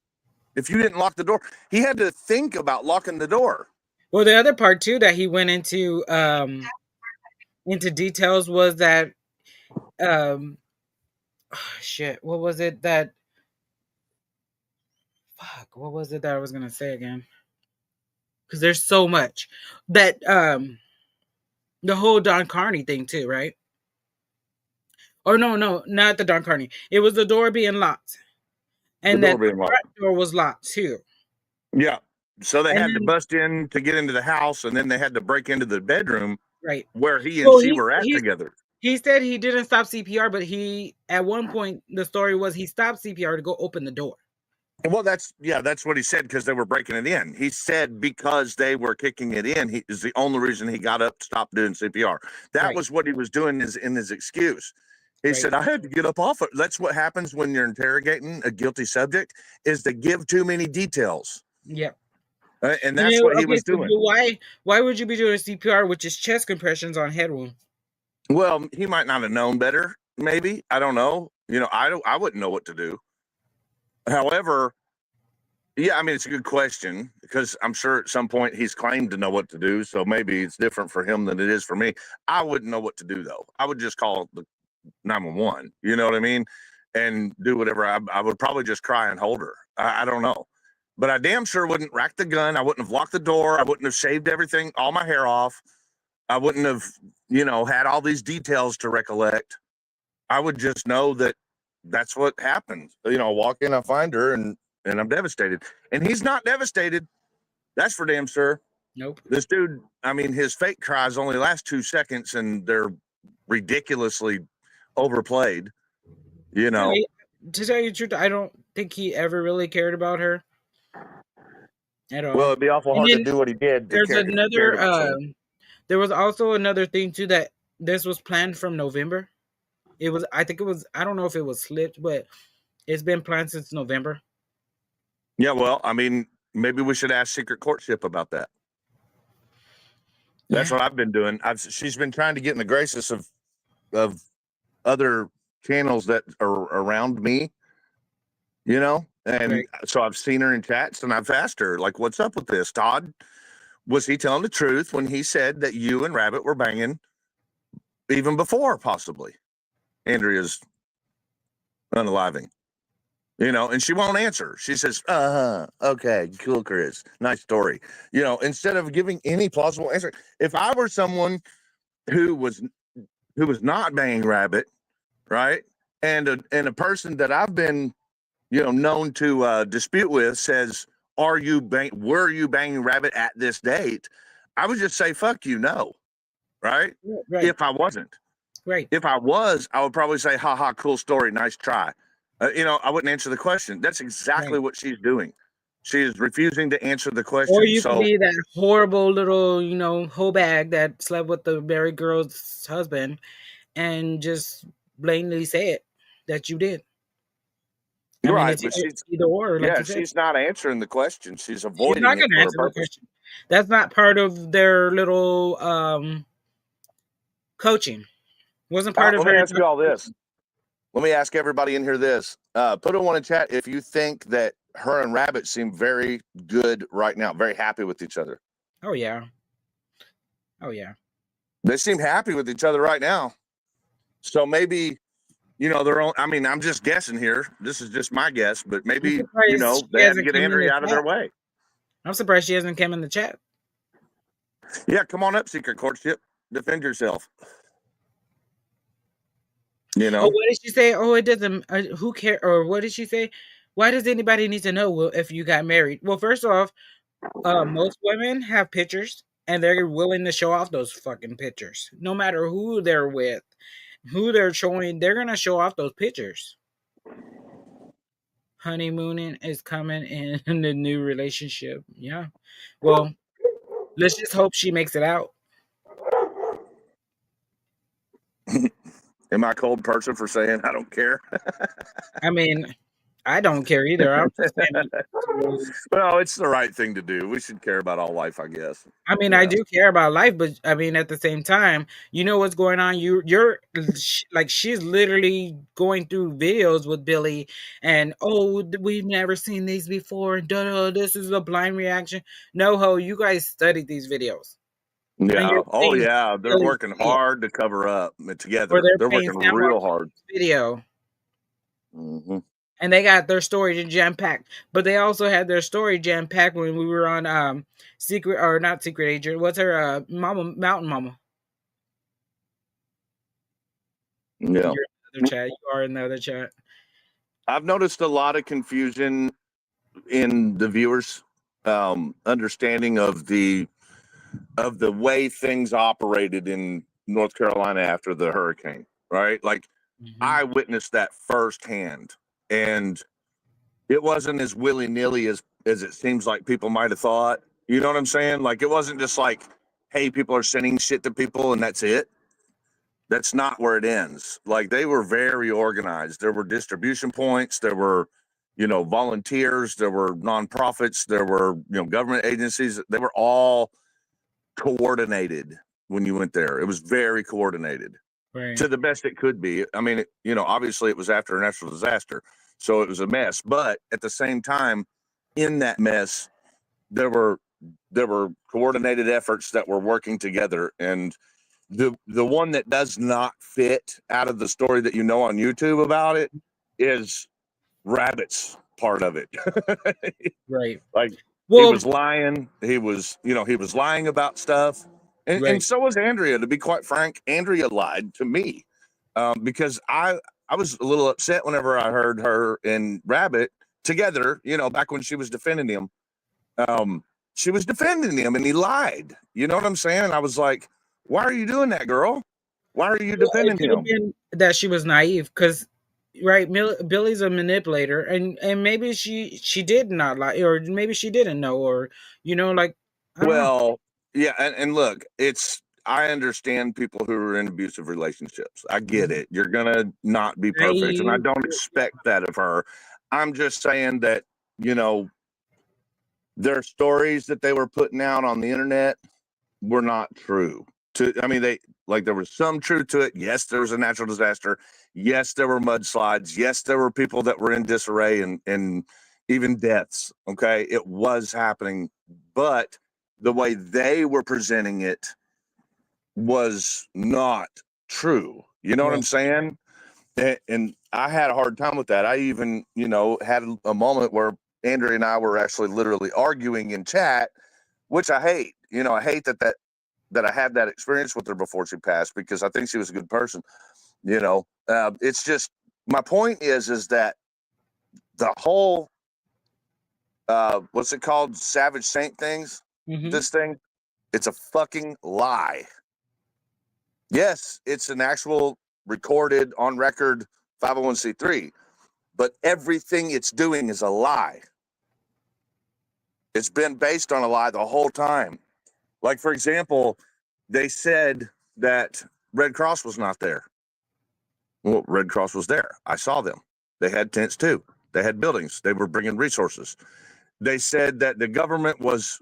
if you didn't lock the door? He had to think about locking the door. Well, the other part too that he went into details was that shit, what was it that what was it that I was gonna say again? Because there's so much that the whole Don Carney thing too, right? Or no, not the Don Carney. It was the door being locked, and The that door being the locked. front door was locked too. Yeah. So they And had to then, bust in to get into the house, and then they had to break into the bedroom right? where he and So she were at he together. he said he didn't stop CPR, but he, at one point, the story was he stopped CPR to go open the door. Well, that's what he said, because they were breaking it in. He said because they were kicking it in, he is the only reason he got up, stopped doing CPR. That Right. was what he was doing in his excuse. He Right. said, I had to get up off it. That's what happens when you're interrogating a guilty subject, is to give too many details. Yep. And that's what he was so doing. why would you be doing CPR, which is chest compressions on head wound? Well, he might not have known better. Maybe, I don't know. I wouldn't know what to do. However, Yeah, I mean, it's a good question because I'm sure at some point he's claimed to know what to do. So maybe it's different for him than it is for me. I wouldn't know what to do, though. I would just call the 911. You know what I mean? And do whatever. I would probably just cry and hold her. I don't know. But I damn sure wouldn't rack the gun. I wouldn't have locked the door. I wouldn't have shaved everything, all my hair off. I wouldn't have, had all these details to recollect. I would just know that that's what happened. I walk in, I find her, and I'm devastated. And he's not devastated. That's for damn sure. Nope. This dude, I mean, his fake cries only last 2 seconds, and they're ridiculously overplayed. To tell you the truth, I don't think he ever really cared about her at all. Well, it'd be awful And hard to then do what he did. There's another. There was also another thing too that this was planned from November. It was. I think it was. I don't know if it was slipped, but it's been planned since November. Yeah, well, I mean, maybe we should ask Secret Courtship about that. That's what I've been doing. She's been trying to get in the graces of other channels that are around me, and Right. so I've seen her in chats and I've asked her, like, what's up with this? Todd, was he telling the truth when he said that you and Rabbit were banging even before possibly Andrea's unaliving? And she won't answer. She says, okay, cool, Chris. Nice story. Instead of giving any plausible answer. If I were someone who was not banging Rabbit, right? And a person that I've been, known to dispute with says, were you banging Rabbit at this date? I would just say, fuck you, no. Right? Right. If I wasn't. Right. If I was, I would probably say, haha, cool story, nice try. I wouldn't answer the question. That's exactly what she's doing. She is refusing to answer the question. Or you could be that horrible little, hoe bag that slept with the married girl's husband and just blatantly say it that you did. Right, but she's either or. Like you said. She's not answering the question. She's avoiding She's not it going to for a answer the purpose. question. That's not part of their little coaching. Wasn't part of Let me her. ask you all this. Let me ask everybody in here this. Put a one in chat if you think that her and Rabbit seem very good right now, very happy with each other. Oh, yeah. Oh, yeah. They seem happy with each other right now. So maybe, their own. I mean, I'm just guessing here. This is just my guess, but maybe, they had to get Andrea out of their way. I'm surprised she hasn't come in the chat. Yeah, come on up, Secret Courtship. Defend yourself. Oh, what did she say? Oh, it doesn't. Who cares? Or what did she say? Why does anybody need to know if you got married? Well, first off, most women have pictures, and they're willing to show off those fucking pictures, no matter who they're with, who they're showing. They're gonna show off those pictures. Honeymooning is coming in the new relationship. Yeah. Well, let's just hope she makes it out. Am I a cold person for saying I don't care? I mean, I don't care either. I'm just saying, well, it's the right thing to do. We should care about all life, I guess. I mean, I do care about life, but I mean, at the same time, you know what's going on. You're like, she's literally going through videos with Billy, and we've never seen these before. And this is a blind reaction. No, ho, you guys studied these videos. Yeah. Oh, yeah. They're working hard to cover up together. They're working real hard. Video. Mm-hmm. And they got their story jam packed, but they also had their story jam packed when we were on not Secret Agent. What's her Mountain Mama? Yeah. You're in the other chat. You are in the other chat. I've noticed a lot of confusion in the viewers' understanding of the way things operated in North Carolina after the hurricane, right? Like, I witnessed that firsthand, and it wasn't as willy-nilly as it seems like people might have thought. You know what I'm saying? Like, it wasn't just like, hey, people are sending shit to people and that's it. That's not where it ends. Like, they were very organized. There were distribution points. There were, volunteers. There were nonprofits. There were, government agencies. They were all coordinated when you went there. It was very coordinated. Right. To the best it could be. I mean, obviously it was after a natural disaster, so it was a mess. But at the same time, in that mess, there were coordinated efforts that were working together. And the one that does not fit out of the story that you know on YouTube about it is Rabbit's part of it. Right. Like he Well, was lying. He was lying about stuff. And right. so was Andrea. To be quite frank, Andrea lied to me because I was a little upset whenever I heard her and Rabbit together. Back when she was defending him, she was defending him, and he lied. You know what I'm saying? And I was like, "Why are you doing that, girl? Why are you Well, it defending could have him?" been that she was naive because, right, Billy's a manipulator, and maybe she did not lie, or maybe she didn't know, or like I don't know. Well, yeah, and look, I understand people who are in abusive relationships. I get it. You're gonna not be perfect, and I Naive. don't expect that of her. I'm just saying that, their stories that they were putting out on the internet were not true. There was some truth to it. Yes, there was a natural disaster. Yes, there were mudslides. Yes, there were people that were in disarray and even deaths. Okay, it was happening, but the way they were presenting it was not true. You know what I'm Right. saying? And I had a hard time with that. I even, had a moment where Andrea and I were actually literally arguing in chat, which I hate. I hate that I had that experience with her before she passed, because I think she was a good person. It's just, my point is that the whole what's it called, Savage Saint things, Mhm. this thing, it's a fucking lie. Yes, it's an actual recorded on record 501c3, but everything it's doing is a lie. It's been based on a lie the whole time. Like, for example, they said that Red Cross was not there. Well, Red Cross was there. I saw them. They had tents too. They had buildings. They were bringing resources. They said that the government was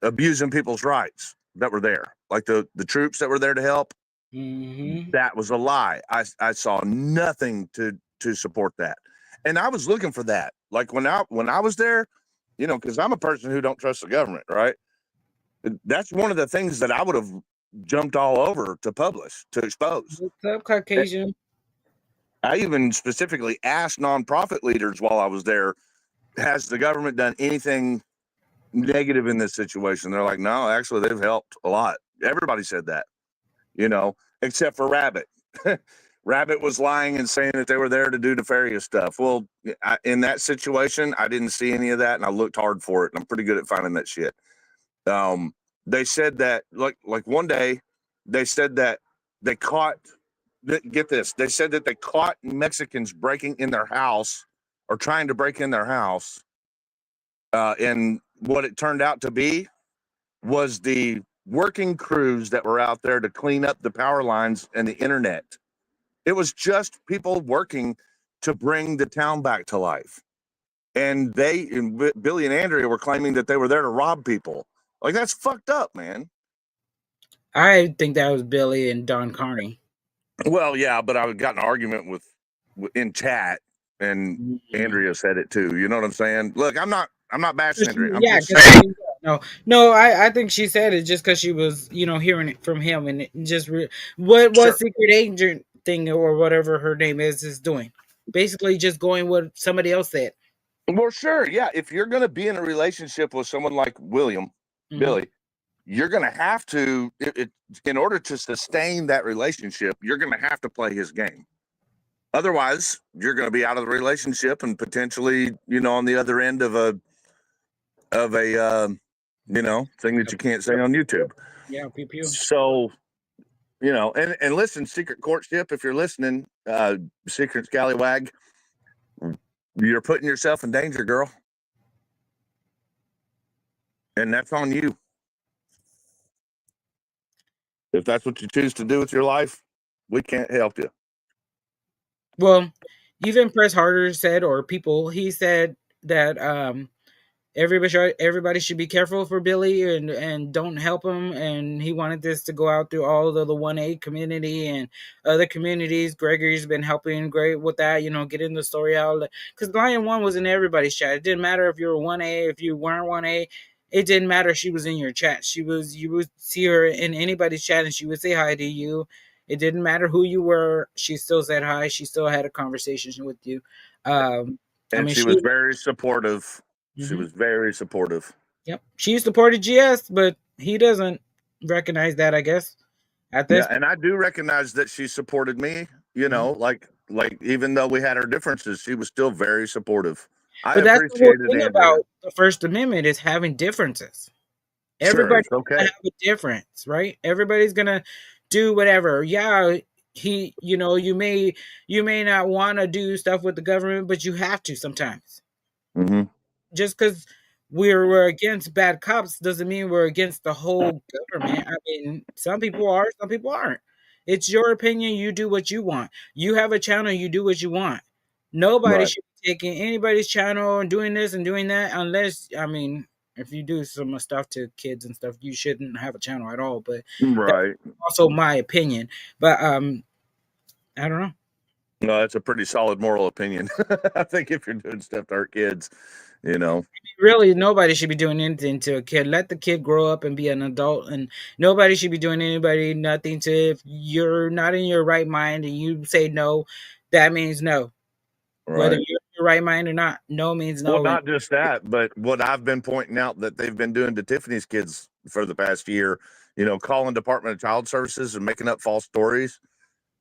abusing people's rights that were there, like the troops that were there to help. Mhm. That was a lie. I saw nothing to support that, and I was looking for that. Like when I was there, because I'm a person who don't trust the government, right? That's one of the things that I would have jumped all over to publish, to expose. What's up, Caucasian? I even specifically asked nonprofit leaders while I was there, has the government done anything negative in this situation? They're like, no, actually, they've helped a lot. Everybody said that, except for Rabbit. Rabbit was lying and saying that they were there to do nefarious stuff. Well, in that situation, I didn't see any of that, and I looked hard for it, and I'm pretty good at finding that shit. They said that, like one day, they said that they caught, get this, they said that they caught Mexicans breaking in their house or trying to break in their house. And what it turned out to be was the working crews that were out there to clean up the power lines and the internet. It was just people working to bring the town back to life. And Billy and Andrea were claiming that they were there to rob people. Like, that's fucked up, man. I think that was Billy and Don Carney. Well, yeah, but I got in an argument with in chat, and Andrea said it too. You know what I'm saying? Look, I'm not bashing Andrea. I'm Yeah, just saying. no. I think she said it just because she was, hearing it from him, and it just what Sure. secret agent thing or whatever her name is doing. Basically, just going what somebody else said. Well, sure, yeah. If you're going to be in a relationship with someone like William, Mhm. Billy, you're going to have to, in order to sustain that relationship, you're going to have to play his game. Otherwise, you're going to be out of the relationship and potentially, on the other end of a thing that you can't say on YouTube. Yeah, pew pew. So, and listen, Secret Courtship, if you're listening, Secret Scallywag, you're putting yourself in danger, girl. And that's on you. If that's what you choose to do with your life, we can't help you. Well, even Press Harder said, or people, he said that everybody should be careful for Billy and don't help him. And he wanted this to go out through all of the 1A community and other communities. Gregory's been helping great with that, getting the story out. Because Lion One was in everybody's chat. It didn't matter if you were 1A, if you weren't 1A. It didn't matter. She was in your chat. You would see her in anybody's chat and she would say hi to you. It didn't matter who you were. She still said hi. She still had a conversation with you. She was very supportive. She Mhm. was very supportive. Yep. She supported GS, but he doesn't recognize that, I guess. At this Yeah, and I do recognize that she supported me, like even though we had our differences, she was still very supportive. I But that's the whole appreciated thing Andrea. about the First Amendment is having differences. Sure, Everybody's it's okay. gonna have a difference, right? Everybody's gonna do whatever. Yeah, you may not want to do stuff with the government, but you have to sometimes. hmm Just because we're against bad cops doesn't mean we're against the whole government. I mean, some people are, some people aren't. It's your opinion. You do what you want. You have a channel. You do what you want. Nobody Right. should be taking anybody's channel and doing this and doing that unless, if you do some stuff to kids and stuff, you shouldn't have a channel at all. But Right. that's also my opinion. But I don't know. No, that's a pretty solid moral opinion. I think if you're doing stuff to our kids, Really, nobody should be doing anything to a kid. Let the kid grow up and be an adult, and nobody should be doing anybody nothing to. If you're not in your right mind and you say no, that means no. Whether right. you're in your right mind or not, no means no. Well, not just that, but what I've been pointing out that they've been doing to Tiffany's kids for the past year, calling Department of Child Services and making up false stories.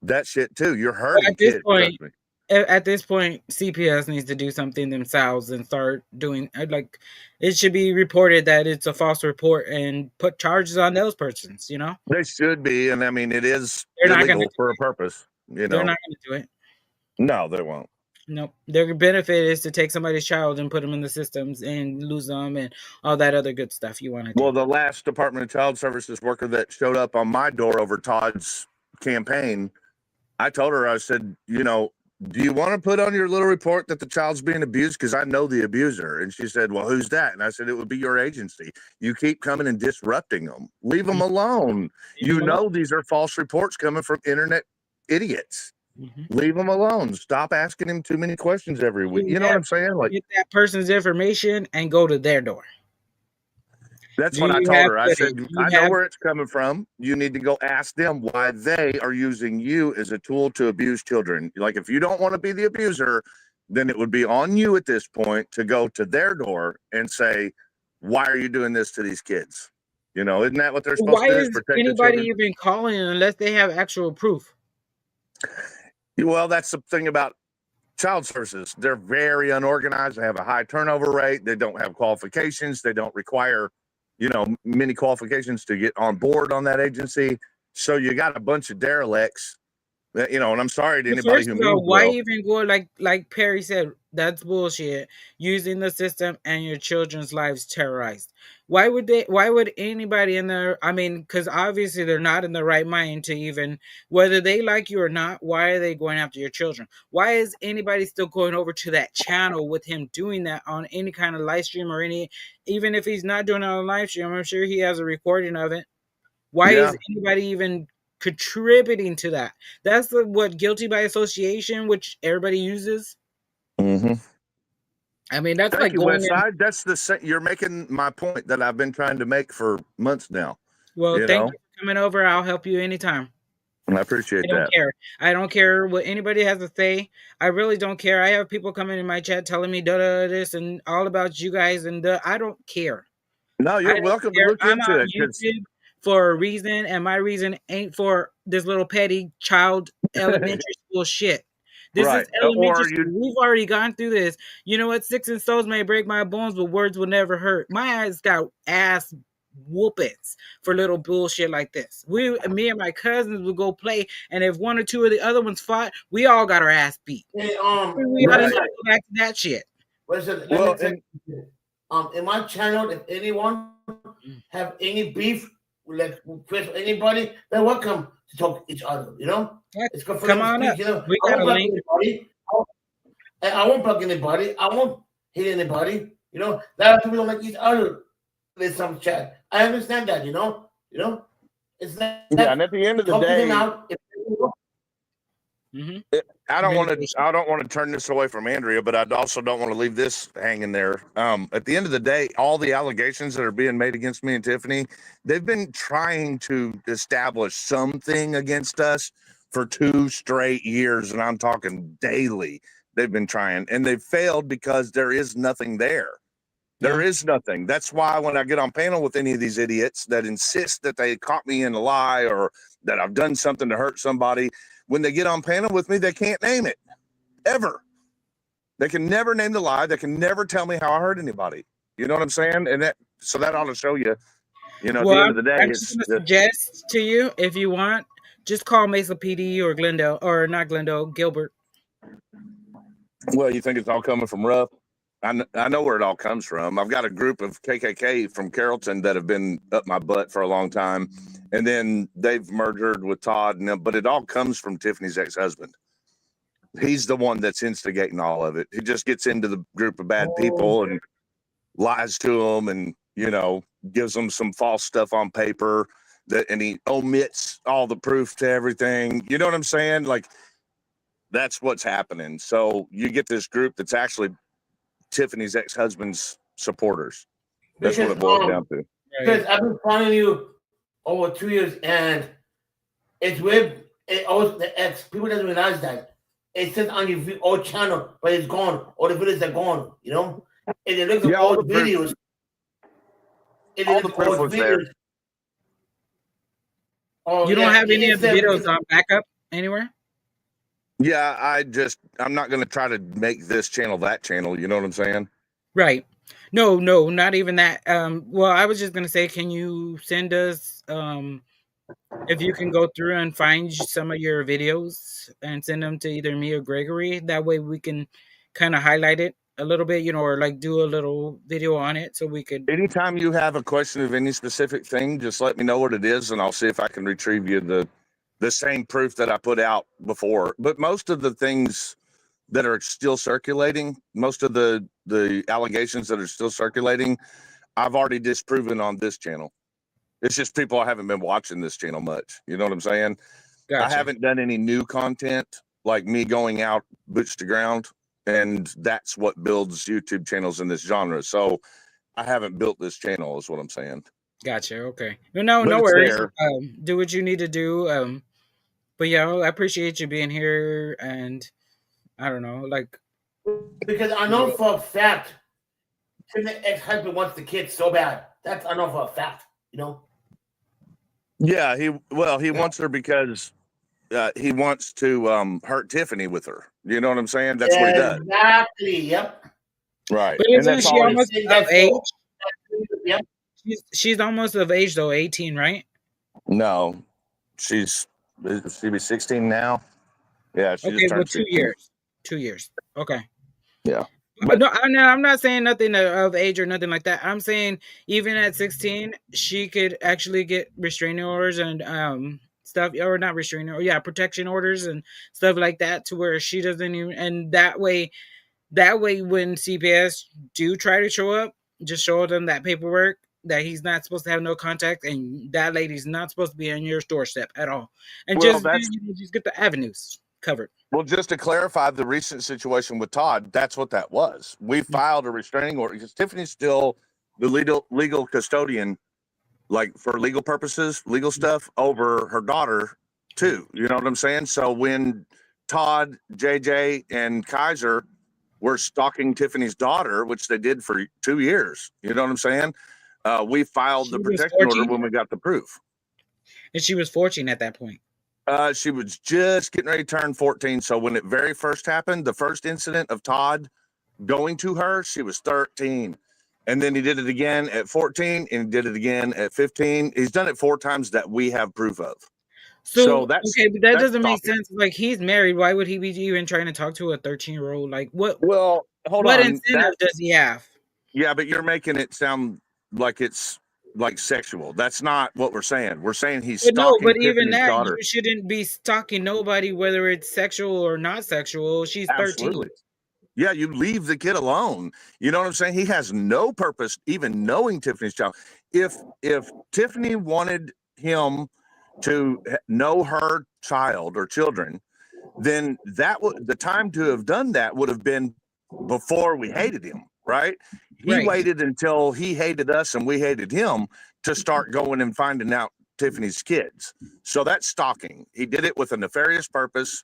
That shit too. You're hurting At this kids. point, trust me. at this point, CPS needs to do something themselves and start doing like it should be reported that it's a false report and put charges on those persons. They should be, and I mean it is They're not illegal gonna for a purpose. They're not going to do it. No, they won't. Nope. Their benefit is to take somebody's child and put them in the systems and lose them and all that other good stuff you want to do. Well, the last Department of Child Services worker that showed up on my door over Todd's campaign, I told her, I said, do you want to put on your little report that the child's being abused? Because I know the abuser. And she said, well, who's that? And I said, it would be your agency. You keep coming and disrupting them. Leave them alone. You know these are false reports coming from internet idiots. Leave them alone. Stop asking him too many questions every week. You know what I'm saying? Like, get that person's information and go to their door. That's what I told her. I said, I know where it's coming from. You need to go ask them why they are using you as a tool to abuse children. Like, if you don't want to be the abuser, then it would be on you at this point to go to their door and say, why are you doing this to these kids? Isn't that what they're supposed to do? Why is anybody even calling unless they have actual proof? Well, that's the thing about child services. They're very unorganized. They have a high turnover rate. They don't have qualifications. They don't require many qualifications to get on board on that agency. So you got a bunch of derelicts, and I'm sorry to anybody who means why well. even go like Perry said, that's bullshit. Using the system and your children's lives terrorized. Why would anybody in there? I mean, because obviously they're not in the right mind to even, whether they like you or not, why are they going after your children? Why is anybody still going over to that channel with him doing that on any kind of live stream or even if he's not doing it on a live stream, I'm sure he has a recording of it. Why is anybody even contributing to that? That's what guilty by association, which everybody uses. Mm-hmm. I mean, that's Thank like you, going Westside. That's you're making my point that I've been trying to make for months now. Well, thank you for coming over. I'll help you anytime. I appreciate that. I don't care. I don't care what anybody has to say. I really don't care. I have people coming in my chat telling me this and all about you guys, and I don't care. No, you're welcome to look I'm into on it. YouTube for a reason, and my reason ain't for this little petty child elementary school shit. This is elementary school. We've already gone through this. You know what? Sticks and stones may break my bones, but words will never hurt. My eyes got ass whoopings for little bullshit like this. Me and my cousins would go play, and if one or two of the other ones fought, we all got our ass beat. Hey, we gotta go back to that shit. Listen, in my channel, if anyone have any beef, like with anybody, they're welcome to talk to each other. It's good for Come them on to up. speak, We got a link. I won't block anybody. I won't hit anybody. You know, a lot of people don't like each other. There's some chat. I understand that. You know, it's not. Yeah, and at the end of the Talk to them day, out. Mm-hmm. I don't want to. Communication. I don't want to turn this away from Andrea, but I also don't want to leave this hanging there. At the end of the day, all the allegations that are being made against me and Tiffany, they've been trying to establish something against us for 2 straight years, and I'm talking daily. They've been trying, and they've failed because there is nothing there. There is nothing. That's why when I get on panel with any of these idiots that insist that they caught me in a lie or that I've done something to hurt somebody, when they get on panel with me, they can't name it ever. They can never name the lie. They can never tell me how I hurt anybody. You know what I'm saying? And that ought to show you, at the end of the day, I'm just going to suggest to you, if you want, just call Mesa PD or Glendale, or not Glendale, Gilbert. Well, you think it's all coming from Ruff? I know where it all comes from. I've got a group of KKK from Carrollton that have been up my butt for a long time, and then they've merged with Todd. But it all comes from Tiffany's ex-husband. He's the one that's instigating all of it. He just gets into the group of bad people and lies to them, and gives them some false stuff on paper and he omits all the proof to everything. You know what I'm saying? Like, that's what's happening. So you get this group that's actually Tiffany's ex-husband's supporters. That's what it boils down to. Because I've been following you over 2 years, and it's weird. It always the ex people doesn't realize that it says on your old channel, but it's gone. All the videos are gone. And it looks at all old the proof- videos. all the proof was there. Oh, You don't have any of the it's there videos on backup anywhere? Yeah, I'm not going to try to make this channel that channel. You know what I'm saying? Right. No, not even that. Well, I was just going to say, can you send us, if you can go through and find some of your videos and send them to either me or Gregory? That way we can kind of highlight it a little bit, or like do a little video on it so we could. Anytime you have a question of any specific thing, just let me know what it is, and I'll see if I can retrieve you the same proof that I put out before. But most of the things that are still circulating, most of the allegations that are still circulating, I've already disproven on this channel. It's just people haven't been watching this channel much. You know what I'm saying? Gotcha. I haven't done any new content like me going out boots to ground, and that's what builds YouTube channels in this genre. So I haven't built this channel is what I'm saying. Gotcha. Okay. No But it's worries. there. Do what you need to do. But yeah, I appreciate you being here, and I don't know, like, because I know for a fact the ex-husband wants the kid so bad. That's I know for a fact. Yeah, he wants her because he wants to hurt Tiffany with her. You know what I'm saying? That's what he does. Exactly. Yep. Right. but And isn't that's she all it almost is. of age? Yep. She's almost of age though, 18, right? No, she be 16 now. Yeah, she Okay, just well, turned 2 16. years. 2 years. Okay. Yeah. But no, I'm not saying nothing of age or nothing like that. I'm saying even at 16, she could actually get restraining orders and stuff, or not restraining, or protection orders and stuff like that, to where she doesn't even. And that way when CPS do try to show up, just show them that paperwork that he's not supposed to have no contact, and that lady's not supposed to be on your doorstep at all, and Well, just get the avenues covered. Well, just to clarify the recent situation with Todd, that's what that was. We filed a restraining order because Tiffany's still the legal custodian, like for legal purposes, legal stuff over her daughter too. You know what I'm saying? So when Todd, JJ, and Kaiser were stalking Tiffany's daughter, which they did for 2 years, you know what I'm saying? We filed She the was protection order 14? when we got the proof. And she was 14 at that point. She was just getting ready to turn 14. So when it very first happened, the first incident of Todd going to her, she was 13. And then he did it again at 14 and he did it again at 15. He's done it 4 times that we have proof of. So that's okay, but that that's doesn't make stalking. sense. Like, he's married. Why would he be even trying to talk to a 13-year-old? Like, what Well, hold what on. incentive does he have? Yeah, but you're making it sound like it's like sexual. That's not what we're saying. We're saying he's But no, stalking but even Tiffany's that, daughter. you shouldn't be stalking nobody, whether it's sexual or not sexual. She's 13. Absolutely. Yeah, you leave the kid alone. You know what I'm saying? He has no purpose even knowing Tiffany's child. If Tiffany wanted him to know her child or children, then that would the time to have done that would have been before we hated him, right? He Right. waited until he hated us and we hated him to start going and finding out Tiffany's kids. So that's stalking. He did it with a nefarious purpose.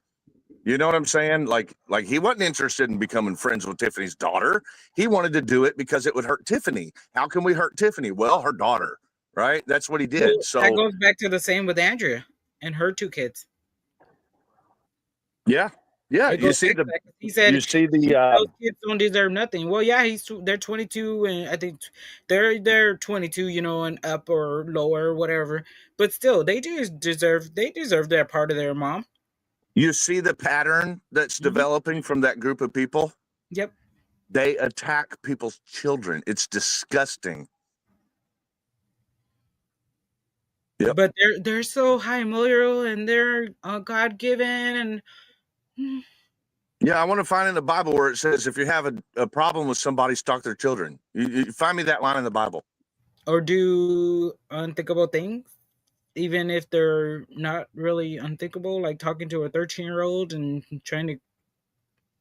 You know what I'm saying? Like he wasn't interested in becoming friends with Tiffany's daughter. He wanted to do it because it would hurt Tiffany. How can we hurt Tiffany? Well, her daughter, right? That's what he did. Well, So that goes back to the same with Andrea and her 2 kids. yeah, It you goes see back the to that. He said you see the those kids don't deserve nothing. Well, yeah, they're 22, and I think they're 22, and up or lower, whatever. But still, they deserve their part of their mom. you see the pattern that's developing from that group of people. Yep. They attack people's children. It's disgusting. Yep. But they're so high moral and they're God given and Yeah, I want to find in the Bible where it says if you have a problem with somebody, stalk their children. You find me that line in the Bible. or do unthinkable things, even if they're not really unthinkable, like talking to a 13-year-old and trying to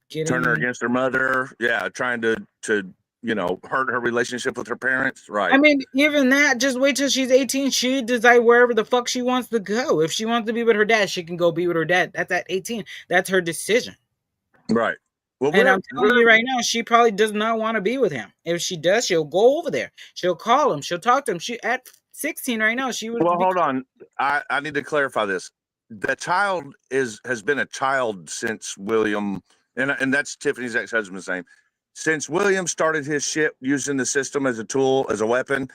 get Turn her in. against her mother. Yeah, trying to hurt her relationship with her parents. Right. I mean, even that, just wait till she's 18. She decide wherever the fuck she wants to go. If she wants to be with her dad, she can go be with her dad. That's at 18. That's her decision. Right. Well, And I'm telling you right now, she probably does not want to be with him. If she does, she'll go over there. She'll call him. She'll talk to him. She at 16 right now. She would. Well, hold on. I need to clarify this. The child has been a child since William, and that's Tiffany's ex-husband's name. Since William started his shit using the system as a tool, as a weapon,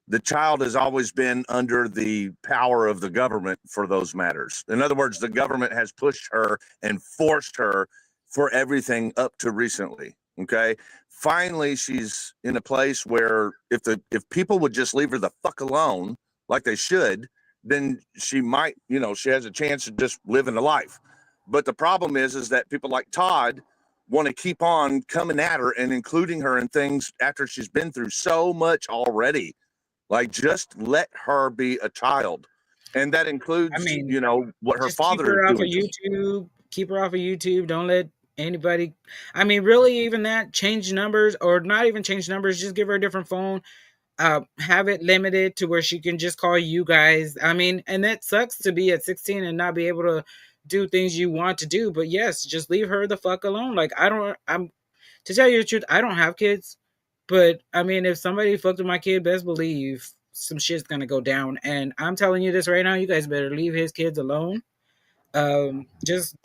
the child has always been under the power of the government for those matters. In other words, the government has pushed her and forced her for everything up to recently. Okay. Finally, she's in a place where if people would just leave her the fuck alone, like they should, then she might, she has a chance of just living a life. But the problem is that people like Todd want to keep on coming at her and including her in things after she's been through so much already. Like, just let her be a child. And that includes, what her father is doing. Keep her off of YouTube. Don't let anybody, really, even that, change numbers, or not even change numbers, just give her a different phone. Have it limited to where she can just call you guys. And that sucks to be at 16 and not be able to do things you want to do. But yes, just leave her the fuck alone. Like, to tell you the truth, I don't have kids. But if somebody fucked with my kid, best believe some shit's gonna go down. And I'm telling you this right now, you guys better leave his kids alone. If you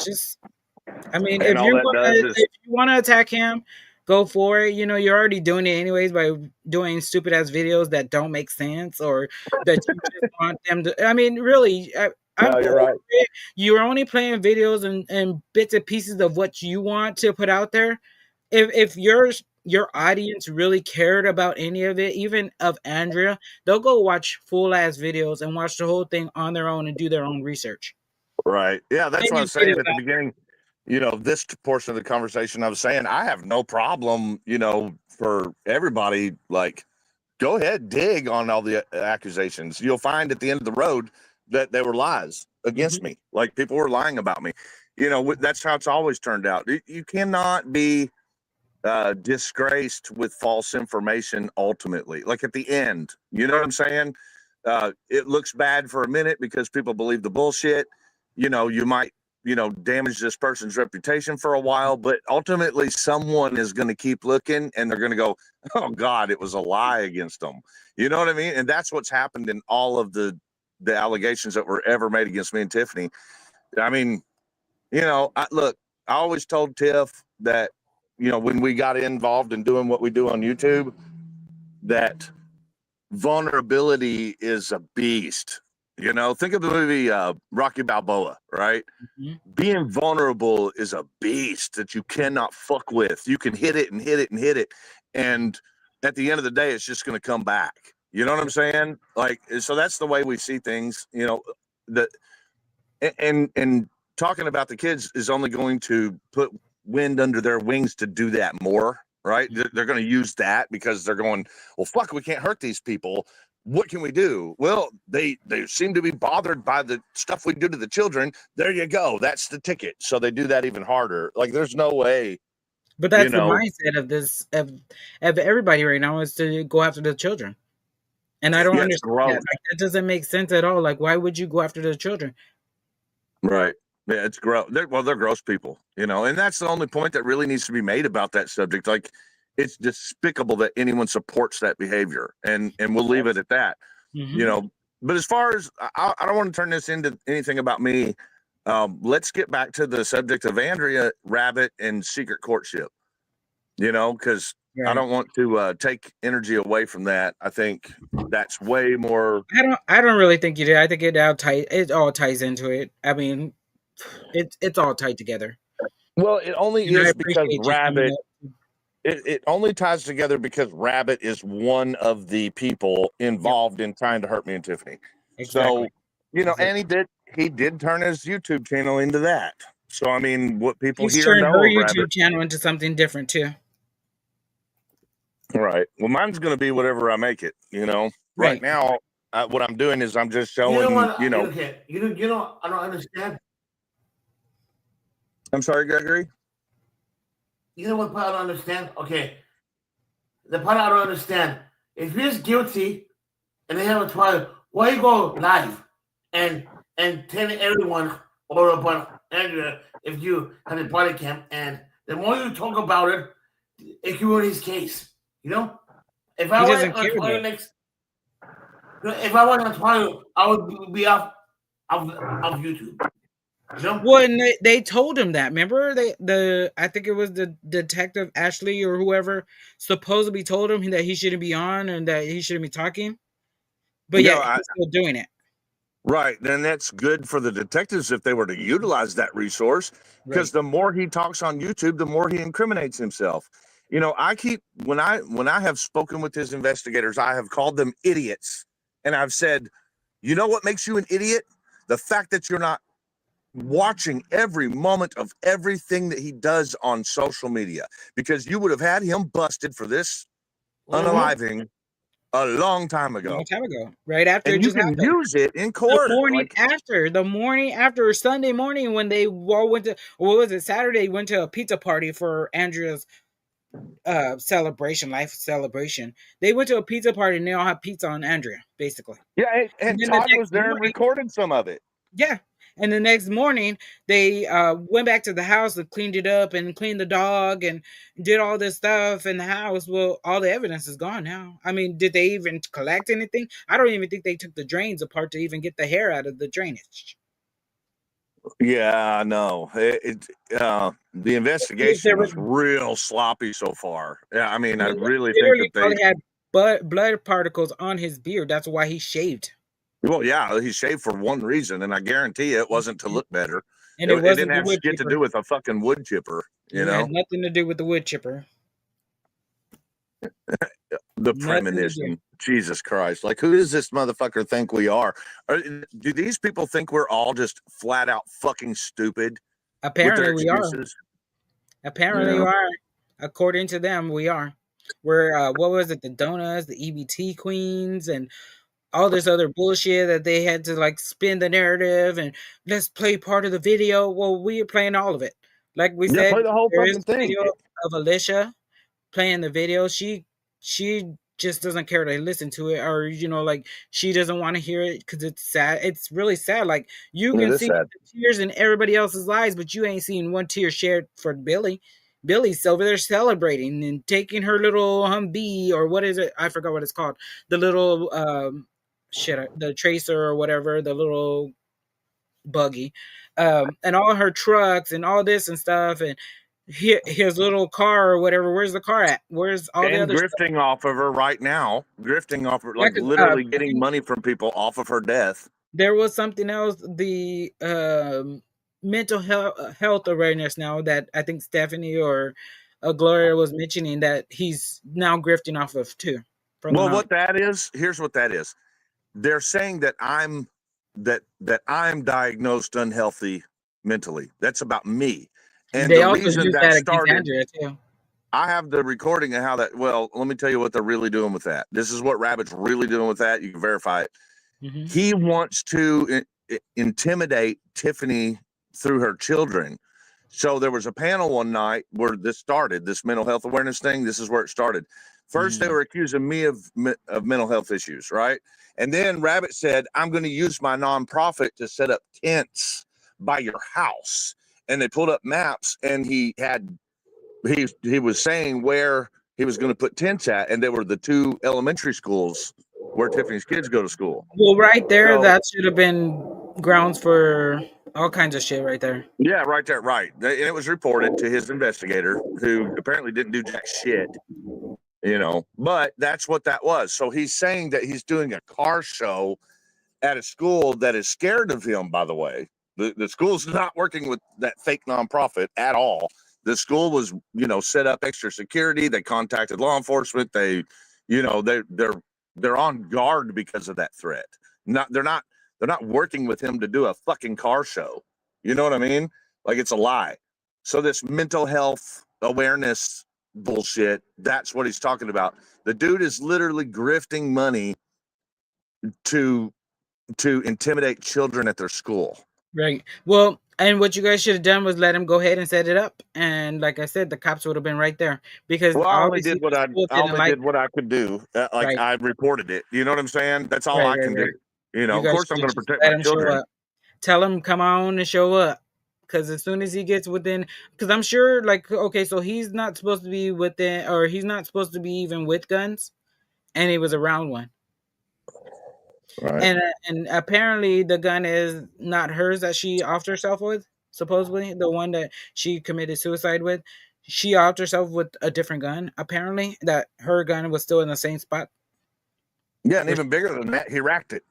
want to attack him, go for it. You're already doing it anyways by doing stupid ass videos that don't make sense, or that you just want them to. Really, you're right. You're only playing videos and bits and pieces of what you want to put out there. If your audience really cared about any of it, even of Andrea, they'll go watch full ass videos and watch the whole thing on their own and do their own research. Right. Yeah, that's what I was saying at the beginning. This portion of the conversation, I was saying I have no problem, for everybody, like, go ahead, dig on all the accusations. You'll find at the end of the road that they were lies against me. Like, people were lying about me. That's how it's always turned out. You cannot be disgraced with false information ultimately. Like, at the end, you know what I'm saying? It looks bad for a minute because people believe the bullshit. You might, damage this person's reputation for a while, but ultimately someone is going to keep looking and they're going to go, oh God, it was a lie against them. You know what I mean? And that's what's happened in all of the allegations that were ever made against me and Tiffany. I always told Tiff that, when we got involved in doing what we do on YouTube, that vulnerability is a beast. Think of the movie Rocky Balboa, right? Mm-hmm. Being vulnerable is a beast that you cannot fuck with. You can hit it and hit it and hit it. And at the end of the day, it's just going to come back. You know what I'm saying? Like, so that's the way we see things, and talking about the kids is only going to put wind under their wings to do that more, right? They're going to use that because they're going, well, fuck, we can't hurt these people. What can we do? Well, they seem to be bothered by the stuff we do to the children. There you go. That's the ticket. So they do that even harder. Like, there's no way. But that's the know- mindset of this of everybody right now is to go after the children. And I don't Yeah, it's understand gross. that. Like, that doesn't make sense at all. Like, why would you go after the children? Right. Yeah, it's gross. They're gross people, and that's the only point that really needs to be made about that subject. Like, it's despicable that anyone supports that behavior, and we'll leave it at that. Mhm. But as far as I don't want to turn this into anything about me. Let's get back to the subject of Andrea Rabbit and secret courtship. Because I Right. don't want to take energy away from that. I think that's way more. I don't really think you did. I think it all ties into it. I mean, it's all tied together. Well, it only And I is because appreciate you coming Rabbit. up. It only ties together because Rabbit is one of the people involved in trying to hurt me and Tiffany. Exactly. So, and he did turn his YouTube channel into that. So, I mean, what people He's here turned know her of YouTube Rabbit. channel into something different too. Right. Well, mine's going to be whatever I make it, Right Right. now, what I'm doing is I'm just You showing, know what? Okay. I don't understand. I'm sorry, Gregory. You know what part I don't understand? Okay. The part I don't understand. If he's guilty and they have a trial, why you go live and tell everyone all about Andrea if you have a body cam, and the more you talk about it, it can ruin his case. If I He went doesn't on care trial though. if I went on trial, I would be off of YouTube. Well, and they told him that. Remember, I think it was the detective Ashley or whoever supposedly told him that he shouldn't be on and that he shouldn't be talking. But No, yeah, he's still doing it. Right. Then that's good for the detectives if they were to utilize that resource, because Right. the more he talks on YouTube, the more he incriminates himself. I keep when I have spoken with his investigators, I have called them idiots. And I've said, what makes you an idiot? The fact that you're not watching every moment of everything that he does on social media, because you would have had him busted for this unaliving a long time A ago. long time ago, right after And it you just can happened. use it in The court. morning after, Sunday morning, when they all went to, or what was it, Saturday, went to a pizza party for Andrea's life celebration. They went to a pizza party and they all had pizza on Andrea, basically. Yeah, and then the Todd next was there and morning- recorded some of it. Yeah. And the next morning, they went back to the house and cleaned it up and cleaned the dog and did all this stuff in the house. Well, all the evidence is gone now. I mean, did they even collect anything? I don't even think they took the drains apart to even get the hair out of the drainage. Yeah, no, the investigation was real sloppy so far. Yeah, I mean, I really think Literally that probably had blood particles on his beard. That's why he shaved. well, yeah, he shaved for one reason, and I guarantee you it wasn't to look better. And It it wasn't didn't the have wood shit to chipper. do with a fucking wood chipper, It had nothing to do with the wood chipper. The Nothing to do. premonition. Jesus Christ. Like, who does this motherfucker think we are? Do these people think we're all just flat out fucking stupid? with their Apparently we are. excuses? Apparently Yeah. we are. According to them, we are. We're what was it? The donuts, the EBT queens, and all this other bullshit that they had to like spin the narrative and let's play part of the video. Well, we are playing all of it. Like we Yeah, said, play the whole there is fucking a thing. video of Alicia playing the video. She just doesn't care to listen to it, or like she doesn't want to hear it because it's sad. It's really sad. Like you It can is see sad. the tears in everybody else's eyes, but you ain't seen one tear shared for Billy. Billy's over there celebrating and taking her little Humvee, or what is it? I forgot what it's called. The little the tracer or whatever, the little buggy, and all her trucks and all this and stuff, and his little car or whatever. Where's the car at? Where's all the And other stuff? grifting off of her right now. Grifting off her, Yeah, like 'cause, literally getting money from people off of her death. There was something else, the mental health awareness now that I think Stephanie or Gloria was mentioning that he's now grifting off of too. Well, what that is, here's what that is. They're saying that I'm diagnosed unhealthy mentally. That's about me. And They the also reason use that that against started, Andrea too. I have the recording of how that. Well, let me tell you what they're really doing with that. This is what Rabbit's really doing with that. You can verify it. Hmm. He wants to intimidate Tiffany through her children. So there was a panel one night where this started, this mental health awareness thing. This is where it started. First, they were accusing me of mental health issues, right? And then Rabbit said, I'm going to use my nonprofit to set up tents by your house. And they pulled up maps, and he was saying where he was going to put tents at, and they were the 2 elementary schools where Tiffany's kids go to school. Well, right there, So, that should have been grounds for all kinds of shit right there. yeah, right there, right. And it was reported to his investigator, who apparently didn't do jack shit, but that's what that was. So he's saying that he's doing a car show at a school that is scared of him, by the way. The school's not working with that fake nonprofit at all. The school was, set up extra security. They contacted law enforcement. They're on guard because of that threat. They're not working with him to do a fucking car show. You know what I mean? Like, it's a lie. So this mental health awareness bullshit, that's what he's talking about. The dude is literally grifting money to intimidate children at their school. Right. Well, and what you guys should have done was let him go ahead and set it up. And like I said, the cops would have been right there because Well, I only obviously did what the I school didn't like did what I could do. Right. I reported it. You know what I'm saying? That's all Right, I can right. do. You Of guys course I'm should going to just protect let my him show children. up. Tell him come on and show up. Because as soon as he gets within, because I'm sure, like, okay, so he's not supposed to be within, or he's not supposed to be even with guns, and he was around one. Right. And apparently the gun is not hers that she offed herself with. Supposedly, the one that she committed suicide with, she offed herself with a different gun. Apparently, that her gun was still in the same spot. Yeah, and even bigger than that, he racked it.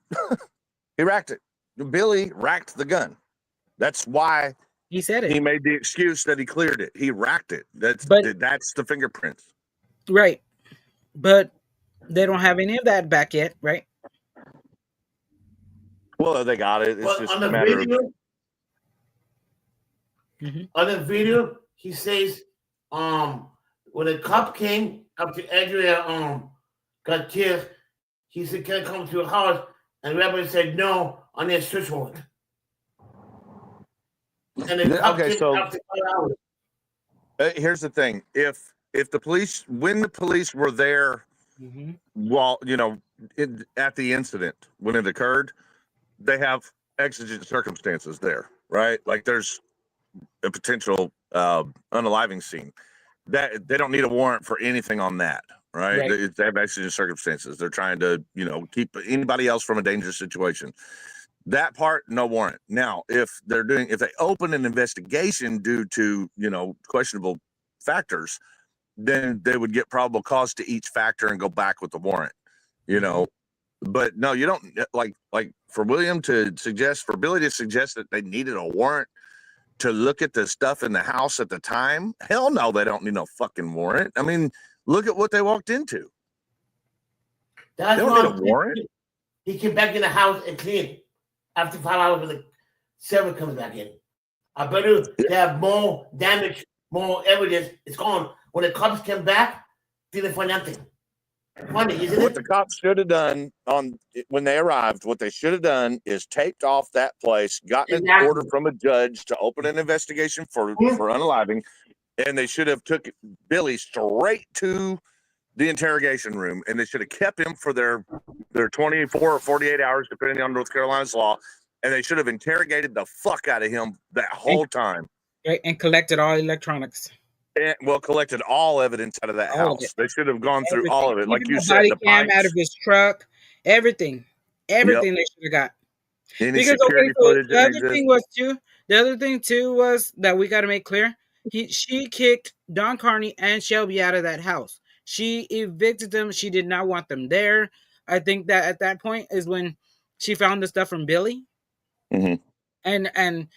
He racked it. Billy racked the gun. That's why He said it. he made the excuse that he cleared it. He racked it. That's the fingerprints. Right. But they don't have any of that back yet, right? Well, they got it. It's But just on a the matter video, of. on the video, he says, when the cop came after Andrea got killed, he said, "Can I come to your house?" And Rabbi said, "No," on their search warrant. And the cop Okay, came so after 5 hours. here's the thing: if when the police were there, while at the incident when it occurred, they have exigent circumstances there, right? Like, there's a potential unaliving scene that they don't need a warrant for anything on that, right? They have exigent circumstances. They're trying to keep anybody else from a dangerous situation. That part, no warrant. Now, if they open an investigation due to questionable factors, then they would get probable cause to each factor and go back with the warrant. But no, you don't like for Billy to suggest that they needed a warrant to look at the stuff in the house at the time. Hell no, they don't need no fucking warrant. I mean, look at what they walked into. That's They don't need a warrant. He came back in the house and cleaned after 5 hours when the servant comes back in. I bet you they have more damage, more evidence. It's gone. When the cops came back, didn't find nothing. Funny, isn't What it? the cops should have done when they arrived, what they should have done is taped off that place, gotten an order from a judge to open an investigation for unaliving, and they should have took Billy straight to the interrogation room, and they should have kept him for their 24 or 48 hours, depending on North Carolina's law, and they should have interrogated the fuck out of him that whole time. Right, and collected all electronics. Collected all evidence out of that All of house. They should have gone through Everything. all of it, Even like you the said. body The cam pipes, out of his truck, everything they should have got. any Because security so footage the that other exists. the other thing too was that we got to make clear. She kicked Don Carney and Shelby out of that house. She evicted them. She did not want them there. I think that at that point is when she found the stuff from Billy, and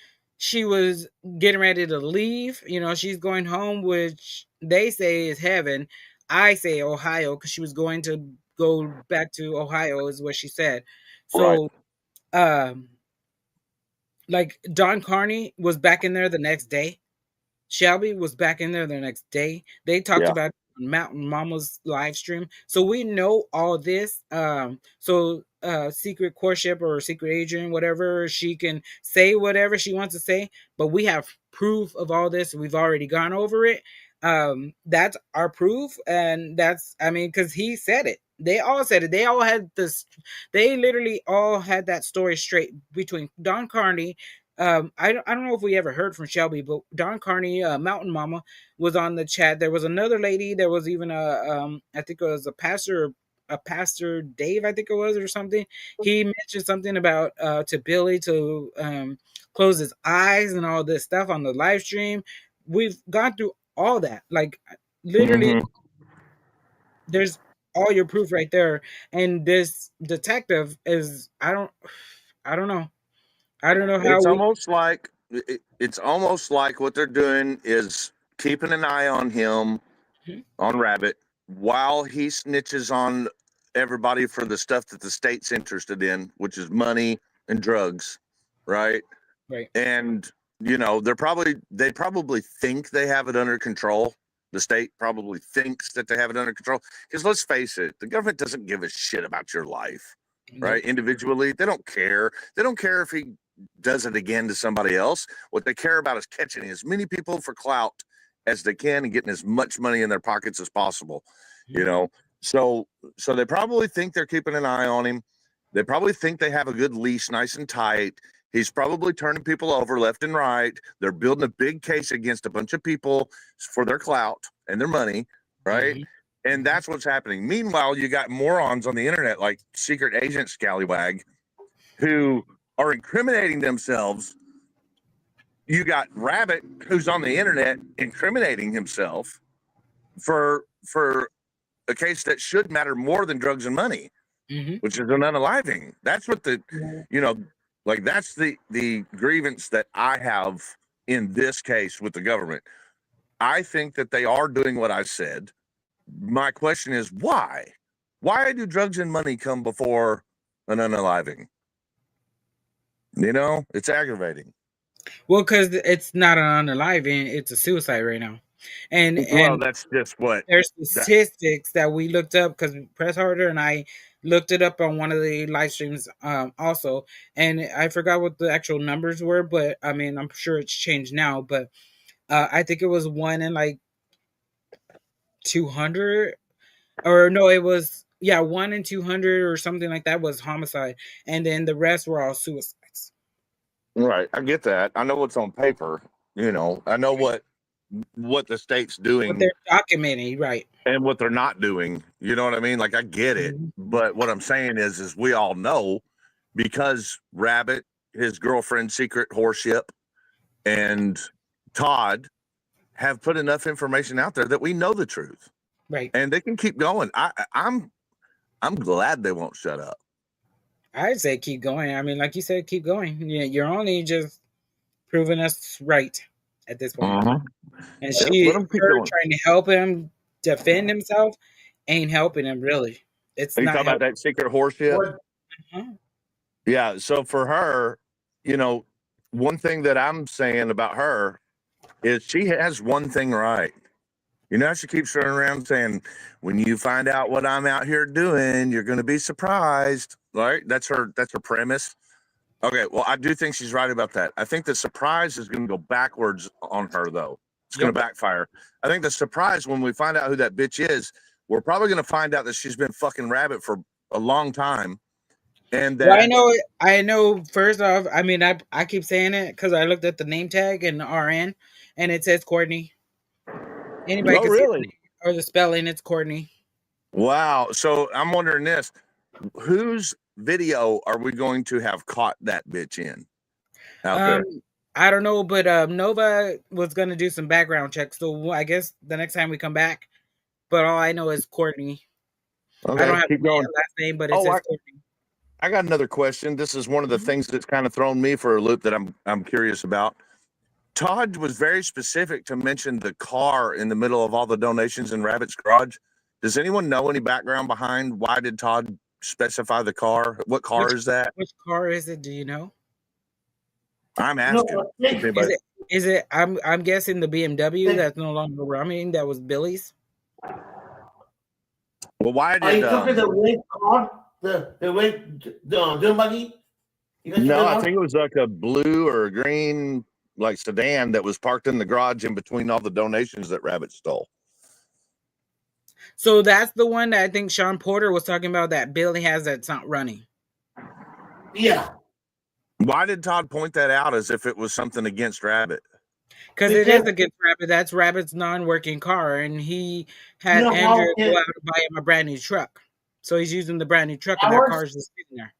she was getting ready to leave. She's going home, which they say is heaven. I say Ohio because she was going to go back to Ohio, is what she said. So, like Don Carney was back in there the next day. Shelby was back in there the next day. They talked Yeah. about it on Mountain Mama's live stream. So we know all this. So secret courtship or secret agent, whatever, she can say whatever she wants to say, but we have proof of all this. We've already gone over it. That's our proof, and that's, I mean, because he said it. They all said it. They all had this. They literally all had that story straight between Don Carney. I don't know if we ever heard from Shelby, but Don Carney, Mountain Mama, was on the chat. There was another lady. There was even I think it was a pastor Dave, I think it was, or something. He mentioned something about to Billy to close his eyes and all this stuff on the live stream. We've gone through all that, like literally. Mhm. There's all your proof right there, and this detective is I don't know. I don't know how It's we. almost like it's almost like what they're doing is keeping an eye on him, Mhm. on Rabbit, while he snitches on everybody for the stuff that the state's interested in, which is money and drugs, right? Right. And you know, they probably think they have it under control. The state probably thinks that they have it under control. Because let's face it, the government doesn't give a shit about your life, right? Individually, they don't care. They don't care if he does it again to somebody else. What they care about is catching as many people for clout as they can and getting as much money in their pockets as possible. You know, so they probably think they're keeping an eye on him. They probably think they have a good leash, nice and tight. He's probably turning people over left and right. They're building a big case against a bunch of people for their clout and their money, right? Mhm. And that's what's happening. Meanwhile, you got morons on the internet like Secret Agent Scallywag who are incriminating themselves. You got Rabbit, who's on the internet incriminating himself for a case that should matter more than drugs and money, Mhm. which is an unaliving. That's what the, you know, like that's the grievance that I have in this case with the government. I think that they are doing what I said. My question is why? Why do drugs and money come before an unaliving? You know, it's aggravating. Well, because it's not an unaliving, it's a suicide right now, and Well, that's just what there's that. statistics that we looked up because Press Harder and I looked it up on one of the live streams also, and I forgot what the actual numbers were, but I mean I'm sure it's changed now, but I think it was 1 in like 200, or no, it was 1 in 200 or something like that was homicide, and then the rest were all suicides. Right, I get that. I know what's on paper. You know, I know what the state's But doing they're documenting, right? and what they're not doing. You know what I mean? Like I get it, but what I'm saying is we all know because Rabbit, his girlfriend, Secret Horseship, and Todd have put enough information out there that we know the truth, Right. and they can keep going. I'm glad they won't shut up. I'd say keep going. I mean, like you said, keep going. Yeah, you're only just proving us right at this point. And Yeah, she, let 'em keep her going. trying to help him defend himself, ain't helping him really. It's Are you not talking about helping. that Secret Horseship? Uh-huh. Yeah. So for her, you know, one thing that I'm saying about her is she has one thing right. You know, she keeps running around saying, "When you find out what I'm out here doing, you're going to be surprised." Right? That's her premise. Okay. Well, I do think she's right about that. I think the surprise is going to go backwards on her, though. It's going to backfire. I think the surprise when we find out who that bitch is, we're probably going to find out that she's been fucking Rabbit for a long time, and Well, that I know. First off, I mean, I keep saying it because I looked at the name tag in the RN, and it says Courtney. Anybody oh can see the really? name or the spelling. It's Courtney. Wow. So I'm wondering this: whose video are we going to have caught that bitch in out there? I don't know, but Nova was gonna do some background checks, so I guess the next time we come back. But all I know is Courtney. I Okay, don't have keep a going. last name, but it Oh, says Courtney. I got another question. This is one of the things that's kind of thrown me for a loop that I'm curious about. Todd was very specific to mention the car in the middle of all the donations in Rabbit's garage. Does anyone know any background behind why did Todd specify the car? What car is that? Which car is it? Do you know? I'm No, asking. I think Anybody- Is it? I'm guessing the BMW Thank- that's no longer running. That was Billy's. Well, why Are you did talking the red car? The red the buggy? You guys no? talking I about? think it was like a blue or a green like sedan that was parked in the garage in between all the donations that Rabbit stole. So that's the one that I think Sean Porter was talking about that Billy has that's not running. Yeah. Why did Todd point that out as if it was something against Rabbit? Because it is Because- against Rabbit. That's Rabbit's non-working car, and he had You know how Andrea it- go out and buy him a brand new truck. So he's using the brand new truck, and I that was- car's just sitting there.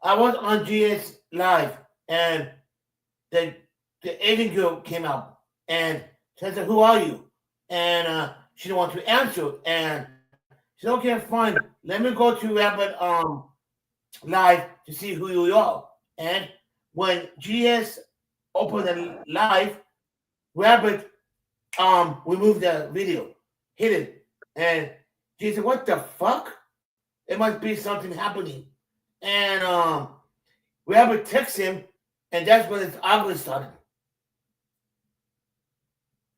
I was on GS Live and the Asian girl came out and said, "Who are you?" And she didn't want to answer. And she said, "Okay, fine. Let me go to Rabbit Live to see who you are." And when GS opened the live, Rabbit removed the video, hid it, and she said, "What the fuck? It must be something happening." And Rabbit texts him, and that's when his argument started.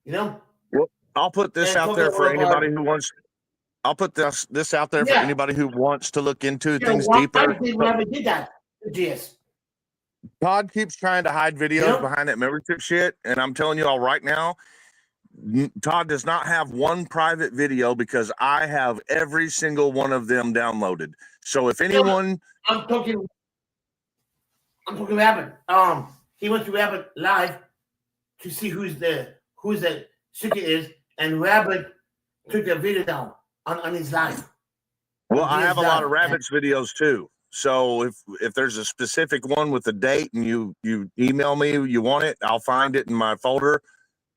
You know? I'll put this And out there talking for about- anybody who wants. I'll put this out there for Yeah. anybody who wants to look into Yeah, things why deeper. did Rabbit did that to GS? Todd keeps trying to hide videos Yeah. behind that membership shit, and I'm telling you all right now, Todd does not have one private video because I have every single one of them downloaded. So if anyone, I'm talking Rabbit. He went to Rabbit Live to see who's the secret is, and Rabbit took the video down on his live. well, I Yes, have a lot of that- Rabbits videos too. So if there's a specific one with the date and you email me, you want it, I'll find it in my folder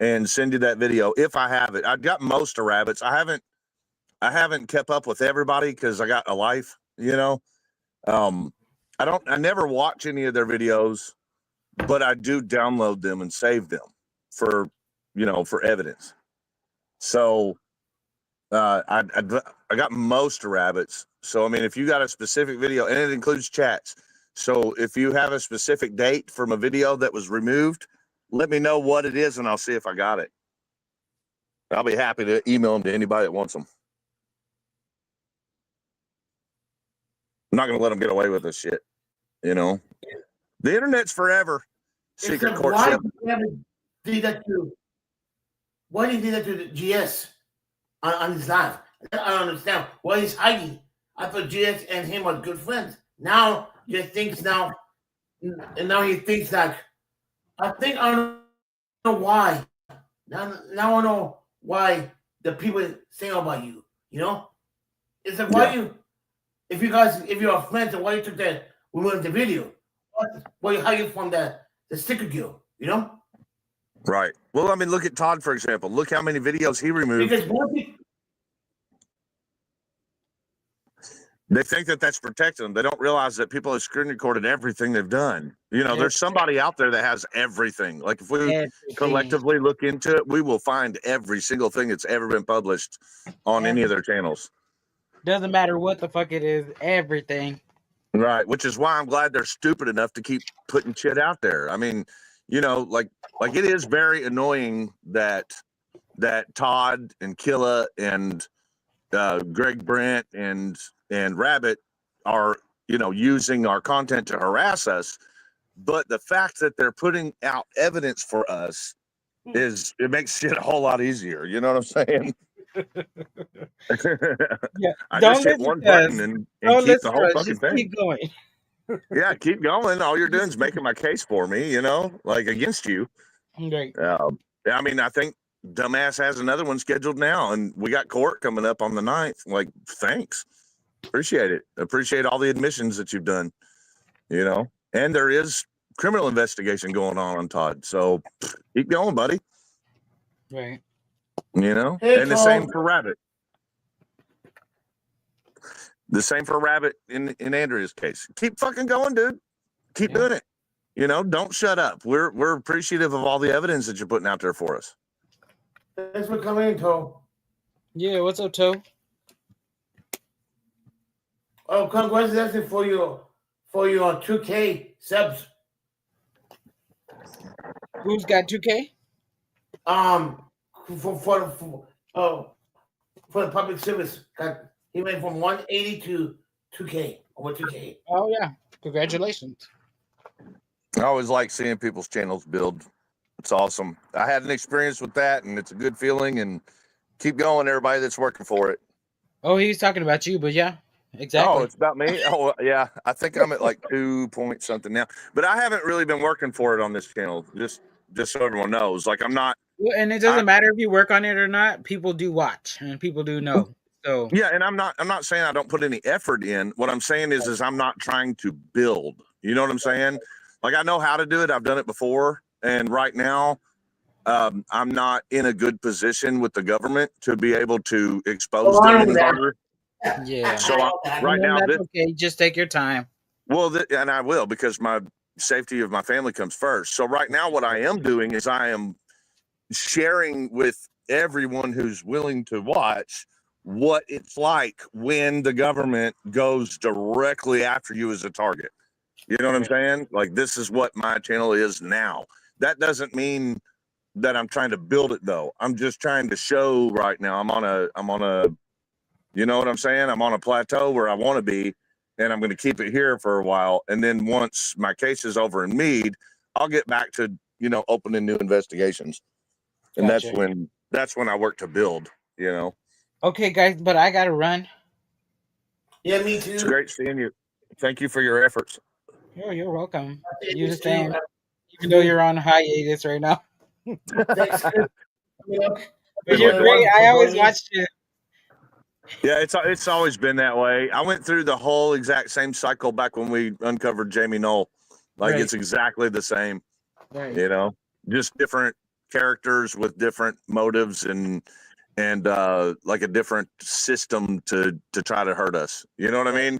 and send you that video if I have it. I've got most of Rabbits. I haven't kept up with everybody because I got a life, you know. I never watch any of their videos, but I do download them and save them for evidence. So I got most of Rabbits. So I mean, if you got a specific video, and it includes chats. So if you have a specific date from a video that was removed, let me know what it is, and I'll see if I got it. I'll be happy to email them to anybody that wants them. I'm not going to let them get away with this shit. You know, the internet's forever. Secret Except courtship. Why did Rabbit do that to? Why did he do that to the GS on his live? I don't understand why he's hiding. I thought GS and him are good friends. Now he thinks now, and now he thinks that. I don't know why. Now I know why the people say about you. You know, it's like why you, if you're friends, and why you took that we went the video? Why you hiding from the sticker girl? You know, Right. Well, I mean, look at Todd, for example. Look how many videos he removed. because more people. They think that that's protecting them. They don't realize that people have screen recorded everything they've done. You know, there's somebody out there that has everything. Like if we collectively look into it, we will find every single thing that's ever been published on any of their channels. Doesn't matter what the fuck it is, everything. Right. Which is why I'm glad they're stupid enough to keep putting shit out there. I mean, you know, like it is very annoying that Todd and Killa and Greg Brent and Rabbit are, you know, using our content to harass us. But the fact that they're putting out evidence for us it makes shit a whole lot easier. You know what I'm saying? Yeah. I Don't just hit listen one to us. button and Don't keep listen the whole to us. fucking Just thing. keep going. Yeah, keep going. All you're doing is making my case for me, you know, like against you. Right. I mean, I think dumbass has another one scheduled now, and we got court coming up on the 9th. Like, thanks. Appreciate it. Appreciate all the admissions that you've done, you know. And there is criminal investigation going on Todd. So keep going, buddy. Right. You know, Hey, and the Todd. same for Rabbit. The same for Rabbit in Andrea's case. Keep fucking going, dude. Keep doing it. You know, don't shut up. We're appreciative of all the evidence that you're putting out there for us. Thanks for coming in, Toe. Yeah, what's up, Toe? Oh, congratulations for your 2K subs. Who's got 2K? For the public service, he went from 180 to 2K over 2K. Oh yeah, congratulations. I always like seeing people's channels build. It's awesome. I had an experience with that, and it's a good feeling. And keep going, everybody that's working for it. Oh, he's talking about you, but yeah, exactly. Oh, it's about me. Oh, yeah. I think I'm at like 2 point something now, but I haven't really been working for it on this channel. Just so everyone knows, like I'm not. Well, and it doesn't matter if you work on it or not. People do watch, and people do know. So Yeah, and I'm not saying I don't put any effort in. What I'm saying is I'm not trying to build. You know what I'm saying? Like I know how to do it. I've done it before, and right now, I'm not in a good position with the government to be able to expose them any longer. yeah. So right now, that's okay. Just take your time. well, and I will, because my safety of my family comes first. So right now, what I am doing is I am sharing with everyone who's willing to watch what it's like when the government goes directly after you as a target. You know what I'm saying? Like this is what my channel is now. That doesn't mean that I'm trying to build it though. I'm just trying to show right now. I'm on a, you know what I'm saying? I'm on a plateau where I want to be, and I'm going to keep it here for a while. And then once my case is over in Meade, I'll get back to, opening new investigations. And Gotcha. that's when I work to build, Okay, guys, but I gotta run. Yeah, me too. It's great seeing you. Thank you for your efforts. You're welcome. Thank You you the same. too. Even though you're on hiatus right now. Thanks, Chris. But you're great. I always watched you. Yeah, it's always been that way. I went through the whole exact same cycle back when we uncovered Jamie Knoll. Like Right. it's exactly the same, Right. just different characters with different motives and like a different system to try to hurt us. You know what I mean?